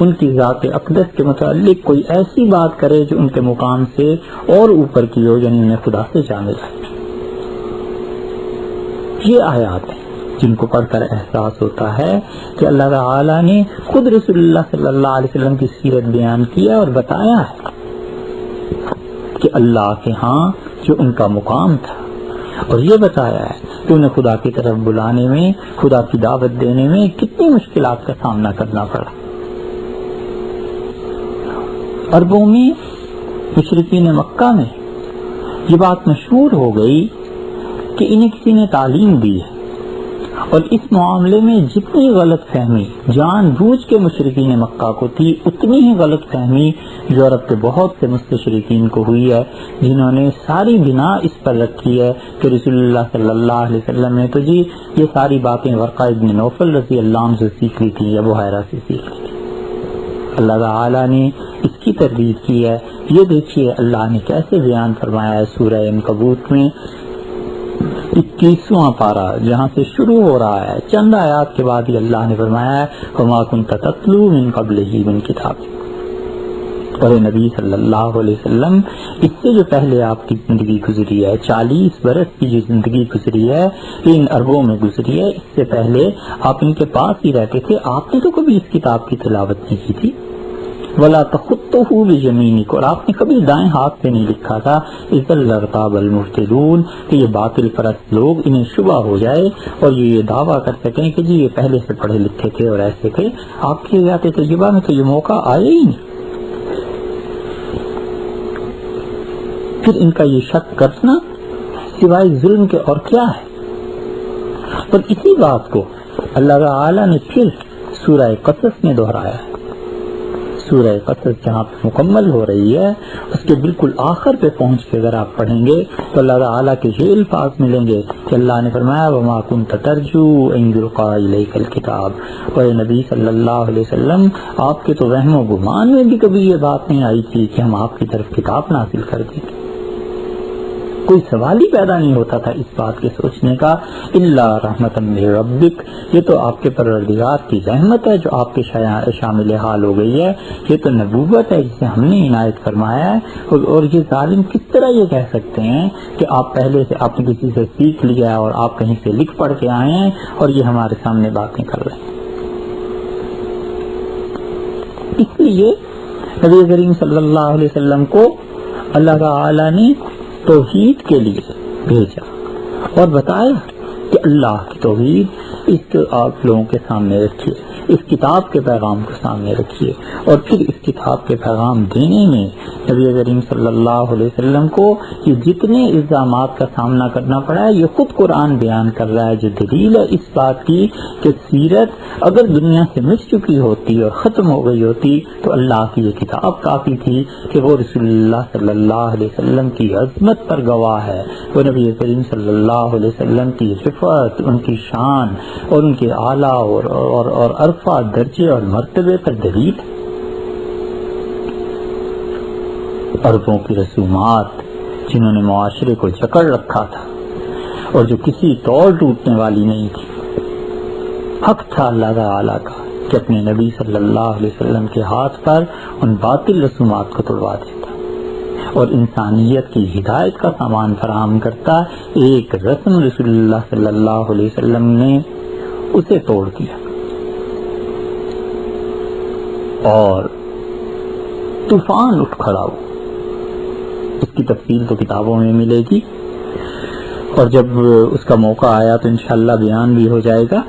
ان کی ذات اقدس کے متعلق کوئی ایسی بات کرے جو ان کے مقام سے اور اوپر کی ہو، یعنی انہیں خدا سے جا ملا۔ یہ آیات ہیں جن کو پڑھ کر احساس ہوتا ہے کہ اللہ تعالی نے خود رسول اللہ صلی اللہ علیہ وسلم کی سیرت بیان کیا اور بتایا ہے کہ اللہ کے ہاں جو ان کا مقام تھا، اور یہ بتایا ہے کہ انہیں خدا کی طرف بلانے میں، خدا کی دعوت دینے میں کتنی مشکلات کا سامنا کرنا پڑا۔ عربوں میں، مشرکین مکہ میں یہ بات مشہور ہو گئی کہ انہیں کسی نے تعلیم دی ہے، اور اس معاملے میں جتنی غلط فہمی جان بوجھ کے مشرکین مکہ کو تھی، اتنی ہی غلط فہمی یورپ کے بہت سے مستشرقین کو ہوئی ہے، جنہوں نے ساری بنا اس پر رکھی ہے کہ رسول اللہ صلی اللہ علیہ وسلم نے تو جی یہ ساری باتیں ورقہ ابن نوفل رضی اللہ عنہ سے سیکھ لی تھی یا بحیرہ سے سیکھ لی تھی۔ اللہ تعالی نے اس کی تردید کی ہے۔ یہ دیکھیے اللہ نے کیسے بیان فرمایا ہے سورہ عنکبوت میں 21واں پارہ، جہاں سے شروع ہو رہا ہے، چند آیات کے بعد ہی اللہ نے فرمایا ہے وَمَا كُنْتَ تَتْلُو مِنْ قَبْلِهِ مِنْ كِتَابٍ۔ اور نبی صلی اللہ علیہ وسلم، اس سے جو پہلے آپ کی زندگی گزری ہے، 40 برس کی جو زندگی گزری ہے، ان عربوں میں گزری ہے، اس سے پہلے آپ ان کے پاس ہی رہتے تھے، آپ نے تو کبھی اس کتاب کی تلاوت نہیں کی تھی۔ وَلَا تَخُطُّهُ بِيَمِينِكَ، اور آپ نے کبھی دائیں ہاتھ سے نہیں لکھا تھا، اِذَا لَارْتَابَ الْمُبْطِلُونَ، کہ یہ باطل پرست لوگ انہیں شبہ ہو جائے اور یہ دعویٰ کر سکیں کہ جی یہ پہلے سے پڑھے لکھے تھے اور ایسے تھے۔ آپ کے ذاتی تجربہ میں تو یہ موقع آیا ہی نہیں۔ پھر ان کا یہ شک کرنا سوائے ظلم کے اور کیا ہے؟ اور اسی بات کو اللہ تعالی نے پھر سورہ قصص میں دہرایا ہے۔ سورہ قصص جہاں پہ مکمل ہو رہی ہے، اس کے بالکل آخر پہ پہنچ کے اگر آپ پڑھیں گے تو اللہ تعالیٰ کے یہ الفاظ ملیں گے کہ اللہ نے فرمایا وَمَا كُنْتَ تَرْجُو أَن يُلْقَىٰ إِلَيْكَ الْكِتَابُ، اور نبی صلی اللہ علیہ وسلم آپ کے تو وہم و گمان میں بھی کبھی یہ بات نہیں آئی تھی کہ ہم آپ کی طرف کتاب نازل کر دیں گے۔ کوئی سوال ہی پیدا نہیں ہوتا تھا اس بات کے سوچنے کا، الا رحمۃ من ربک، یہ تو آپ کے پروردگار کی رحمت ہے جو آپ کے شامل حال ہو گئی ہے، یہ تو نبوت ہے جسے ہم نے عنایت فرمایا ہے۔ اور یہ ظالم کس طرح یہ کہہ سکتے ہیں کہ آپ پہلے سے آپ نے کسی سے سیکھ لیا اور آپ کہیں سے لکھ پڑھ کے آئے ہیں اور یہ ہمارے سامنے باتیں کر رہے ہیں۔ اس لیے نبی کریم صلی اللہ علیہ وسلم کو اللہ تعالی نے توحید کے لیے بھیجا اور بتایا کہ اللہ کی توحید اس کو آپ لوگوں کے سامنے رکھیے، اس کتاب کے پیغام کو سامنے رکھیے، اور پھر اس کتاب کے پیغام دینے میں نبی کریم صلی اللہ علیہ وسلم کو یہ جتنے الزامات کا سامنا کرنا پڑا ہے، یہ خود قرآن بیان کر رہا ہے، جو دلیل ہے اس بات کی کہ سیرت اگر دنیا سے مٹ چکی ہوتی اور ختم ہو گئی ہوتی تو اللہ کی یہ کتاب کافی تھی کہ وہ رسول اللہ صلی اللہ علیہ وسلم کی عظمت پر گواہ ہے، وہ نبی کریم صلی اللہ علیہ وسلم کی رفعت، ان کی شان اور ان کے اعلیٰ اور عرفہ درجے اور مرتبے پر دلیل۔ عربوں کی رسومات جنہوں نے معاشرے کو جکڑ رکھا تھا اور جو کسی طور ٹوٹنے والی نہیں تھی، حق تھا اللہ تعالی کا کہ اپنے نبی صلی اللہ علیہ وسلم کے ہاتھ پر ان باطل رسومات کو توڑوا دیتا اور انسانیت کی ہدایت کا سامان فراہم کرتا۔ ایک رسم رسول اللہ صلی اللہ علیہ وسلم نے اسے توڑ دیا اور طوفان اٹھ کھڑا ہوا۔ اس کی تفصیل تو کتابوں میں ملے گی اور جب اس کا موقع آیا تو انشاءاللہ بیان بھی ہو جائے گا،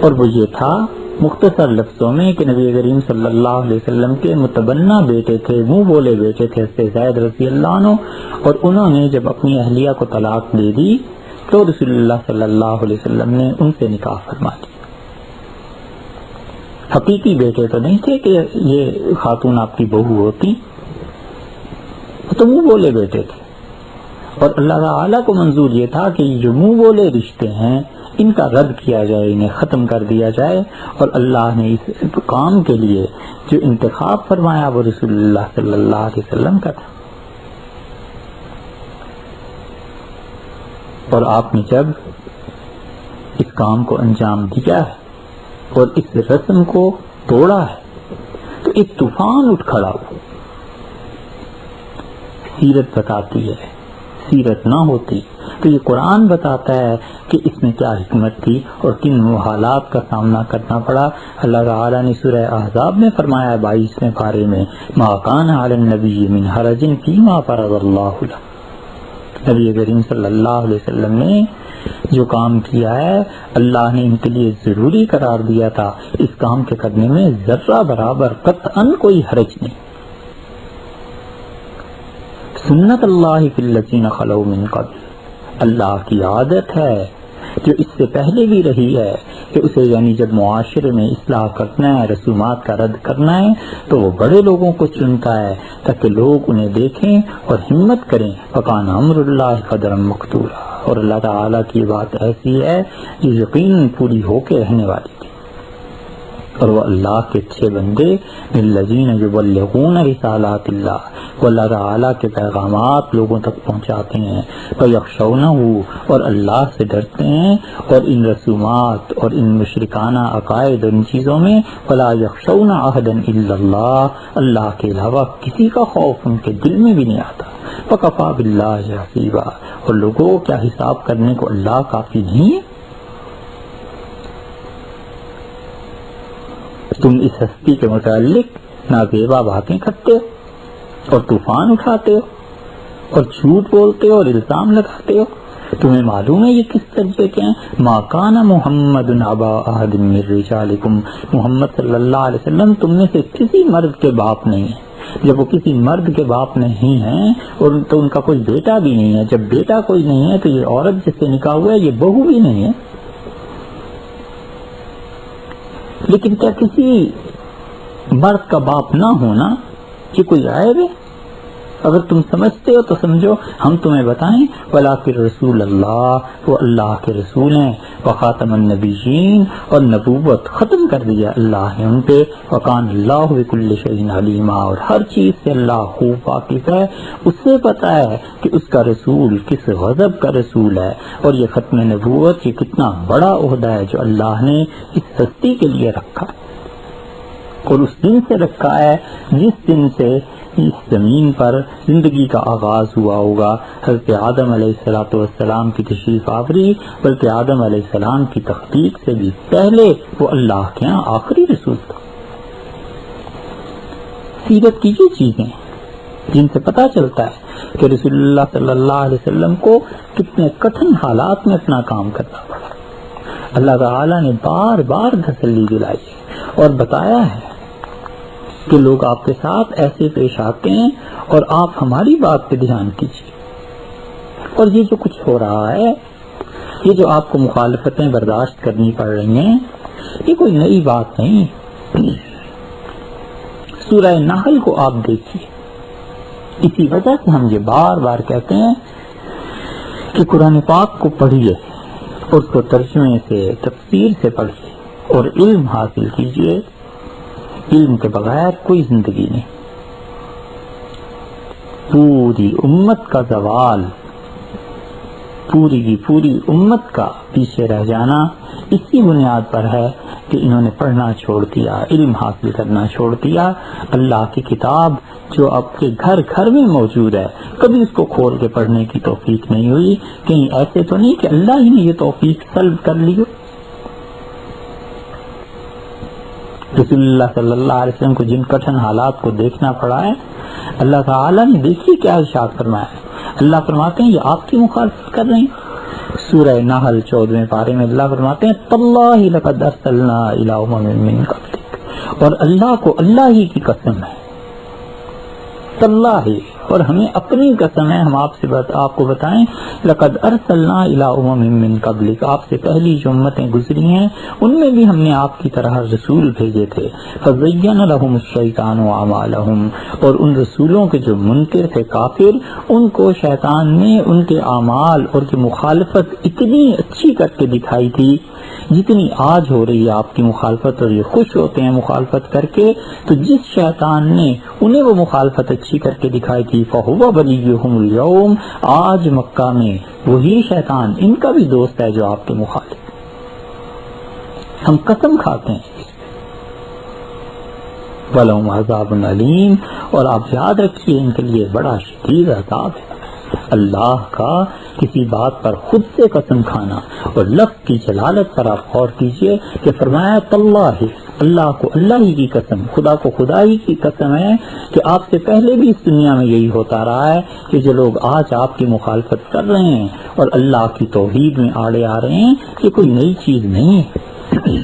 اور وہ یہ تھا مختصر لفظوں میں کہ نبی کریم صلی اللہ علیہ وسلم کے متبنہ بیٹے تھے، منہ بولے بیٹے تھے حضرت زید رضی اللہ عنہ، اور انہوں نے جب اپنی اہلیہ کو طلاق دے دی تو رسول اللہ صلی اللہ علیہ وسلم نے ان سے نکاح فرما لیا۔ حقیقی بیٹے تو نہیں تھے کہ یہ خاتون آپ کی بہو ہوتی، تو منہ بولے بیٹے تھے، اور اللہ تعالیٰ کو منظور یہ تھا کہ جو منہ بولے رشتے ہیں ان کا رد کیا جائے، انہیں ختم کر دیا جائے، اور اللہ نے اس کام کے لیے جو انتخاب فرمایا وہ رسول اللہ صلی اللہ علیہ وسلم کا تھا۔ اور آپ نے جب اس کام کو انجام دیا ہے اور اس رسم کو توڑا ہے تو ایک طوفان اٹھ کھڑا ہوا. سیرت بتاتی ہے، سیرت نہ ہوتی تو یہ قرآن بتاتا ہے کہ اس میں کیا حکمت تھی اور کن حالات کا سامنا کرنا پڑا. اللہ تعالیٰ نے سورہ احزاب میں فرمایا 22ویں پارے میں ما کان علی النبی من حرج فیما فرض اللہ لہ. نبی کریم صلی اللہ علیہ وسلم نے جو کام کیا ہے اللہ نے ان کے لیے ضروری قرار دیا تھا، اس کام کے کرنے میں ذرہ برابر قطعاً کوئی حرج نہیں. سنت اللہ فی الذین خلو من قبل، اللہ کی عادت ہے جو اس سے پہلے بھی رہی ہے کہ اسے یعنی جب معاشرے میں اصلاح کرنا ہے، رسومات کا رد کرنا ہے تو وہ بڑے لوگوں کو چنتا ہے تاکہ لوگ انہیں دیکھیں اور ہمت کریں. وکان امر اللہ قدرا مقدورا، اور اللہ تعالیٰ کی بات ایسی ہے جو یقیناً پوری ہو کے رہنے والی تھی. اور وہ اللہ کے اچھے بندے الذین یبلغون رسالات اللہ، وہ اللہ تعالیٰ کے پیغامات لوگوں تک پہنچاتے ہیں. ویخشونہ، اور اللہ سے ڈرتے ہیں، اور ان رسومات اور ان مشرکانہ عقائد ان چیزوں میں ولا یخشون احدا الا اللہ، اللہ کے علاوہ کسی کا خوف ان کے دل میں بھی نہیں آتا. وکفی باللہ حسیبا، اور لوگوں کیا حساب کرنے کو اللہ کافی نہیں ہے؟ تم اس ہستی کے متعلق نازیبا باتیں کرتے ہو اور طوفان اٹھاتے ہو اور جھوٹ بولتے ہو اور الزام لگاتے ہو. تمہیں معلوم ہے یہ کس درجے کے ہیں؟ ما کان محمد ابا احد من رجالکم، محمد صلی اللہ علیہ وسلم تم میں سے کسی مرد کے باپ نہیں ہے. جب وہ کسی مرد کے باپ نہیں ہیں اور تو ان کا کوئی بیٹا بھی نہیں ہے، جب بیٹا کوئی نہیں ہے تو یہ عورت جس سے نکاح ہوا ہے یہ بہو بھی نہیں ہے. لیکن کیا کسی مرد کا باپ نہ ہونا یہ کوئی عیب ہے؟ اگر تم سمجھتے ہو تو سمجھو، ہم تمہیں بتائیں ولیکن رسول اللہ، وہ اللہ کے رسول ہیں. وخاتم النبیین، اور نبوت ختم کر دیا اللہ نے ان پہ. وکان اللہ بکل شیء علیما، اور ہر چیز سے اللہ خوب واقف ہے، اسے پتا ہے کہ اس کا رسول کس غضب کا رسول ہے. اور یہ ختم نبوت یہ کتنا بڑا عہدہ ہے جو اللہ نے اس ہستی کے لیے رکھا، اور اس دن سے رکھا ہے جس دن سے اس زمین پر زندگی کا آغاز ہوا ہوگا. حضرت آدم علیہ السلام کی تشریف آوری، بلکہ آدم علیہ السلام کی تخلیق سے بھی پہلے وہ اللہ کے ہاں آخری رسول تھا. سیرت کی یہ چیزیں جن سے پتہ چلتا ہے کہ رسول اللہ صلی اللہ علیہ وسلم کو کتنے کٹھن حالات میں اپنا کام کرنا پڑا. اللہ تعالیٰ نے بار بار تسلی دلائی اور بتایا ہے کہ لوگ آپ کے ساتھ ایسے پیش آتے ہیں اور آپ ہماری بات پہ دھیان کیجیے. اور یہ جو کچھ ہو رہا ہے، یہ جو آپ کو مخالفتیں برداشت کرنی پڑ رہی ہیں، یہ کوئی نئی بات نہیں. سورہ نحل کو آپ دیکھیے، اسی وجہ سے ہم یہ بار بار کہتے ہیں کہ قرآن پاک کو پڑھیے، اس کو ترجمے سے تفسیر سے پڑھیے اور علم حاصل کیجیے. علم کے بغیر کوئی زندگی نہیں. پوری امت کا زوال، پوری کی پوری امت کا پیچھے رہ جانا اسی بنیاد پر ہے کہ انہوں نے پڑھنا چھوڑ دیا، علم حاصل کرنا چھوڑ دیا. اللہ کی کتاب جو آپ کے گھر گھر میں موجود ہے، کبھی اس کو کھول کے پڑھنے کی توفیق نہیں ہوئی. کہیں ایسے تو نہیں کہ اللہ ہی نے یہ توفیق سلب کر لی ہو. رسول اللہ صلی اللہ علیہ وسلم کو جن کٹھن حالات کو دیکھنا پڑا ہے، اللہ تعالیٰ نے دیکھیے کیا ارشاد فرمایا ہے. اللہ فرماتے ہیں یہ آپ کی مخالفت کر رہے ہیں. سورہ نحل 14ویں پارے میں اللہ فرماتے ہیں تاللہ لقد ارسلنا الی امم من قبلک، اور اللہ کو اللہ ہی کی قسم ہے، تاللہ، اور ہمیں اپنی قسم ہے، ہم آپ کو بتائیں لقد ارسلنا الی امم من قبلک، آپ سے پہلی جو امتیں گزری ہیں ان میں بھی ہم نے آپ کی طرح رسول بھیجے تھے. فزین لهم الشیطان اعمالهم، اور ان رسولوں کے جو منکر تھے کافر، ان کو شیطان نے ان کے اعمال اور کی مخالفت اتنی اچھی کر کے دکھائی تھی جتنی آج ہو رہی ہے آپ کی مخالفت، اور یہ خوش ہوتے ہیں مخالفت کر کے. تو جس شیطان نے انہیں وہ مخالفت اچھی کر کے دکھائی تھی فہو ولیہم اليوم، آج مکہ میں وہی شیطان ان کا بھی دوست ہے جو آپ کے مخالف. ہم قسم کھاتے ہیں وَلَهُمْ عَذَابٌ عَلِيمٌ، اور آپ یاد رکھیے ان کے لیے بڑا شدید عذاب ہے۔ اللہ کا کسی بات پر خود سے قسم کھانا، اور لفظ کی جلالت پر آپ غور کیجئے کہ فرمایا تاللہ، اللہ کو اللہ ہی کی قسم، خدا کو خدا ہی کی قسم ہے کہ آپ سے پہلے بھی اس دنیا میں یہی ہوتا رہا ہے کہ جو لوگ آج آپ کی مخالفت کر رہے ہیں اور اللہ کی توحید میں آڑے آ رہے ہیں، یہ کوئی نئی چیز نہیں ہے۔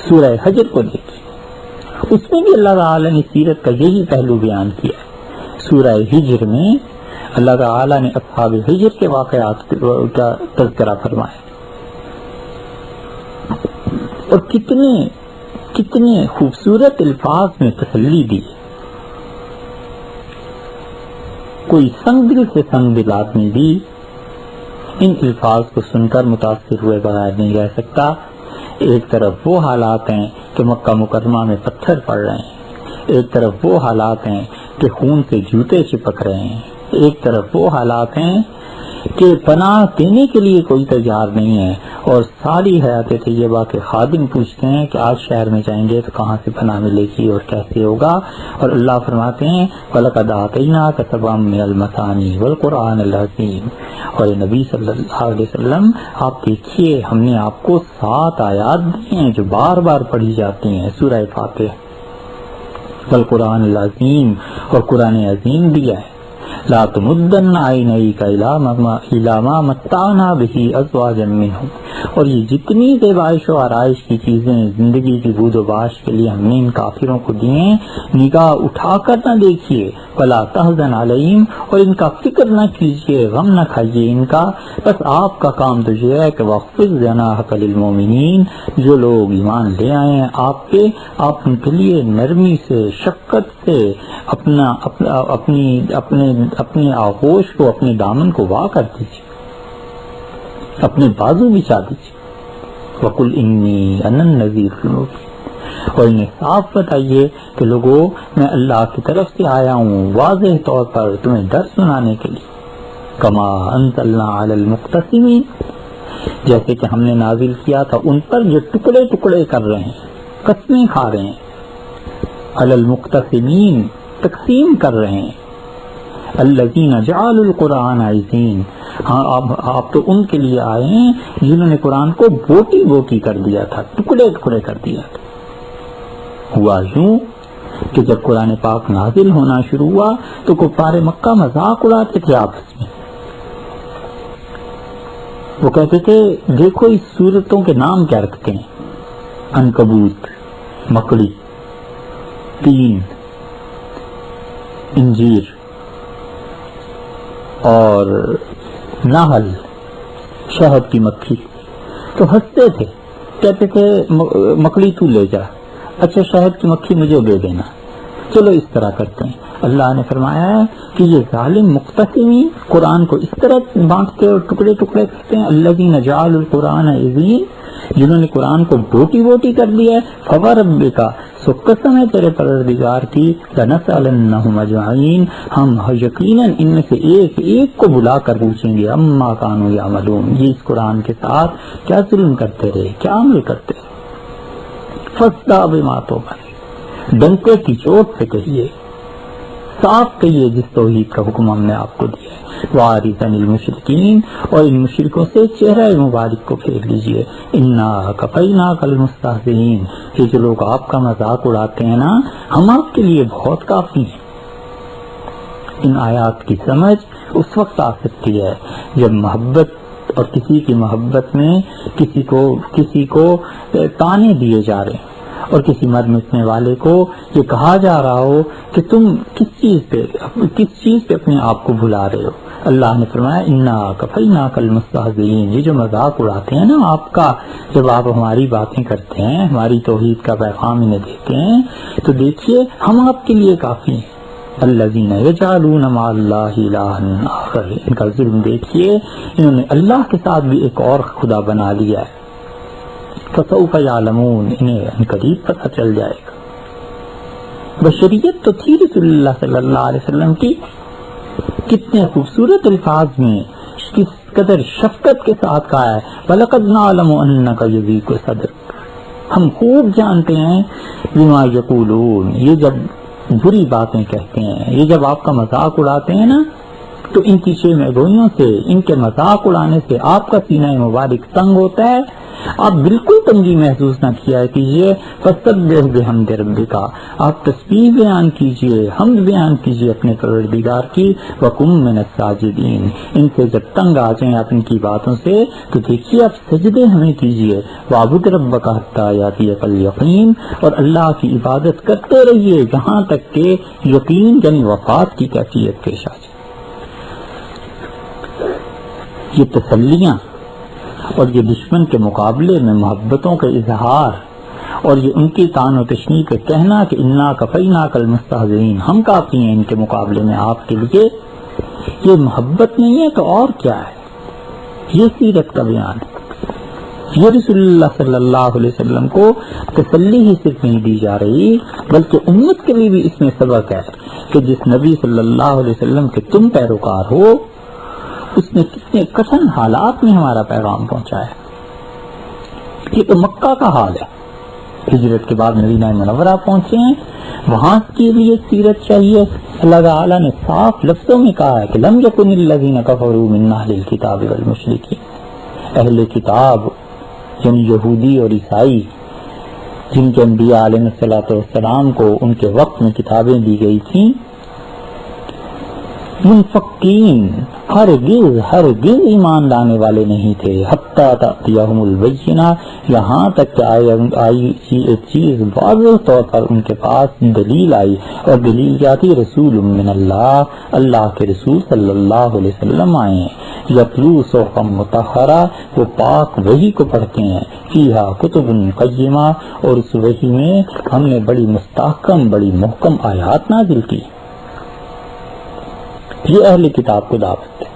سورہ حجر کو دیکھیں، اس میں بھی اللہ تعالی نے سیرت کا یہی پہلو بیان کیا ہے۔ سورہ حجر میں اللہ تعالی نے اصحاب حجر کے واقعات کا تذکرہ فرمایا، اور کتنے خوبصورت الفاظ میں تسلی دی۔ کوئی سنگ دل سے سنگ دل آدمی بھی ان الفاظ کو سن کر متاثر ہوئے بغیر نہیں رہ سکتا۔ ایک طرف وہ حالات ہیں کہ مکہ مکرمہ میں پتھر پڑ رہے ہیں، ایک طرف وہ حالات ہیں کہ خون سے جوتے چپک رہے ہیں، ایک طرف وہ حالات ہیں کہ پناہ دینے کے لیے کوئی تیار نہیں ہے، اور ساری حیات طیبہ کے خادم پوچھتے ہیں کہ آج شہر میں جائیں گے تو کہاں سے پناہ ملے گی اور کیسے ہوگا، اور اللہ فرماتے ہیں وَلَقَدْ آتَيْنَاكَ سَبْعًا مِنَ الْمَثَانِي وَالْقُرْآنِ الْعَظِيمِ، اور نبی صلی اللہ علیہ وسلم آپ دیکھیے ہم نے آپ کو 7 آیات دی ہیں جو بار بار پڑھی جاتی ہیں، سورہ فاتحہ، والقرآن العظیم، اور قرآن عظیم دیا ہے۔ لا تمدن عینیک الی ما متعنا بہ ازواجا منہم، اور یہ جتنی زیبائش و آرائش کی چیزیں زندگی کی بود و باش کے لیے ہم نے ان کافروں کو دی ہیں، نگاہ اٹھا کر نہ دیکھیے، ولا تحزن علیہم، اور ان کا فکر نہ کیجیے، غم نہ کھائیے ان کا، بس آپ کا کام تو یہ ہے کہ واخفض جناحک للمؤمنین، جو لوگ ایمان لے آئے ہیں آپ ان کے لیے نرمی سے، شفقت سے اپنے آغوش کو، اپنے دامن کو وا کر دیجیے، اپنے بازو بچھا دیجیے۔ وَقُلْ إِنِّي أَنَا النَّذِيرُ الْمُبِينُ، اور انہیں صاف بتائیے کہ لوگوں میں اللہ کی طرف سے آیا ہوں واضح طور پر تمہیں ڈر سنانے کے لیے۔ کما انزلنا علی المقتسمین، جیسے کہ ہم نے نازل کیا تھا ان پر جو ٹکڑے ٹکڑے کر رہے ہیں، قسمیں کھا رہے ہیں، علی المقتسمین، تقسیم کر رہے ہیں، الذین جعلوا القرآن عظیم، ہاں آپ تو ان کے لیے آئے ہیں جنہوں نے قرآن کو بوٹی بوٹی کر دیا تھا، ٹکڑے ٹکڑے کر دیا تھا۔ ہوا یوں کہ جب قرآن پاک نازل ہونا شروع ہوا تو کفار مکہ مذاق اڑاتے تھے آپس میں، وہ کہتے تھے دیکھو اس سورتوں کے نام کیا رکھتے ہیں، عنکبوت، مکڑی، تین، انجیر اور نحل، شہد کی مکھی، تو ہنستے تھے، کہتے تھے مکڑی تو لے جا، اچھا شہد کی مکھی مجھے دے دینا، چلو اس طرح کرتے ہیں۔ اللہ نے فرمایا ہے کہ یہ ظالم مقتسمی قرآن کو اس طرح بانٹتے اور ٹکڑے ٹکڑے کرتے ہیں، الذین جعلوا القرآن عظیم، جنہوں نے قرآن کو بوٹی بوٹی کر دیا ہے، فوربک، سو قسم ہے تیرے پروردگار کی، لنسألنہم اجمعین، ہم یقیناً ان میں سے ایک ایک کو بلا کر پوچھیں گے، اما کانوا یعملون، یہ اس قرآن کے ساتھ کیا ظلم کرتے رہے، کیا عمل کرتے رہے۔ فاصدع بما تؤمر، ڈنکے کی چوٹ سے کہیے، صاف کہیے جس توحید کا حکم ہم نے آپ کو دیا ہے، وَأَعْرِضْ عَنِ الْمُشْرِكِينَ، اور ان مشرکوں سے چہرہ مبارک کو پھیر لیجیے، اِنَّا كَفَيْنَاكَ الْمُسْتَهْزِئِينَ، یہ جو لوگ آپ کا مذاق اڑاتے ہیں نا، ہم آپ کے لیے بہت کافی ہیں۔ ان آیات کی سمجھ اس وقت آ سکتی ہے جب محبت اور کسی کی محبت میں کسی کو تانے دیے جا رہے ہیں، اور کسی مر مٹنے والے کو یہ کہا جا رہا ہو کہ تم کس چیز پہ اپنے آپ کو بھلا رہے ہو۔ اللہ نے فرمایا انا کفیناک المستہزئین، یہ جو مذاق اڑاتے ہیں نا آپ کا، جب آپ ہماری باتیں کرتے ہیں، ہماری توحید کا پیغام انہیں دیتے ہیں، تو دیکھیے ہم آپ کے لیے کافی ہیں۔ الذین یجعلون مع اللہ الہا آخر، ان کا ظلم دیکھیے، انہوں نے اللہ کے ساتھ بھی ایک اور خدا بنا لیا ہے۔ فسوف یعلمون، انہیں قریب پتہ چل جائے گا۔ بشریت تو تھی رسول اللہ صلی اللہ علیہ وسلم کی، کتنے خوبصورت الفاظ میں کس قدر شفقت کے ساتھ کہا ہے، وَلَقَدْ نَعْلَمُ أَنَّكَ يَضِيقُ صَدْرُكَ، ہم خوب جانتے ہیں بما یقولون، یہ جب بری باتیں کہتے ہیں، یہ جب آپ کا مذاق اڑاتے ہیں نا، تو ان کی شرم گوئیوں سے، ان کے مذاق اڑانے سے آپ کا سینہ مبارک تنگ ہوتا ہے. آپ بالکل تنگی محسوس نہ کیا کیجیے. فسبح بحمد ربک، آپ تسبیح بیان کیجیے، حمد بیان کیجیے اپنے پروردگار کی. وکن من الساجدین، ان سے جب تنگ آ جائیں آپ ان کی باتوں سے تو دیکھیے آپ سجدے ہمیں کیجیے. وعبد ربک حتی یاتیک الیقین، اور اللہ کی عبادت کرتے رہیے جہاں تک کہ یقین یعنی وفات کی کیفیت پیش آ جائے. یہ تسلیاں اور یہ دشمن کے مقابلے میں محبتوں کا اظہار اور یہ ان کی طعن و تشنیع کا کہنا کہ انا کفیناک المستہزئین، ہم کافی ہیں ان کے مقابلے میں آپ کے لیے، یہ محبت نہیں ہے تو اور کیا ہے؟ یہ سیرت کا بیان ہے. یہ رسول اللہ صلی اللہ علیہ وسلم کو تسلی ہی صرف نہیں دی جا رہی بلکہ امت کے لیے بھی اس میں سبق ہے کہ جس نبی صلی اللہ علیہ وسلم کے تم پیروکار ہو اس نے کتنے کٹھن حالات میں ہمارا پیغام پہنچایا. یہ تو مکہ کا حال ہے. ہجرت کے بعد مدینہ منورہ پہنچے ہیں، وہاں کے لیے سیرت چاہیے. اللہ تعالیٰ نے صاف لفظوں میں کہا ہے کہ لم یکن الذین کفروا من اہل الکتاب والمشرکین، اہل کتاب یعنی یہودی اور عیسائی جن کے انبیاء علیہ السلام کو ان کے وقت میں کتابیں دی گئی تھیں، منفقین ہرگز ایمان لانے والے نہیں تھے. حتی تأتیہم البینہ، یہاں تک کہ آئی ایک چیز واضح طور پر ان کے پاس دلیل آئی. اور دلیل کیا تھی؟ رسول من اللہ، اللہ کے رسول صلی اللہ علیہ وسلم آئے ہیں. یتلو صحفا مطہرہ، وہ پاک وحی کو پڑھتے ہیں. فیہا کتب قیمہ، اور اس وحی میں ہم نے بڑی مستحکم بڑی محکم آیات نازل کی. یہ اہل کتاب کو دعوت ہے.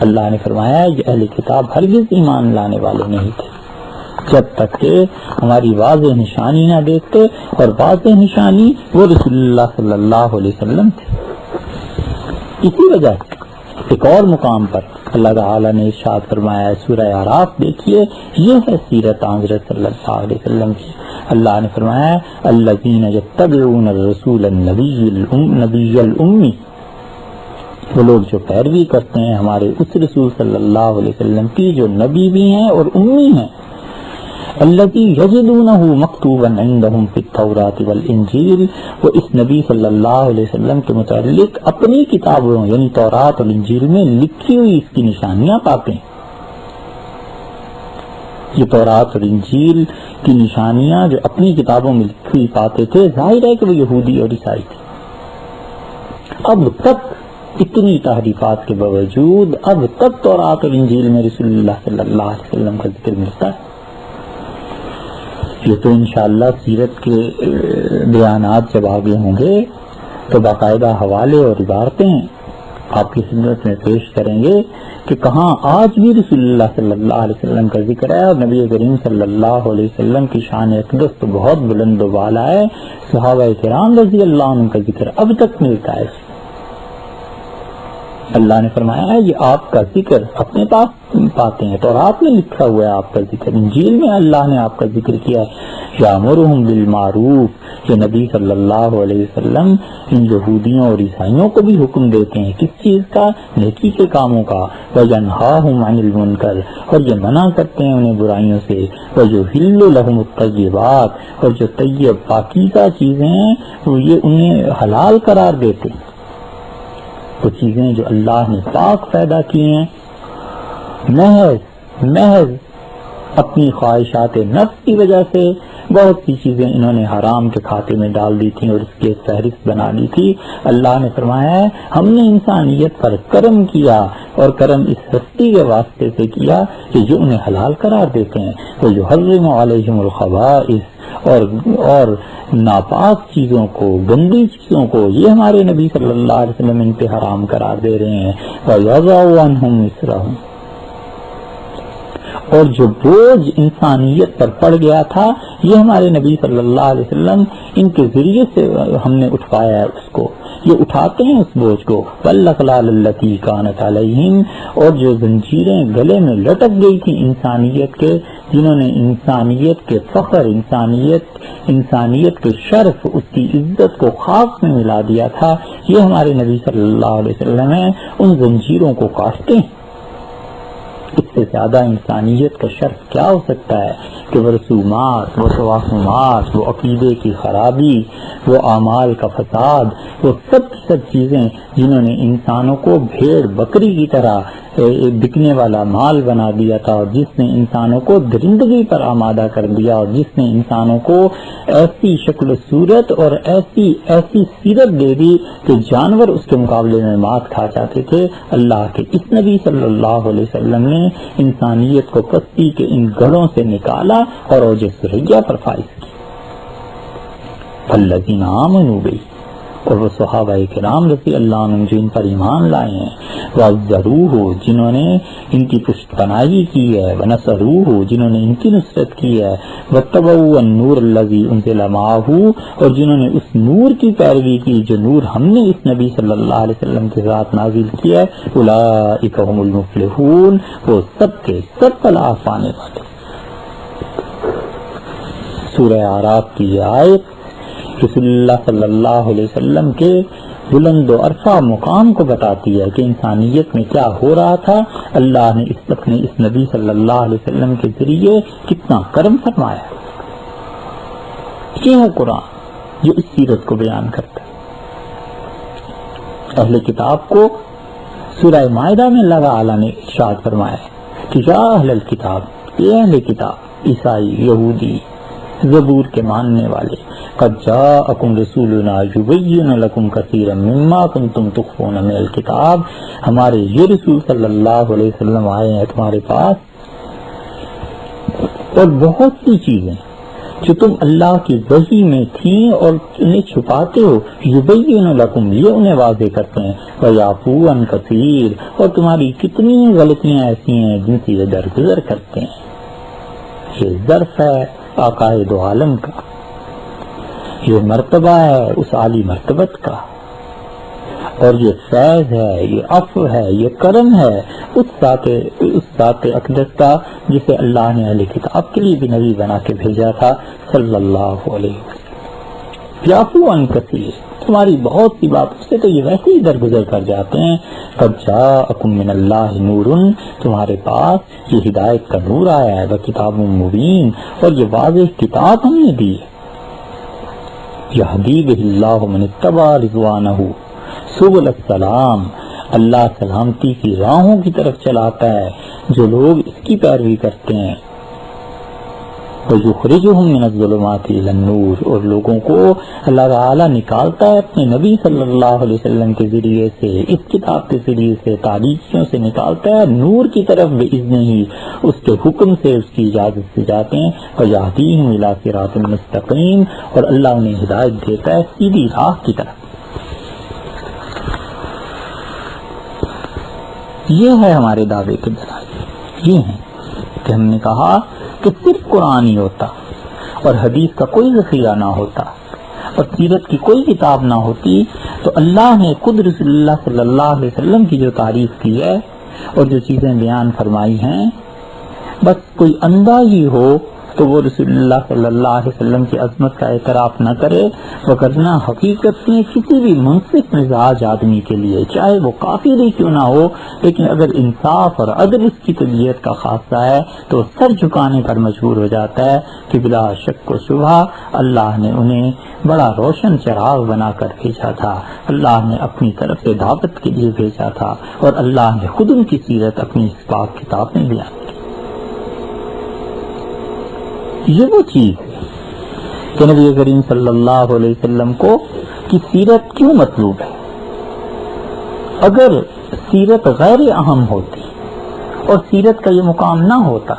اللہ نے فرمایا یہ اہل کتاب ہرگز ایمان لانے والے نہیں تھے جب تک کہ ہماری واضح نشانی نہ دیکھتے، اور واضح نشانی وہ رسول اللہ صلی اللہ علیہ وسلم تھے. اسی وجہ سے ایک اور مقام پر اللہ تعالیٰ نے ارشاد فرمایا، سورہ اعراف دیکھیے، یہ ہے سیرت حضرت صلی اللہ علیہ وسلم کی. اللہ نے فرمایا الذین یتبعون الرسول النبی الامی، وہ لوگ جو پیروی کرتے ہیں ہمارے اس رسول صلی اللہ علیہ وسلم کی جو نبی بھی ہیں اور امی ہیں. الذی یجدونہ مکتوبا عندہم فی التوراۃ والانجیل، وہ اس نبی صلی اللہ علیہ وسلم کے متعلق اپنی کتابوں یعنی تورات اور انجیل میں لکھی ہوئی اس کی نشانیاں پاتے ہیں. یہ تورات اور انجیل کی نشانیاں جو اپنی کتابوں میں لکھی پاتے تھے، ظاہر ہے کہ وہ یہودی اور عیسائی تھے. اب تک اتنی تحریفات کے باوجود اب تک تورات اور انجیل میں رسول اللہ صلی اللہ علیہ وسلم کا ذکر ملتا ہے. یہ تو انشاءاللہ سیرت کے بیانات جب آگے ہوں گے تو باقاعدہ حوالے اور عبارتیں آپ کی خدمت میں پیش کریں گے کہ کہاں آج بھی رسول اللہ صلی اللہ علیہ وسلم کا ذکر ہے. اور نبی کریم صلی اللہ علیہ وسلم کی شان اقدس تو بہت بلند و بالا ہے. صحابہ کرام رضی اللہ عنہ کا ذکر اب تک ملتا ہے. اللہ نے فرمایا ہے یہ آپ کا ذکر اپنے پاس پاتے ہیں، تورات میں لکھا ہوا ہے آپ کا ذکر، انجیل میں اللہ نے آپ کا ذکر کیا ہے. یامرہم بالمعروف، یہ نبی صلی اللہ علیہ وسلم ان یہودیوں اور عیسائیوں کو بھی حکم دیتے ہیں کس چیز کا؟ نیکی کے کاموں کا. وینہاہم عن المنکر، اور یہ منع کرتے ہیں انہیں برائیوں سے. ویحل لہم الطیبات، اور جو طیب پاکیزہ چیزیں ہیں وہ یہ انہیں حلال قرار دیتے ہیں. وہ چیزیں جو اللہ نے پاک پیدا کی ہیں، محض اپنی خواہشات نفس کی وجہ سے بہت سی چیزیں انہوں نے حرام کے کھاتے میں ڈال دی تھیں اور اس کی ایک فہرست بنا لی تھی. اللہ نے فرمایا ہے ہم نے انسانیت پر کرم کیا، اور کرم اس ہستی کے واسطے سے کیا کہ جو انہیں حلال قرار دیتے ہیں. وہ یحرم علیہم الخبائث، اور ناپاک چیزوں کو، گندی چیزوں کو یہ ہمارے نبی صلی اللہ علیہ وسلم ان پہ حرام قرار دے رہے ہیں. وَيَضَعُ عَنْهُمْ إِصْرَهُمْ، اور جو بوجھ انسانیت پر پڑ گیا تھا یہ ہمارے نبی صلی اللہ علیہ وسلم ان کے ذریعے سے ہم نے اٹھوایا ہے اس کو، یہ اٹھاتے ہیں اس بوجھ کو۔ وَالْأَغْلَالَ الَّتِي كَانَتْ عَلَيْهِمْ، اور جو زنجیریں گلے میں لٹک گئی تھی انسانیت کے، جنہوں نے انسانیت کے فخر، انسانیت کے شرف، اس کی عزت کو خاک میں ملا دیا تھا، یہ ہمارے نبی صلی اللہ علیہ وسلم ہیں، ان زنجیروں کو کاٹتے ہیں۔ اس سے زیادہ انسانیت کا شرف کیا ہو سکتا ہے کہ وہ رسومات، وہ توہمات، وہ عقیدے کی خرابی، وہ اعمال کا فساد، وہ سب چیزیں جنہوں نے انسانوں کو بھیڑ بکری کی طرح بکنے والا مال بنا دیا تھا، اور جس نے انسانوں کو درندگی پر آمادہ کر دیا، اور جس نے انسانوں کو ایسی شکل و صورت اور ایسی سیرت دے دی کہ جانور اس کے مقابلے میں مات کھا جاتے تھے، اللہ کے اس نبی صلی اللہ علیہ وسلم نے انسانیت کو پستی کے ان گڑھوں سے نکالا اور اوج ثریا پر فائز کی۔ الذین آمنوا بہ، اور وہ صحابہ کرام رضی اللہ عنہم جو ان پر ایمان لائے ہیں، وعزروہ، جنہوں نے ان کی پشت پناہی کی ہے، ونصروہ، جنہوں نے ان کی نصرت کی ہے، واتبعوا النور الذی انزل معہ، اور جنہوں نے اس نور کی پیروی کی جو نور ہم نے اس نبی صلی اللہ علیہ وسلم کے ساتھ نازل کیا ہے، اولئک هم المفلحون، وہ سب کے سب فلاح پانے والے۔ سورہ اعراف کی یہ آیت رسول اللہ صلی اللہ علیہ وسلم کے بلند و عرفہ مقام کو بتاتی ہے کہ انسانیت میں کیا ہو رہا تھا، اللہ نے اپنے اس نبی صلی اللہ علیہ وسلم کے ذریعے کتنا کرم فرمایا۔ یہ ہے قرآن جو اس سیرت کو بیان کرتا ہے۔ اہل کتاب کو سورہ مائدہ میں اللہ تعالیٰ نے ارشاد فرمایا کہ یا اہل الکتاب، یہ اہل کتاب، عیسائی، یہودی، زبور کے ماننے والے، قد جاءکم رسولنا یبین لکم کثیرا مما کنتم تخفون من الکتاب، ہمارے یہ رسول صلی اللہ علیہ وسلم آئے ہیں تمہارے پاس، اور بہت سی چیزیں جو تم اللہ کی وحی میں تھیں اور انہیں چھپاتے ہو، یبین لکم، یہ انہیں واضح کرتے ہیں، ویعفو عن کثیر، اور تمہاری کتنی غلطیاں ایسی ہیں جن سے یہ درگزر کرتے ہیں۔ یہ ظرف ہے آقائے دو عالم کا، یہ مرتبہ ہے اس عالی مرتبت کا، اور یہ فیض ہے، یہ عفو ہے، یہ کرم ہے اس ذات اقدس کا جسے اللہ نے اہل کتاب کے لیے بھی نبی بنا کے بھیجا تھا صلی اللہ علیہ وسلم۔ یعفو عن کثیر، تمہاری بہت سی باتوں سے تو یہ ویسے ہی درگزر کر جاتے ہیں۔ قد جاءکم من اللہ نور، تمہارے پاس یہ ہدایت کا نور آیا ہے، وکتاب مبین، اور یہ واضح کتاب ہم نے دی ہے۔ یہدی بہ اللہ من اتبع رضوانہ سبل السلام، اللہ سلامتی کی راہوں کی طرف چلاتا ہے جو لوگ اس کی پیروی کرتے ہیں۔ وَيُخْرِجُهُمْ مِنَ الظُّلُمَاتِ إِلَى النُّورِ، اور لوگوں کو اللہ تعالیٰ نکالتا ہے اپنے نبی صلی اللہ علیہ وسلم کے ذریعے سے، اس کتاب کے ذریعے سے، تاریکیوں سے نکالتا ہے نور کی طرف بِإِذْنِهِ، اس کے حکم سے، اس کی اجازت سے جاتے ہیں۔ وَيَهْدِيهِمْ إِلَى صِرَاطٍ مُسْتَقِيمٍ، اور اللہ انہیں ہدایت دیتا ہے سیدھی راہ کی طرف۔ یہ ہے ہمارے دعوے کے دلائل، یہ ہیں کہ ہم نے کہا کہ صرف قرآن ہی ہوتا اور حدیث کا کوئی ذخیرہ نہ ہوتا اور سیرت کی کوئی کتاب نہ ہوتی تو اللہ نے خود رسول اللہ صلی اللہ علیہ وسلم کی جو تعریف کی ہے اور جو چیزیں بیان فرمائی ہیں، بس کوئی اندھا ہی ہو تو وہ رسول اللہ صلی اللہ علیہ وسلم کی عظمت کا اعتراف نہ کرے، وگرنہ حقیقت میں کسی بھی منصف مزاج آدمی کے لیے، چاہے وہ کافر ہی کیوں نہ ہو، لیکن اگر انصاف اور عدل اس کی طبیعت کا خاصہ ہے تو سر جھکانے پر مجبور ہو جاتا ہے کہ بلا شک و شبہ اللہ نے انہیں بڑا روشن چراغ بنا کر بھیجا تھا، اللہ نے اپنی طرف سے دعوت کے لیے بھیجا تھا، اور اللہ نے خود ان کی سیرت اپنی اس پاک کتاب میں بیان کی۔ یہ وہ چیز ہے کہ نبی کریم صلی اللہ علیہ وسلم کو کی سیرت کیوں مطلوب ہے۔ اگر سیرت غیر اہم ہوتی اور سیرت کا یہ مقام نہ ہوتا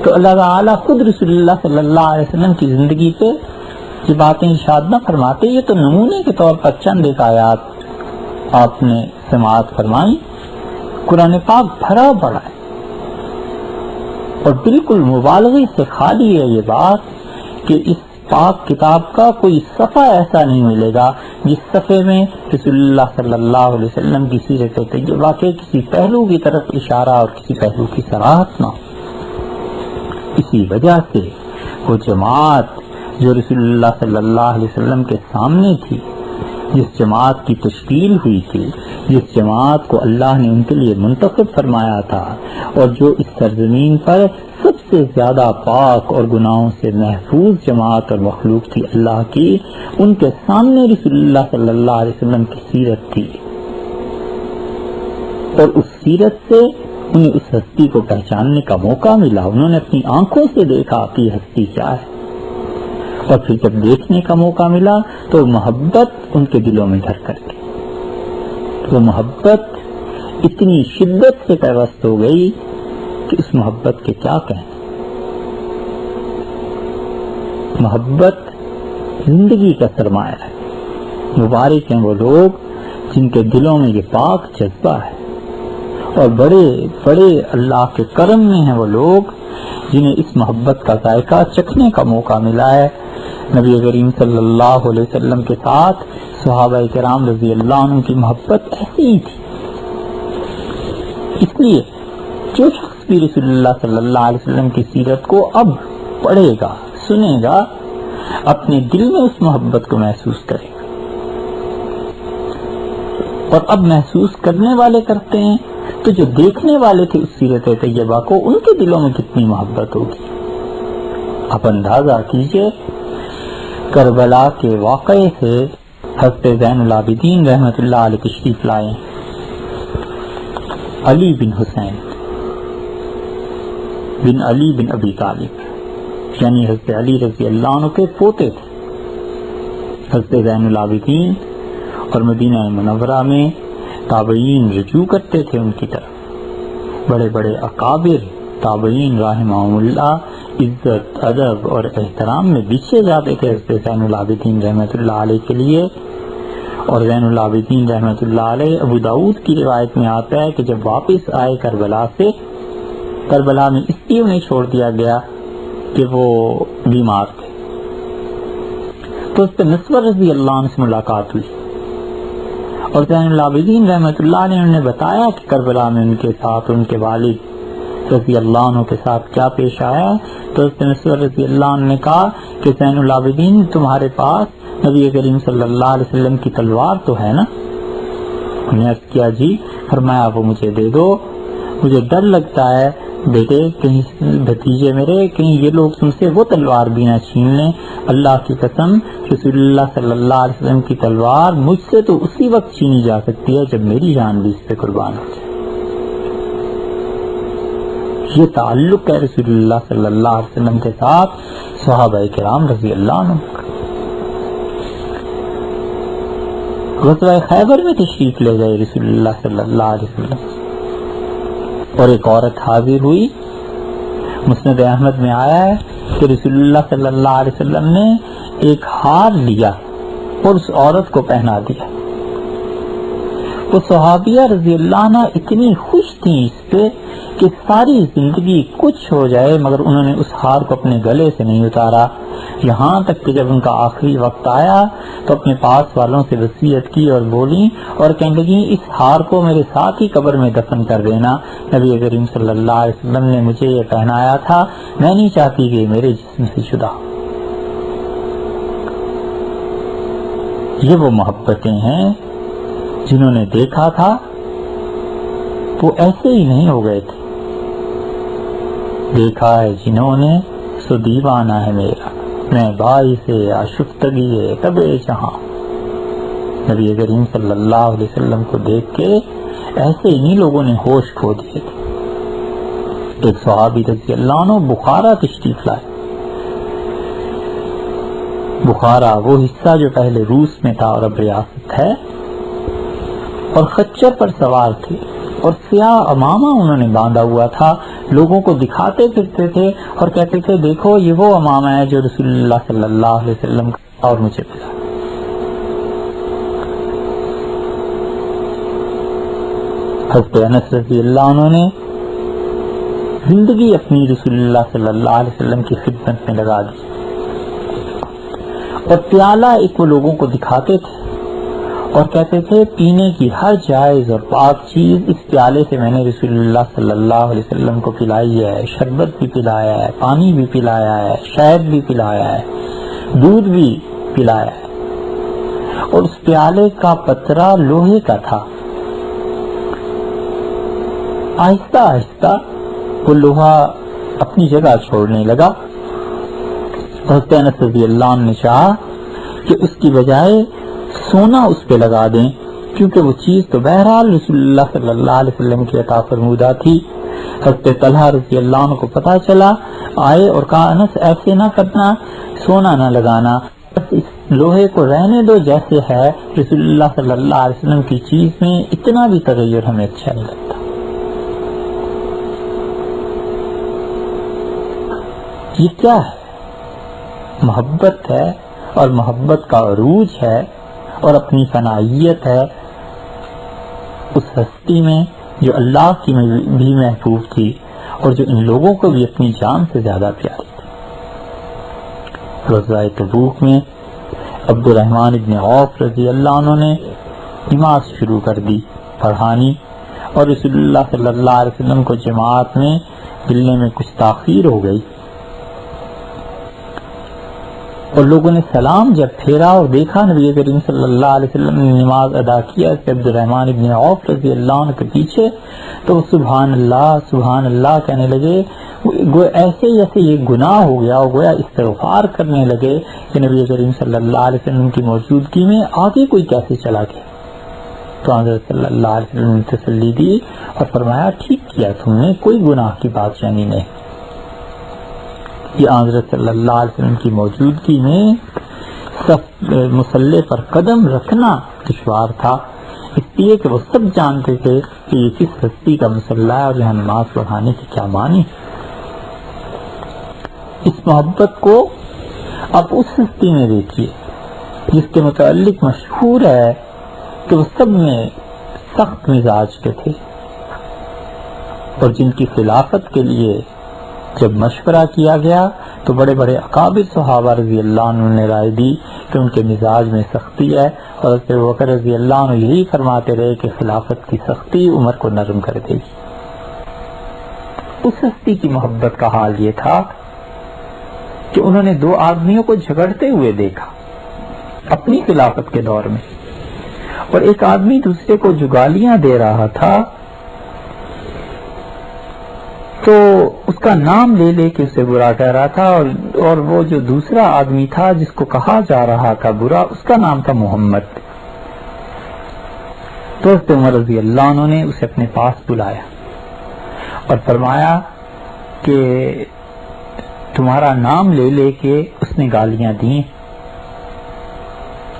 تو اللہ تعالیٰ خود رسول اللہ صلی اللہ علیہ وسلم کی زندگی سے یہ باتیں ارشاد نہ فرماتے۔ یہ تو نمونے کے طور پر چند ایک آیات آپ نے سماعت فرمائی، قرآن پاک بھرا پڑا ہے اور بالکل مبالغے سے خالی ہے یہ بات کہ اس پاک کتاب کا کوئی صفحہ ایسا نہیں ملے گا جس صفحے میں رسول اللہ صلی اللہ علیہ وسلم کی سیرت طیبہ کے کسی پہلو کی طرف اشارہ اور کسی پہلو کی صراحت نہ ہو۔ اسی وجہ سے وہ جماعت جو رسول اللہ صلی اللہ علیہ وسلم کے سامنے تھی، جس جماعت کی تشکیل ہوئی تھی، جس جماعت کو اللہ نے ان کے لیے منتخب فرمایا تھا، اور جو اس سرزمین پر سب سے زیادہ پاک اور گناہوں سے محفوظ جماعت اور مخلوق تھی اللہ کی، ان کے سامنے رسول اللہ صلی اللہ علیہ وسلم کی سیرت تھی، اور اس سیرت سے انہیں اس ہستی کو پہچاننے کا موقع ملا۔ انہوں نے اپنی آنکھوں سے دیکھا کہ ہستی کیا ہے، اور پھر جب دیکھنے کا موقع ملا تو محبت ان کے دلوں میں گھر کر گئی۔ وہ محبت اتنی شدت سے پیوست ہو گئی کہ اس محبت کے کیا کہیں۔ محبت زندگی کا سرمایہ ہے۔ مبارک ہیں وہ لوگ جن کے دلوں میں یہ پاک جذبہ ہے، اور بڑے بڑے اللہ کے کرم میں ہیں وہ لوگ جنہیں اس محبت کا ذائقہ چکھنے کا موقع ملا ہے۔ نبی کریم صلی اللہ علیہ وسلم کے ساتھ صحابہ کرام رضی اللہ عنہ کی محبت ایسی ہی تھی۔ اس لیے جو شخص بھی رسول اللہ صلی اللہ علیہ وسلم کی سیرت کو اب پڑھے گا، سنے گا، اپنے دل میں اس محبت کو محسوس کرے گا۔ اور اب محسوس کرنے والے کرتے ہیں تو جو دیکھنے والے تھے اس سیرت طیبہ کو، ان کے دلوں میں کتنی محبت ہوگی۔ آپ اندازہ کیجئے، کربلا کے واقعے سے حضرت زین العابدین رحمۃ اللہ علیہ تشریف لائے، علی بن حسین بن علی بن ابی طالب، یعنی حضرت علی رضی اللہ عنہ کے پوتے تھے۔ حضرت زین العابدین اور مدینہ منورہ میں تابعین رجوع کرتے تھے ان کی طرف۔ بڑے بڑے اکابر تابعین رحمہم اللہ عزت، ادب اور احترام میں بچھے جاتے تھے حضرت زین العابدین رحمۃ اللہ علیہ کے لیے۔ اور زین العابدین رحمۃ اللہ علیہ، ابو داؤد کی روایت میں آتا ہے کہ جب واپس آئے کربلا سے، کربلا میں اس لیے انہیں چھوڑ دیا گیا کہ وہ بیمار تھے، تو اس پہ نصر رضی اللہ عنہ سے ملاقات ہوئی، اور زین العابدین رحمۃ اللہ علیہ نے بتایا کہ کربلا میں ان کے ساتھ ان کے والد رضی اللہ عنہ کے ساتھ کیا پیش آیا۔ تو حضرت نصر رضی اللہ عنہ نے کہا کہ زین العابدین، تمہارے پاس نبی کریم صلی اللہ علیہ وسلم کی تلوار تو ہے نا؟ انہوں نے عرض کیا جی۔ فرمایا وہ مجھے دے دو، مجھے ڈر لگتا ہے بیٹے، کہیں بھتیجے میرے، کہیں یہ لوگ تم سے وہ تلوار بھی نہ چھین لیں۔ اللہ کی قسم، رسول اللہ صلی اللہ علیہ وسلم کی تلوار مجھ سے تو اسی وقت چھینی جا سکتی ہے جب میری جان بھی اس پہ قربان ہو جائے۔ یہ تعلق ہے رسول اللہ صلی اللہ علیہ وسلم کے ساتھ صحابہ کرام رضی اللہ عنہ۔ غزوہ خیبر میں تشریف لے گئے رسول اللہ صلی اللہ علیہ وسلم، اور ایک عورت حاضر ہوئی۔ مسند احمد میں آیا ہے کہ رسول اللہ صلی اللہ علیہ وسلم نے ایک ہار لیا اور اس عورت کو پہنا دیا۔ وہ صحابیہ رضی اللہ عنہ اتنی خوش تھیں اس پہ کہ ساری زندگی کچھ ہو جائے مگر انہوں نے اس ہار کو اپنے گلے سے نہیں اتارا، یہاں تک کہ جب ان کا آخری وقت آیا تو اپنے پاس والوں سے وصیت کی اور بولی اور کہنے لگی اس ہار کو میرے ساتھ ہی قبر میں دفن کر دینا۔ نبی کریم صلی اللہ علیہ وسلم نے مجھے یہ پہنایا تھا، میں نہیں چاہتی کہ میرے جسم سے جدا ہو۔ یہ وہ محبتیں ہیں جنہوں نے دیکھا تھا وہ ایسے ہی نہیں ہو گئے تھے۔ دیکھا ہے جنہوں نے سو دیوانہ ہے میرا، میں باعث آشفتگی تب جہاں۔ نبی کریم صلی اللہ علیہ وسلم کو دیکھ کے ایسے ہی لوگوں نے ہوش کھو دیے تھے۔ ایک صحابی رضی اللہ عنہ بخارا تشریف لائے۔ بخارا وہ حصہ جو پہلے روس میں تھا اور اب ریاست ہے، اور خچر پر سوار تھے اور سیاہ امامہ انہوں نے باندھا ہوا تھا، لوگوں کو دکھاتے پھرتے تھے اور کہتے تھے دیکھو یہ وہ امامہ ہے جو رسول اللہ صلی اللہ علیہ وسلم کا اور مجھے ملا۔ حضرت انس رضی اللہ عنہ نے زندگی اپنی رسول اللہ صلی اللہ علیہ وسلم کی خدمت میں لگا دی، اور پیالہ ایک وہ لوگوں کو دکھاتے تھے اور کہتے تھے پینے کی ہر جائز اور پاک چیز اس پیالے سے میں نے رسول اللہ صلی اللہ علیہ وسلم کو پلائی ہے، شربت بھی پلایا ہے، پانی بھی پلایا ہے، شہد بھی پلایا ہے، دودھ بھی پلایا ہے۔ اور اس پیالے کا پترا لوہے کا تھا، آہستہ آہستہ وہ لوہا اپنی جگہ چھوڑنے لگا۔ حضرت انس رضی اللہ عنہ نے چاہا کہ اس کی بجائے سونا اس پہ لگا دیں، کیونکہ وہ چیز تو بہرحال رسول اللہ صلی اللہ علیہ وسلم کی عطا فرمودہ تھی۔ حضرت طلحہ رضی اللہ عنہ کو پتہ چلا، آئے اور کہا انس ایسے نہ کرنا، سونا نہ لگانا، بس اس لوہے کو رہنے دو جیسے ہے، رسول اللہ صلی اللہ علیہ وسلم کی چیز میں اتنا بھی تغیر ہمیں اچھا نہیں لگتا۔ یہ کیا ہے؟ محبت ہے، اور محبت کا عروج ہے اور اپنی فنائیت ہے اس ہستی میں جو اللہ کی بھی محبوب تھی اور جو ان لوگوں کو بھی اپنی جان سے زیادہ پیاری تھی۔ غزوہ تبوک میں عبد الرحمن ابن عوف رضی اللہ عنہ نے نماز شروع کر دی پڑھانی، اور رسول اللہ صلی اللہ علیہ وسلم کو جماعت میں ملنے میں کچھ تاخیر ہو گئی، اور لوگوں نے سلام جب پھیرا اور دیکھا نبی کریم صلی اللہ علیہ وسلم نے نماز ادا کیا کہ عبد الرحمن ابن عوف رضی اللہ عنہ کے پیچھے، تو سبحان اللہ کہنے لگے، ایسے جیسے یہ گناہ ہو گیا، اور گویا استغفار کرنے لگے کہ نبی کریم صلی اللہ علیہ وسلم کی موجودگی میں آگے کوئی کیسے چلا گیا۔ تو حضرت صلی اللہ علیہ وسلم نے تسلی دی اور فرمایا ٹھیک کیا تم نے، کوئی گناہ کی بات جانی نہیں۔ یہ حضرت صلی اللہ علیہ وسلم کی موجودگی میں مصلی پر قدم رکھنا دشوار تھا، اس لیے کہ وہ سب جانتے تھے کہ یہ کس ہستی کا مصلی ہے اور یہاں نماز پڑھانے کی کیا معنی۔ اس محبت کو آپ اس ہستی میں دیکھیے جس کے متعلق مشہور ہے کہ وہ سب میں سخت مزاج کے تھے، اور جن کی خلافت کے لیے جب مشورہ کیا گیا تو بڑے بڑے اکابر صحابہ رضی اللہ عنہ نے رائے دی کہ ان کے مزاج میں سختی ہے، اور حضرت ابوبکر رضی اللہ عنہ یہی فرماتے رہے کہ خلافت کی سختی عمر کو نرم کر دے گی۔ اس ہستی کی محبت کا حال یہ تھا کہ انہوں نے دو آدمیوں کو جھگڑتے ہوئے دیکھا اپنی خلافت کے دور میں، اور ایک آدمی دوسرے کو جو گالیاں دے رہا تھا تو اس کا نام لے لے کے اسے برا کہہ رہا تھا، اور وہ جو دوسرا آدمی تھا جس کو کہا جا رہا تھا برا، اس کا نام تھا محمد۔ تو حضرت عمر رضی اللہ عنہ نے اسے اپنے پاس بلایا اور فرمایا کہ تمہارا نام لے لے کے اس نے گالیاں دی،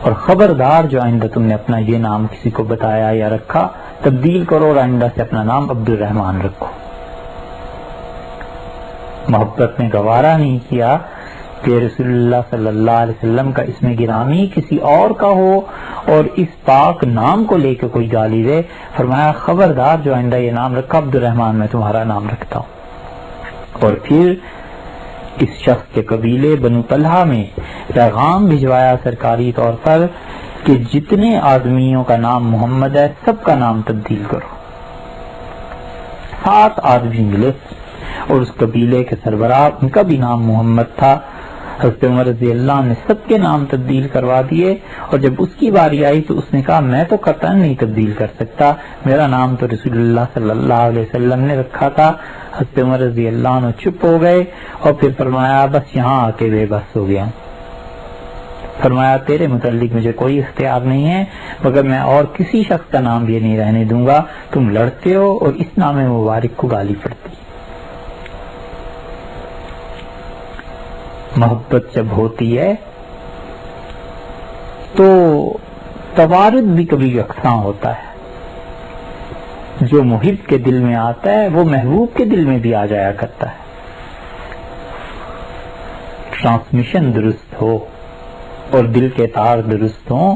اور خبردار جو آئندہ تم نے اپنا یہ نام کسی کو بتایا یا رکھا تبدیل کرو، اور آئندہ سے اپنا نام عبد الرحمن رکھو۔ محبت نے گوارا نہیں کیا کہ رسول اللہ صلی اللہ علیہ وسلم کا اسم گرامی کسی اور کا ہو اور اس پاک نام کو لے کے کوئی گالی دے۔ فرمایا خبردار جو آئندہ یہ نام رکھا عبد الرحمن میں تمہارا نام رکھتا ہوں۔ اور پھر اس شخص کے قبیلے بنو طلحہ میں پیغام بھجوایا سرکاری طور پر کہ جتنے آدمیوں کا نام محمد ہے سب کا نام تبدیل کرو۔ 7 آدمی ملے اور اس قبیلے کے سربراہ ان کا بھی نام محمد تھا۔ حضرت عمر رضی اللہ عنہ نے سب کے نام تبدیل کروا دیے، اور جب اس کی باری آئی تو اس نے کہا میں تو قطعاً نہیں تبدیل کر سکتا، میرا نام تو رسول اللہ صلی اللہ علیہ وسلم نے رکھا تھا۔ حضرت عمر رضی اللہ عنہ چپ ہو گئے اور پھر فرمایا بس یہاں آ کے بے بس ہو گیا۔ فرمایا تیرے متعلق مجھے کوئی اختیار نہیں ہے، مگر میں اور کسی شخص کا نام بھی نہیں رہنے دوں گا، تم لڑتے ہو اور اس نام مبارک کو گالی پڑتی۔ محبت جب ہوتی ہے تو توارد بھی کبھی یکساں ہوتا ہے، جو محب کے دل میں آتا ہے وہ محبوب کے دل میں بھی آ جایا کرتا ہے۔ ٹرانسمیشن درست ہو اور دل کے تار درست ہوں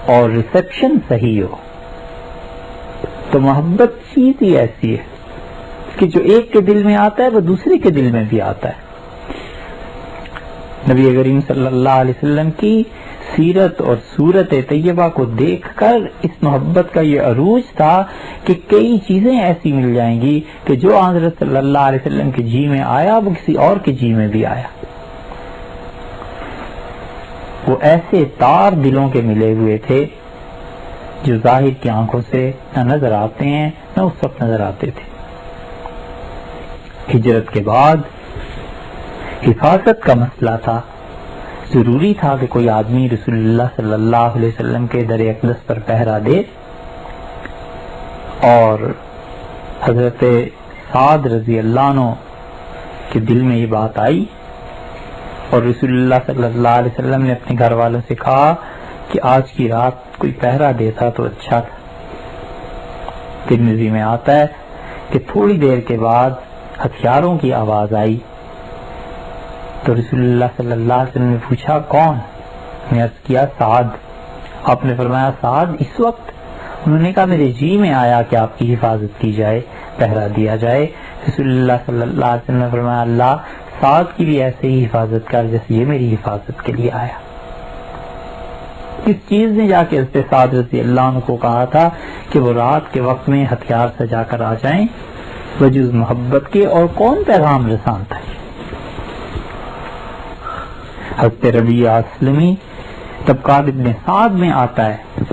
اور ریسیپشن صحیح ہو تو محبت چیز ہی ایسی ہے کہ جو ایک کے دل میں آتا ہے وہ دوسرے کے دل میں بھی آتا ہے. نبی کریم صلی اللہ علیہ وسلم کی سیرت اور صورت طیبہ کو دیکھ کر اس محبت کا یہ عروج تھا کہ کئی چیزیں ایسی مل جائیں گی کہ جو حضرت صلی اللہ علیہ وسلم کے جی میں آیا وہ کسی اور کے جی میں بھی آیا. وہ ایسے تار دلوں کے ملے ہوئے تھے جو ظاہر کی آنکھوں سے نہ نظر آتے ہیں نہ اس وقت نظر آتے تھے. ہجرت کے بعد حفاظت کا مسئلہ تھا. ضروری تھا کہ کوئی آدمی رسول اللہ صلی اللہ علیہ وسلم کے در اقدس پر پہرا دے، اور حضرت سعد رضی اللہ عنہ کے دل میں یہ بات آئی اور رسول اللہ صلی اللہ علیہ وسلم نے اپنے گھر والوں سے کہا کہ آج کی رات کوئی پہرا دیتا تو اچھا تھا. ترمذی میں آتا ہے کہ تھوڑی دیر کے بعد ہتھیاروں کی آواز آئی تو رسول اللہ صلی اللہ علیہ وسلم نے پوچھا کون؟ میں عرض کیا سعد. آپ نے فرمایا سعد اس وقت؟ انہوں نے کہا میرے جی میں آیا کہ آپ کی حفاظت کی جائے، پہرا دیا جائے. رسول اللہ صلی اللہ علیہ وسلم نے فرمایا اللہ سعد کی بھی ایسے ہی حفاظت کر جیسے یہ میری حفاظت کے لیے آیا. کس چیز نے جا کے حضرت سعد رضی اللہ عنہ کو کہا تھا کہ وہ رات کے وقت میں ہتھیار سجا کر آ جائیں؟ وجز محبت کے. اور کون پیغام رسان تھا؟ حضرت ربیعہ اسلمی طبقات ابن سعد میں آتا ہے،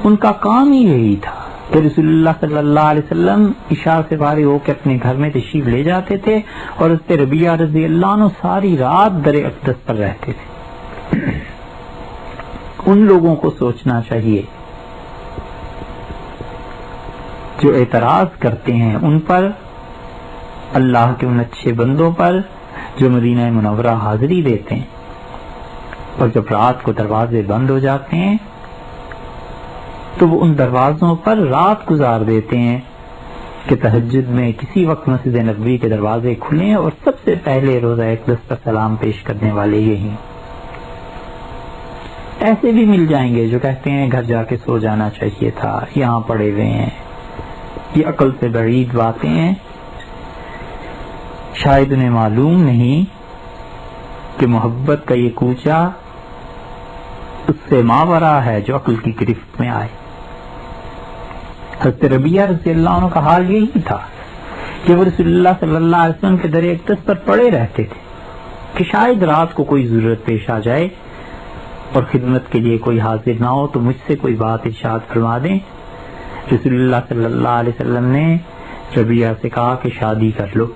ان کا کام ہی یہی تھا کہ رسول اللہ صلی اللہ علیہ وسلم عشاء سے فارغ ہو کے اپنے گھر میں تشریف لے جاتے تھے اور حضرت ربیعہ رضی اللہ عنہ ساری رات در اقدس پر رہتے تھے. ان لوگوں کو سوچنا چاہیے جو اعتراض کرتے ہیں ان پر، اللہ کے ان اچھے بندوں پر جو مدینہ منورہ حاضری دیتے ہیں، اور جب رات کو دروازے بند ہو جاتے ہیں تو وہ ان دروازوں پر رات گزار دیتے ہیں کہ تہجد میں کسی وقت مسجد نبوی کے دروازے کھلیں اور سب سے پہلے روزہ اقدس پر سلام پیش کرنے والے یہی. ایسے بھی مل جائیں گے جو کہتے ہیں گھر جا کے سو جانا چاہیے تھا، یہاں پڑے ہوئے ہیں. یہ عقل سے بعید باتیں ہیں. شاید انہیں معلوم نہیں کہ محبت کا یہ کوچہ اس سے ماورا ہے جو عقل کی گرفت میں آئے. حضرت ربیعہ رضی اللہ عنہ کا حال یہی تھا کہ وہ رسول اللہ صلی اللہ علیہ وسلم کے در اقدس پر پڑے رہتے تھے کہ شاید رات کو کوئی ضرورت پیش آ جائے اور خدمت کے لیے کوئی حاضر نہ ہو تو مجھ سے کوئی بات ارشاد فرما دیں. رسول اللہ صلی اللہ علیہ وسلم نے ربیعہ سے کہا کہ شادی کر لو،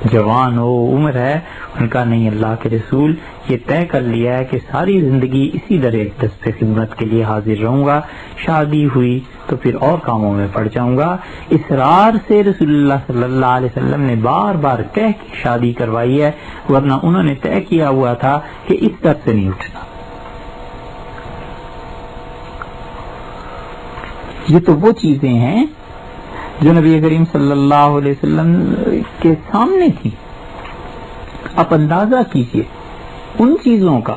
جوان ہو، عمر ہے. ان کا نہیں اللہ کے رسول، یہ طے کر لیا ہے کہ ساری زندگی اسی در اقدس پہ خدمت کے لیے حاضر رہوں گا، شادی ہوئی تو پھر اور کاموں میں پڑ جاؤں گا. اصرار سے رسول اللہ صلی اللہ علیہ وسلم نے بار بار کہہ کے شادی کروائی ہے، ورنہ انہوں نے طے کیا ہوا تھا کہ اس طرف سے نہیں اٹھنا. یہ تو وہ چیزیں ہیں جو نبی کریم صلی اللہ علیہ وسلم کے سامنے تھی. آپ اندازہ کیجئے ان چیزوں کا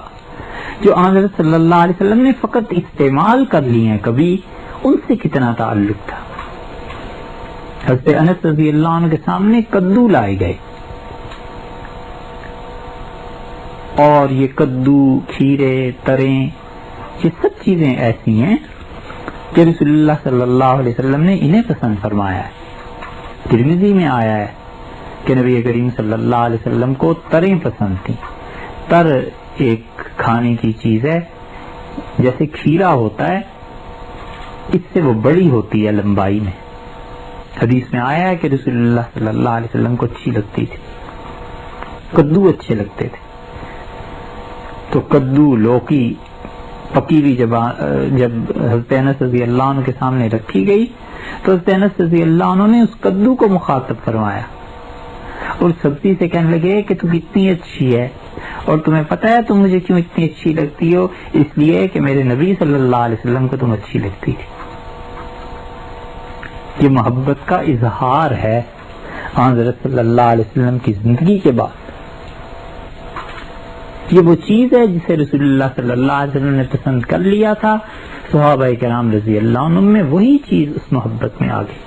جو حضرت صلی اللہ علیہ وسلم نے فقط استعمال کر لی ہیں، کبھی ان سے کتنا تعلق تھا. حضرت انس رضی اللہ عنہ کے سامنے کدو لائے گئے، اور یہ کدو، کھیرے، تریں، یہ سب چیزیں ایسی ہیں کہ رسول اللہ صلی اللہ علیہ وسلم نے انہیں پسند فرمایا ہے. ترمذی میں آیا ہے کہ نبی کریم صلی اللہ علیہ وسلم کو تریں پسند تھیں. تر ایک کھانے کی چیز ہے، جیسے کھیرا ہوتا ہے اس سے وہ بڑی ہوتی ہے لمبائی میں. حدیث میں آیا ہے کہ رسول اللہ صلی اللہ علیہ وسلم کو اچھی لگتی تھی، کدو اچھے لگتے تھے. تو کدو، لوکی پکی ہوئی جب حضرت انس رضی اللہ عنہ کے سامنے رکھی گئی تو حضرت انس رضی اللہ عنہ نے اس کدو کو مخاطب فرمایا اور سبزی سے کہنے لگے کہ تم اتنی اچھی ہے، اور تمہیں پتہ ہے تم مجھے کیوں اتنی اچھی لگتی ہو؟ اس لیے کہ میرے نبی صلی اللہ علیہ وسلم کو تم اچھی لگتی تھی. یہ محبت کا اظہار ہے حضرت صلی اللہ علیہ وسلم کی زندگی کے بعد. یہ وہ چیز ہے جسے رسول اللہ صلی اللہ علیہ وسلم نے پسند کر لیا تھا. صحابہ کرام رضی اللہ عنہ میں وہی چیز اس محبت میں آ گئی.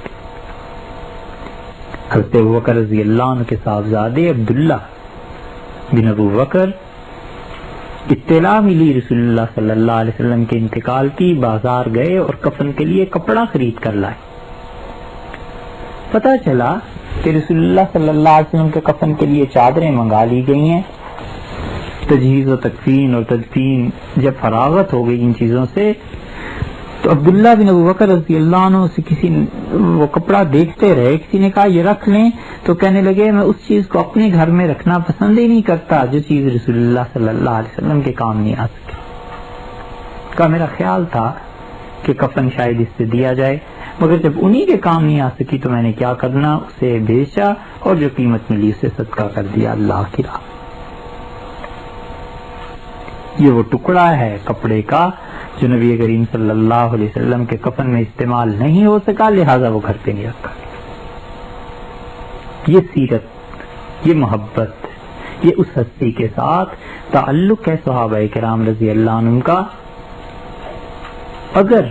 حضرت ابوبکر رضی اللہ عنہ کے صاحبزادے عبداللہ بن ابو بکر اطلاع ملی رسول اللہ صلی اللہ علیہ وسلم کے انتقال کی، بازار گئے اور کفن کے لیے کپڑا خرید کر لائے۔ پتہ چلا کہ رسول اللہ صلی اللہ علیہ وسلم کے کفن کے لیے چادریں منگا لی گئی ہیں۔ تجہیز و تکفین اور تدفین جب فراغت ہو گئی ان چیزوں سے تو عبداللہ بن ابو بکر رضی اللہ عنہ سے کسی وہ کپڑا دیکھتے رہے، کسی نے کہا یہ رکھ لیں، تو کہنے لگے میں اس چیز کو اپنے گھر میں رکھنا پسند ہی نہیں کرتا جو چیز رسول اللہ صلی اللہ علیہ وسلم کے کام نہیں آ سکے۔ کا میرا خیال تھا کہ کفن شاید اس سے دیا جائے، مگر جب انہی کے کام نہیں آ سکی تو میں نے کیا کرنا، اسے بیچا اور جو قیمت ملی اسے صدقہ کر دیا اللہ کی راہ۔ یہ وہ ٹکڑا ہے کپڑے کا جو نبی کریم صلی اللہ علیہ وسلم کے کفن میں استعمال نہیں ہو سکا، لہذا وہ گھر پہ نہیں رکھا۔ یہ سیرت، یہ محبت، یہ اس ہستی کے ساتھ تعلق ہے صحابہ کرام رضی اللہ عنہم کا۔ اگر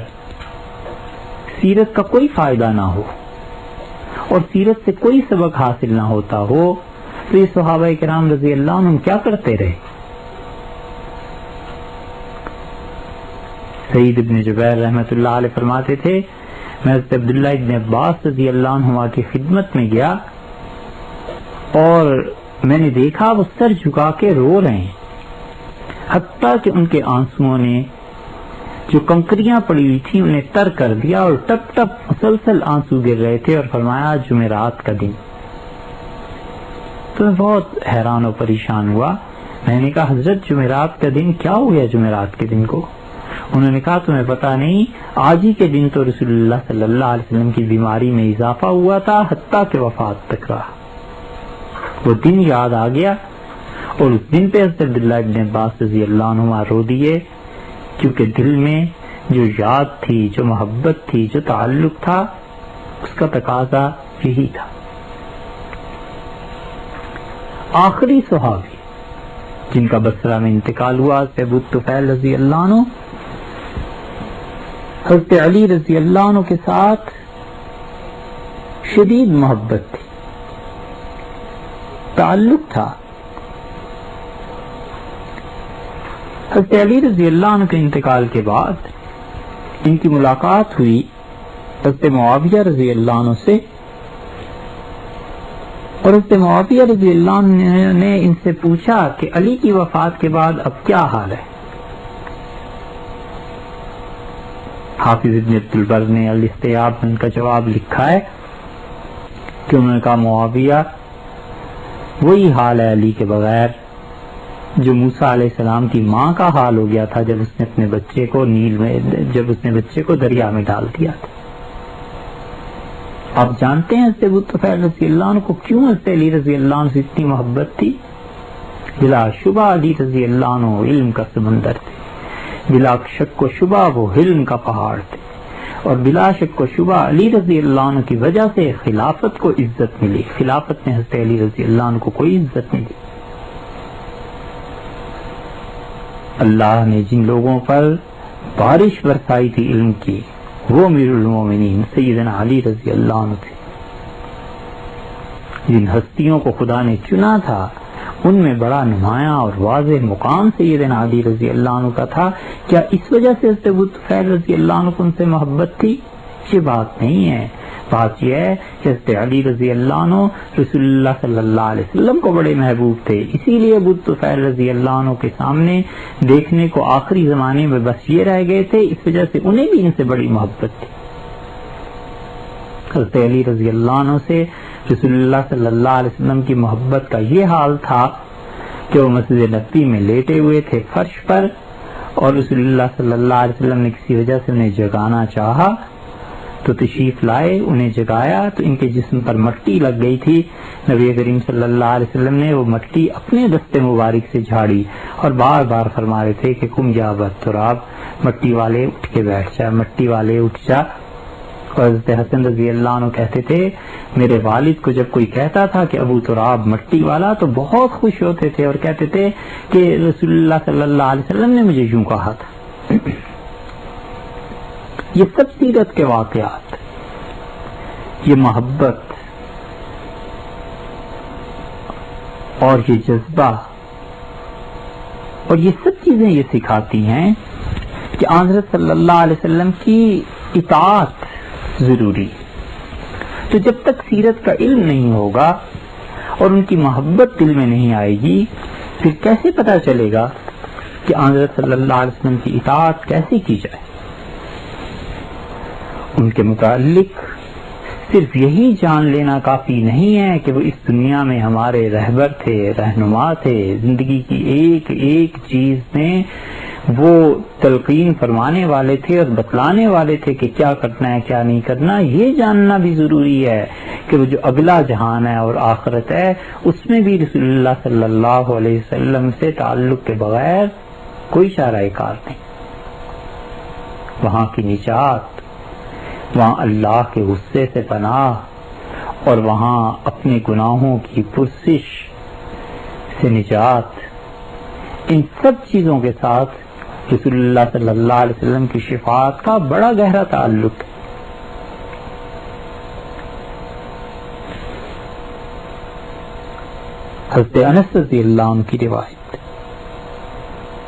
سیرت کا کوئی فائدہ نہ ہو اور سیرت سے کوئی سبق حاصل نہ ہوتا ہو تو یہ صحابہ کرام رضی اللہ عنہم کیا کرتے رہے؟ سعید ابن جبیر رحمۃ اللہ علیہ فرماتے تھے میں حضرت عبداللہ ابن عباس رضی اللہ عنہما کی خدمت میں گیا اور میں نے دیکھا وہ سر جھکا کے رو رہے ہیں، حتیٰ کہ ان کے آنسوؤں نے جو کنکریاں پڑی ہوئی تھیں انہیں تر کر دیا اور ٹپ ٹپ مسلسل آنسو گر رہے تھے، اور فرمایا جمعرات کا دن۔ تو میں بہت حیران و پریشان ہوا، میں نے کہا حضرت جمعرات کا دن کیا ہو گیا جمعرات کے دن کو؟ انہوں نے کہا تمہیں پتہ نہیں، آج ہی کے دن تو رسول اللہ صلی اللہ علیہ وسلم کی بیماری میں اضافہ ہوا تھا حتیٰ کہ وفات تک رہا۔ وہ دن یاد آ گیا اور اس دن پہ حضرت عبداللہ ابن عباس رضی اللہ عنہ رو دیے، کیونکہ دل میں جو یاد تھی، جو محبت تھی، جو تعلق تھا، اس کا تقاضا یہی تھا۔ آخری صحابی جن کا بصرہ میں انتقال ہوا حضرت ابو طفیل رضی اللہ عنہ، حضرت علی رضی اللہ عنہ کے ساتھ شدید محبت تھی، تعلق تھا۔ حضرت علی رضی اللہ عنہ کے انتقال کے بعد ان کی ملاقات ہوئی حضرت معاویہ رضی اللہ عنہ سے، اور حضرت معاویہ رضی اللہ عنہ نے ان سے پوچھا کہ علی کی وفات کے بعد اب کیا حال ہے؟ حافظ ابن عبد البر نے الاستیاب میں ان کا جواب لکھا ہے کہ انہوں نے کہا معاویہ وہی حال ہے علی کے بغیر جو موسیٰ علیہ السلام کی ماں کا حال ہو گیا تھا جب اس نے اپنے بچے کو بچے کو دریا میں ڈال دیا تھا۔ آپ جانتے ہیں حضرت ابو طفیل رضی اللہ عنہ کو کیوں حضرت علی رضی اللہ عنہ سے اتنی محبت تھی؟ بلا شبہ علی رضی اللہ عنہ علم کا سمندر تھے، بلا شک و شبہ وہ علم کا پہاڑ تھے، اور بلا شک و شبہ علی رضی اللہ عنہ کی وجہ سے خلافت کو عزت ملی۔ خلافت میں حضرت علی رضی اللہ عنہ کو کوئی عزت نہیں دی۔ اللہ نے جن لوگوں پر بارش برسائی تھی علم کی، وہ امیر المومنین سیدنا علی رضی اللہ عنہ تھے۔ جن ہستیوں کو خدا نے چنا تھا ان میں بڑا نمایاں اور واضح مقام سیدنا علی رضی اللہ عنہ کا تھا۔ کیا اس وجہ سے حضرت ابو طفیل رضی اللہ عنہ کو ان سے محبت تھی؟ یہ بات نہیں ہے، بات یہ ہے کہ حضرت علی رضی اللہ عنہ رسول اللہ صلی اللہ علیہ وسلم کو بڑے محبوب تھے، اسی لیے ابو طفیل رضی اللہ عنہ کے سامنے دیکھنے کو آخری زمانے میں بس یہ رہ گئے تھے، اس وجہ سے انہیں بھی ان سے بڑی محبت تھی۔ حضرت علی رضی اللہ عنہ سے رسول اللہ صلی اللہ علیہ وسلم کی محبت کا یہ حال تھا کہ وہ مسجد نبوی میں لیٹے ہوئے تھے فرش پر، اور رسول اللہ صلی اللہ علیہ وسلم نے کسی وجہ سے انہیں جگانا چاہا تو تشریف لائے، انہیں جگایا تو ان کے جسم پر مٹی لگ گئی تھی۔ نبی کریم صلی اللہ علیہ وسلم نے وہ مٹی اپنے دستے مبارک سے جھاڑی اور بار بار فرما رہے تھے کہ قم یا ابا تراب، مٹی والے اٹھ کے بیٹھ جا، مٹی والے اٹھ جا۔ اور حضرت حسن رضی اللہ عنہ کہتے تھے میرے والد کو جب کوئی کہتا تھا کہ ابو تراب مٹی والا تو بہت خوش ہوتے تھے اور کہتے تھے کہ رسول اللہ صلی اللہ علیہ وسلم نے مجھے یوں کہا تھا۔ یہ سب سیرت کے واقعات، یہ محبت، اور یہ جذبہ اور یہ سب چیزیں یہ سکھاتی ہیں کہ حضرت صلی اللہ علیہ وسلم کی اطاعت ضروری. تو جب تک سیرت کا علم نہیں ہوگا اور ان کی محبت دل میں نہیں آئے گی، پھر کیسے پتہ چلے گا کہ حضرت صلی اللہ علیہ وسلم کی اطاعت کیسے کی جائے؟ ان کے متعلق صرف یہی جان لینا کافی نہیں ہے کہ وہ اس دنیا میں ہمارے رہبر تھے، رہنما تھے، زندگی کی ایک ایک چیز میں وہ تلقین فرمانے والے تھے اور بتلانے والے تھے کہ کیا کرنا ہے کیا نہیں کرنا. یہ جاننا بھی ضروری ہے کہ وہ جو اگلا جہان ہے اور آخرت ہے اس میں بھی رسول اللہ صلی اللہ علیہ وسلم سے تعلق کے بغیر کوئی چارہ کار نہیں. وہاں کی نجات، وہاں اللہ کے غصے سے پناہ اور وہاں اپنے گناہوں کی پرسش سے نجات، ان سب چیزوں کے ساتھ رسول اللہ صلی اللہ علیہ وسلم کی شفاعت کا بڑا گہرا تعلق ہے. حضرت انس رضی اللہ عنہ کی روایت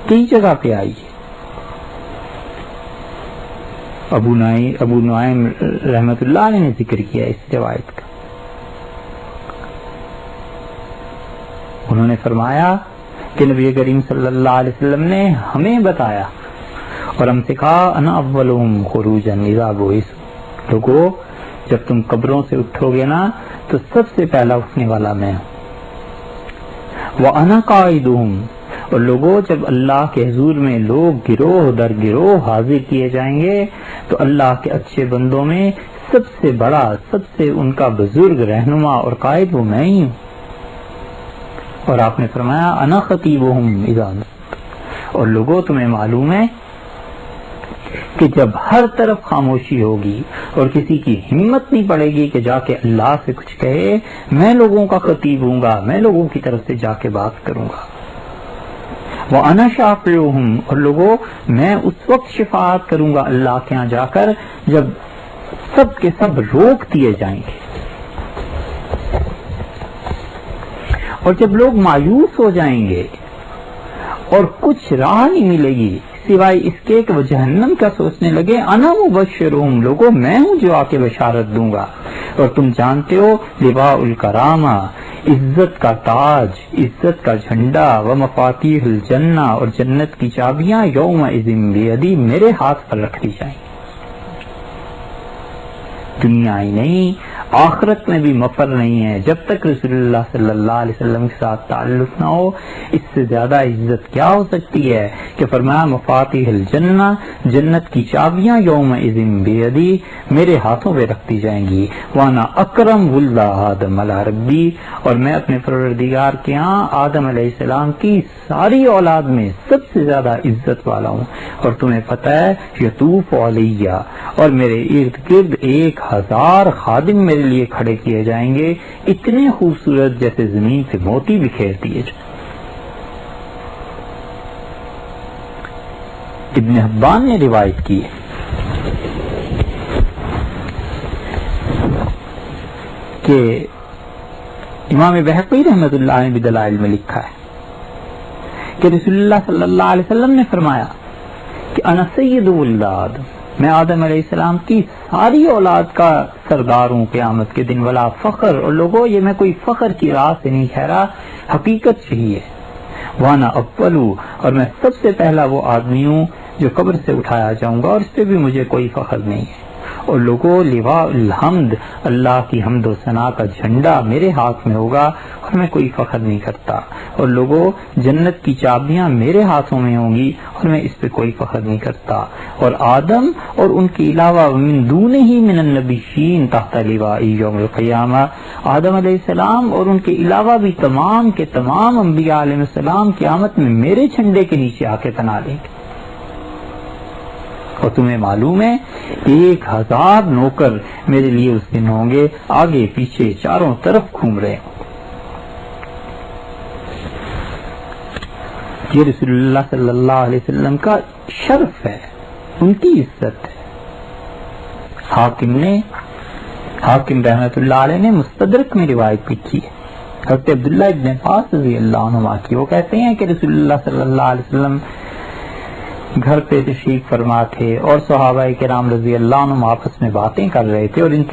کئی جگہ پہ آئی ہے. ابو نعیم رحمت اللہ علیہ نے ذکر کیا اس روایت کا. انہوں نے فرمایا کہ نبی کریم صلی اللہ علیہ وسلم نے ہمیں بتایا اور ہم سے کہا انا اولہم خروجا اذا بعثوا، لوگو جب تم قبروں سے اٹھو گے نا تو سب سے پہلا اٹھنے والا میں ہوں. وانا قائدہم، اور لوگوں جب اللہ کے حضور میں لوگ گروہ در گروہ حاضر کیے جائیں گے تو اللہ کے اچھے بندوں میں سب سے بڑا، سب سے ان کا بزرگ رہنما اور قائد وہ میں ہی ہوں. اور آپ نے فرمایا انا خطیبہم اذا نطق، اور لوگوں تمہیں معلوم ہے کہ جب ہر طرف خاموشی ہوگی اور کسی کی ہمت نہیں پڑے گی کہ جا کے اللہ سے کچھ کہے، میں لوگوں کا خطیب ہوں گا، میں لوگوں کی طرف سے جا کے بات کروں گا. وَأَنَا شَافِعُهُمْ، اور لوگوں میں اس وقت شفاعت کروں گا اللہ کے ہاں جا کر جب سب کے سب روک دیے جائیں گے اور جب لوگ مایوس ہو جائیں گے اور کچھ راہ نہیں ملے گی سوائے اس کے کہ وہ جہنم کا سوچنے لگے. انا مبشرہم، لوگوں میں ہوں جو آ کے بشارت دوں گا. اور تم جانتے ہو لواء الکرامہ، عزت کا تاج، عزت کا جھنڈا، و مفاتیح الجنہ، اور جنت کی چابیاں یومئذ بیدی، میرے ہاتھ پر رکھ دی جائیں. دنیا ہی نہیں آخرت میں بھی مفر نہیں ہے جب تک رسول اللہ صلی اللہ علیہ وسلم کے ساتھ تعلق نہ ہو. اس سے زیادہ عزت کیا ہو سکتی ہے کہ فرمایا مفاتیح الجنہ، جنت کی چابیاں یومئذ بیدی، میرے ہاتھوں پہ رکھ دی جائیں گی. وانا اکرم ولد آدم علی ربی، اور میں اپنے پروردگار کے ہاں آدم علیہ السلام کی ساری اولاد میں سب سے زیادہ عزت والا ہوں. اور تمہیں پتہ ہے یطوف علیہ، اور میرے ارد گرد 1000 خادم میرے لیے کھڑے کیے جائیں گے، اتنے خوبصورت جیسے زمین سے موتی بکھیر دیے جائیں. ابن حبان نے روایت کی ہے کہ امام بہقی رحمت اللہ علیہ بدلائل میں لکھا ہے کہ رسول اللہ صلی اللہ علیہ وسلم نے فرمایا کہ انا سید ولد آدم، میں آدم علیہ السلام کی ساری اولاد کا سردار ہوں قیامت کے دن. ولا فخر، اور لوگوں یہ میں کوئی فخر کی راہ سے نہیں کہہ رہا، حقیقت یہی ہے. وانا اولو، اور میں سب سے پہلا وہ آدمی ہوں جو قبر سے اٹھایا جاؤں گا، اور اس پہ بھی مجھے کوئی فخر نہیں ہے. اور لوگوں لواء الحمد، اللہ کی حمد و ثنا کا جھنڈا میرے ہاتھ میں ہوگا اور میں کوئی فخر نہیں کرتا. اور لوگوں جنت کی چابیاں میرے ہاتھوں میں ہوں گی اور میں اس پہ کوئی فخر نہیں کرتا. اور آدم اور ان کے علاوہ من دونہ من النبیین تحت لواء یوم القیامہ، آدم علیہ السلام اور ان کے علاوہ بھی تمام کے تمام انبیاء علیہ السلام قیامت میں میرے جھنڈے کے نیچے آ کے تنا لیں گے. اور تمہیں معلوم ہے 1000 نوکر میرے لیے اس دن ہوں گے، آگے پیچھے چاروں طرف گھوم رہے ہوں. یہ رسول اللہ صلی اللہ علیہ وسلم کا شرف ہے، ان کی عزت ہے. حاکم رحمت اللہ علیہ نے مستدرک میں روایت لکھی ہے حضرت عبداللہ ابن عباس رضی اللہ عنہ کی، وہ کہتے ہیں کہ رسول اللہ صلی اللہ علیہ وسلم گھر پہ تشریف فرما تھے اور صحابہ کرام رضی اللہ عنہم آپس میں باتیں کر رہے تھے، اور ان